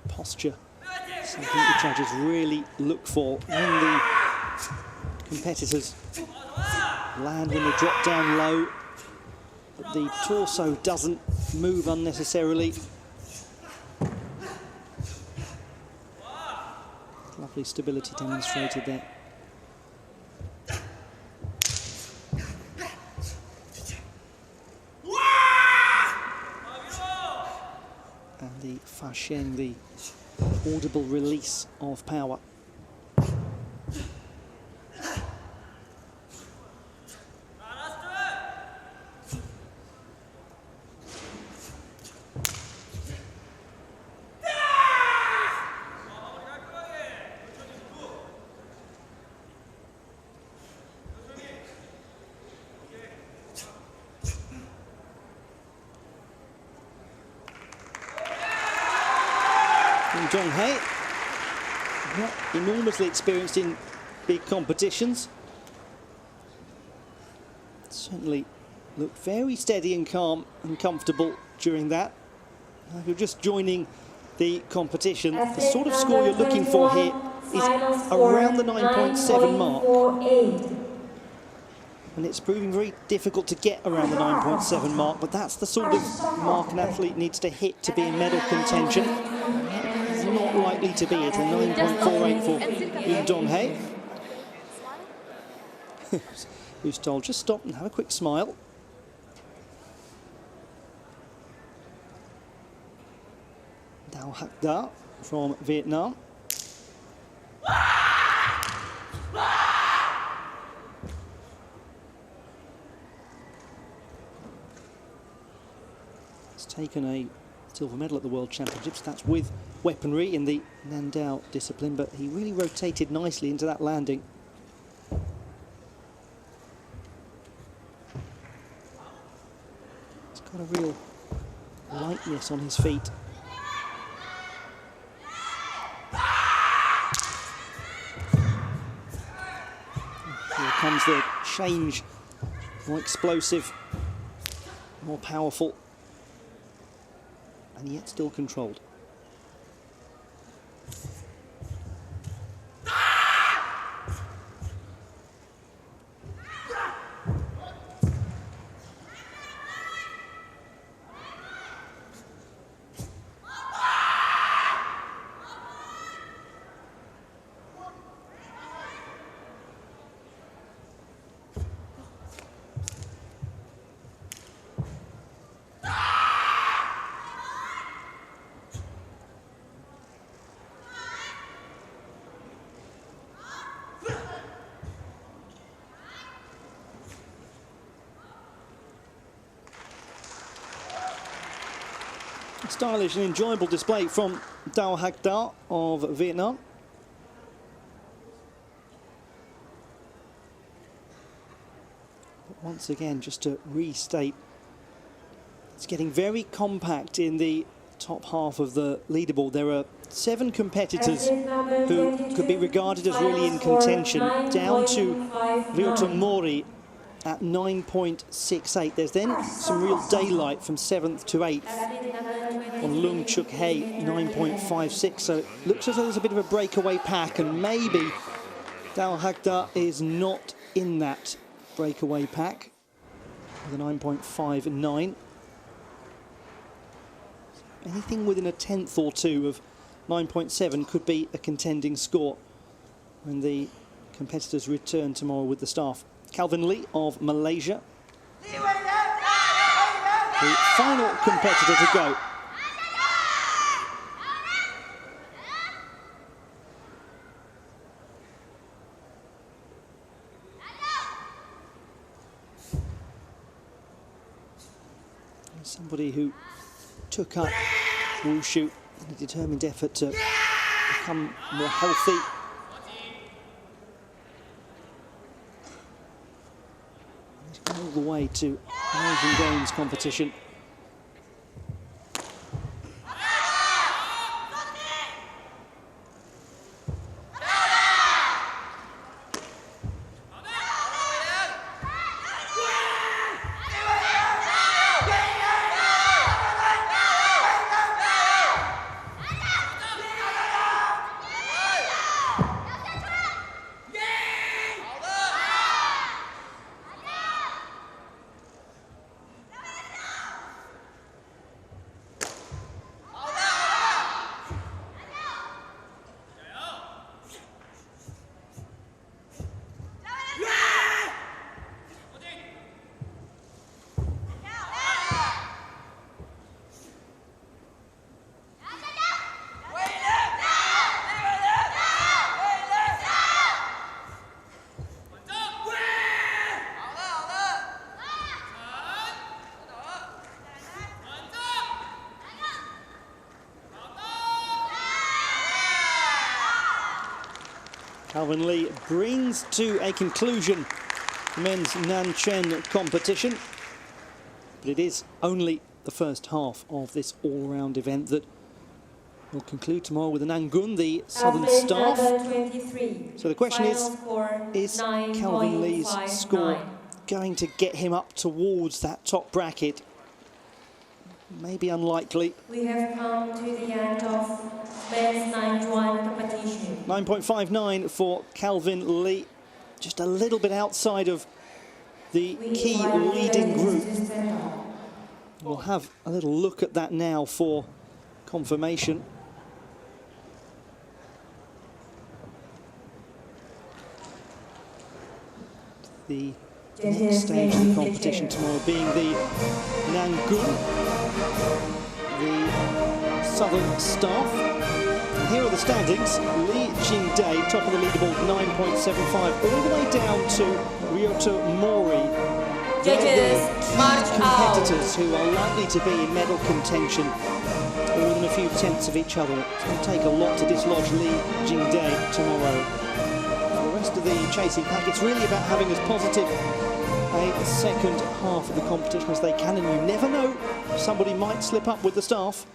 Posture, something the judges really look for when the competitors land when they drop down low, but the torso doesn't move unnecessarily. Lovely stability demonstrated there. And the Fa Sheng, the audible release of power. Dong-hae, not enormously experienced in big competitions. Certainly looked very steady and calm and comfortable during that. Now, if you're just joining the competition, the sort of score you're looking for here is around the 9.7 mark. And it's proving very difficult to get around the 9.7 mark, but that's the sort of mark an athlete needs to hit to be in medal contention. It's not likely to be it, a 9.48 for Yoon Dong-hae. Who's told, just stop and have a quick smile. Dao Hak Da from Vietnam. Taken a silver medal at the World Championships. That's with weaponry in the Nandao discipline, but he really rotated nicely into that landing. He's got a real lightness on his feet. Here comes the change, more explosive, more powerful, and yet still controlled. Stylish and enjoyable display from Dao Hak Da of Vietnam. But once again, just to restate, it's getting very compact in the top half of the leaderboard. There are 7 competitors who could be regarded as really in contention, down to Ryota Mori at 9.68. There's then some real daylight from 7th to 8th on Lung Chuk Hei, 9.56. So it looks as though there's a bit of a breakaway pack, and maybe Dao Hak Da is not in that breakaway pack with a 9.59. Anything within a tenth or two of 9.7 could be a contending score when the competitors return tomorrow with the staff. Calvin Lee of Malaysia, the final competitor to go. somebody who took up wushu in a determined effort to become more healthy. He's gone all the way to Asian Games competition. Calvin Lee brings to a conclusion the men's Nanchen competition, but it is only the first half of this all-round event that will conclude tomorrow with the Nangun, the Southern Staff. So the question is Calvin Lee's score going to get him up towards that top bracket? Maybe unlikely. We have come to the end of men's 9-1 competition. 9.59 for Calvin Lee, just a little bit outside of the key leading group. We'll have a little look at that now for confirmation. The next stage of the competition tomorrow being the Nangun, the Southern Staff. And here are the standings. Lee Jingdae, top of the leaderboard, 9.75, all the way down to Ryota Mori. Judges, march Competitors who are likely to be in medal contention, all within a few tenths of each other. It's going to take a lot to dislodge Lee Jingdae tomorrow. For the rest of the chasing pack, it's really about having as positive a second half of the competition as they can, and you never know, somebody might slip up with the staff.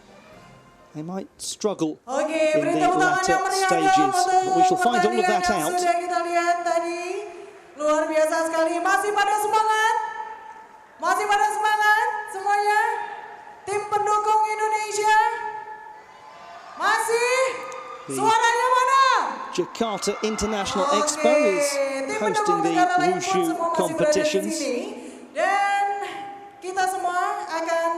They might struggle in the latter stages, but we shall find all of that out. Luar biasa sekali. Masih pada semangat? Masih pada semangat semuanya? Tim pendukung Indonesia? Masih? Suaranya mana? Jakarta International Expo is hosting the wushu competitions. Dan kita semua akan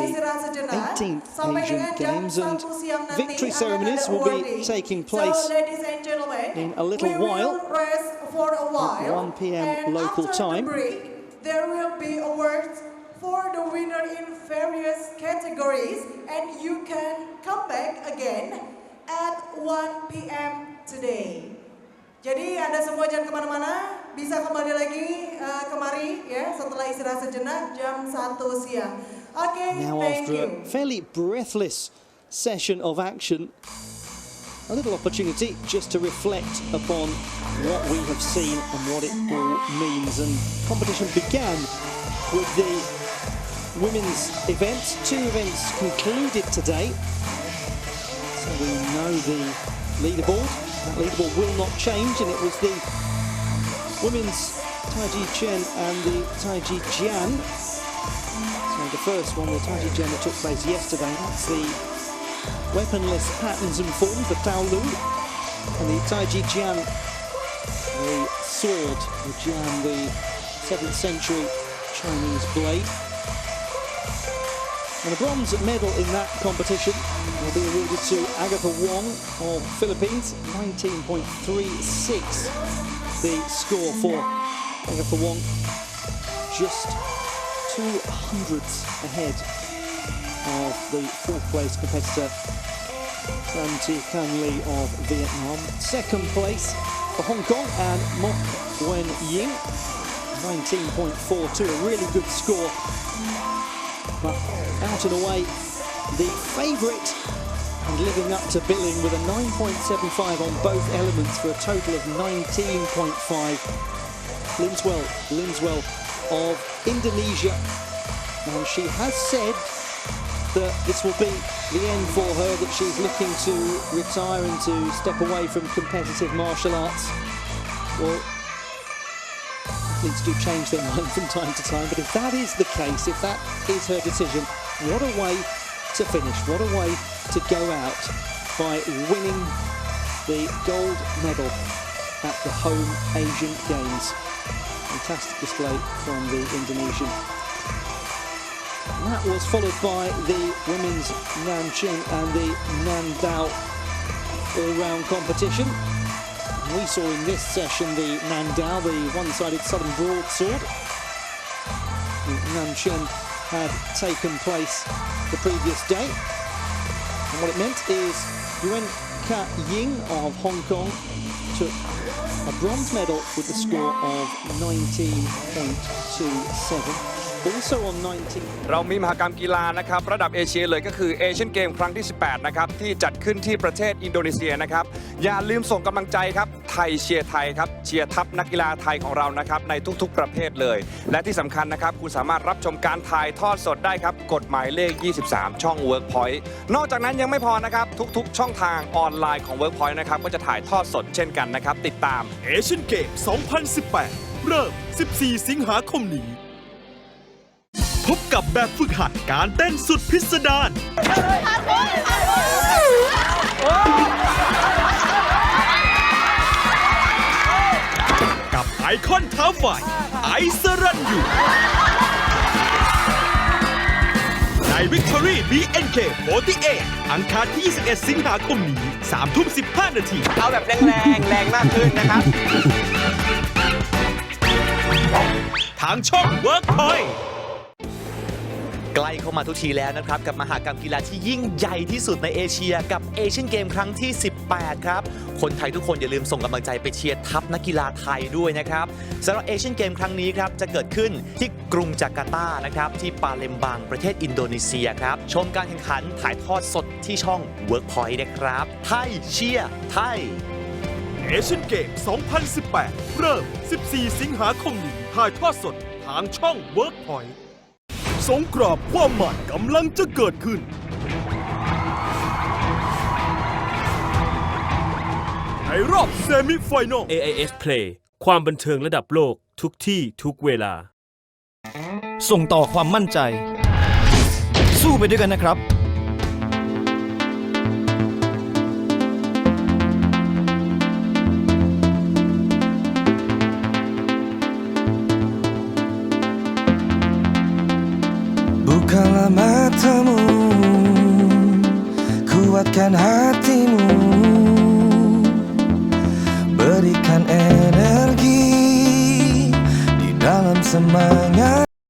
istirahat sejenak 18th sampai Asian dengan jam Games, and 1 siang nanti victory akan ceremonies ada will be awarding. taking So, place ladies and gentlemen, in a little we will while rest for a while, 1 p.m. and local after time. the break, there will be awards for the winner in various categories, and you can come back again at 1 p.m. today. Jadi Anda semua jangan kemana-mana, bisa kembali lagi kemari ya setelah istirahat sejenak jam 1 siang. Okay, Now, thank after you. a fairly breathless session of action, a little opportunity just to reflect upon what we have seen and what it all means. And competition began with the women's events. 2 events concluded today, so we know the leaderboard. That leaderboard will not change, and it was the women's Taiji Chen and the Taiji Jian. So the first one, the Taiji Jian that took place yesterday, that's the weaponless patterns and forms, the Tao Lu, and the Taiji Jian, the sword, the Jian, the 7th century Chinese blade. And a bronze medal in that competition will be awarded to Agatha Wong of Philippines, 19.36 the score for Agatha Wong, just 200ths ahead of the 4th place competitor Tran Thi Can Lee of Vietnam. 2nd place for Hong Kong and Mok Wen Ying, 19.42, a really good score But out and away, the favourite and living up to billing with a 9.75 on both elements for a total of 19.5. Linswell of Indonesia, and she has said that this will be the end for her, that she's looking to retire and to step away from competitive martial arts. Well, athletes do change their mind from time to time, but if that is the case, if that is her decision, what a way to finish, what a way to go out by winning the gold medal at the home Asian Games. Fantastic display from the Indonesian. And that was followed by the women's Namchen and the Nandao all-round competition. We saw in this session the Nandao, the one-sided southern broadsword. Namchen had taken place the previous day. And what it meant is Yuen Ka Ying of Hong Kong took a bronze medal with a score of 19.27. Also on 19. เรามีมหกรรมกีฬานะครับระดับเอเชียเลยก็คือเอเชียนเกมครั้งที่ 18 นะครับที่จัดขึ้นที่ประเทศอินโดนีเซียนะครับอย่าลืมส่งกำลังใจครับไทยเชียร์ไทยครับเชียร์ทัพนักกีฬาไทยของเรานะครับในทุกๆประเภทเลยและที่สำคัญนะครับคุณสามารถรับชมการถ่ายทอดสดได้ครับกฎหมายเลข 23 ช่อง Workpoint นอกจากนั้นยังไม่พอนะครับทุกๆช่องทางออนไลน์ของ Workpoint นะครับก็จะถ่ายทอดสดเช่นกันนะครับติดตาม เอเชียนเกม 2018 เริ่ม 14 สิงหาคมนี้พบกับแบบฝึกหัดการเต้นสุดพิสดารกับไอคอนเท้าไฟไอซ์รันยูใน Victory BNK48 อังคารที่ 21 สิงหาคมนี้ 3:15 นาทีเอาแบบแรงมากขึ้นนะครับทางช่อง Workpointใกล้เข้ามาทุกทีแล้วนะครับกับมหกรรมกีฬาที่ยิ่งใหญ่ที่สุดในเอเชียกับเอเชียนเกมครั้งที่ 18 ครับคนไทยทุกคนอย่าลืมส่งกำลังใจไปเชียร์ทัพนักกีฬาไทยด้วยนะครับสำหรับเอเชียนเกมครั้งนี้ครับจะเกิดขึ้นที่กรุงจาการ์ตานะครับที่ปาเลมบังประเทศอินโดนีเซียครับชมการแข่งขันถ่ายทอดสดที่ช่อง Workpoint นะครับไทยเชียร์ไทยเอเชียนเกม 2018 เริ่ม 14 สิงหาคมนี้ถ่ายทอดสดทางช่อง Workpointสงครามความหมายกำลังจะเกิดขึ้นในรอบเซมิไฟแนล AIS Play ความบันเทิงระดับโลกทุกที่ทุกเวลาส่งต่อความมั่นใจสู้ไปด้วยกันนะครับBukalah matamu, kuatkan hatimu, berikan energi di dalam semangat.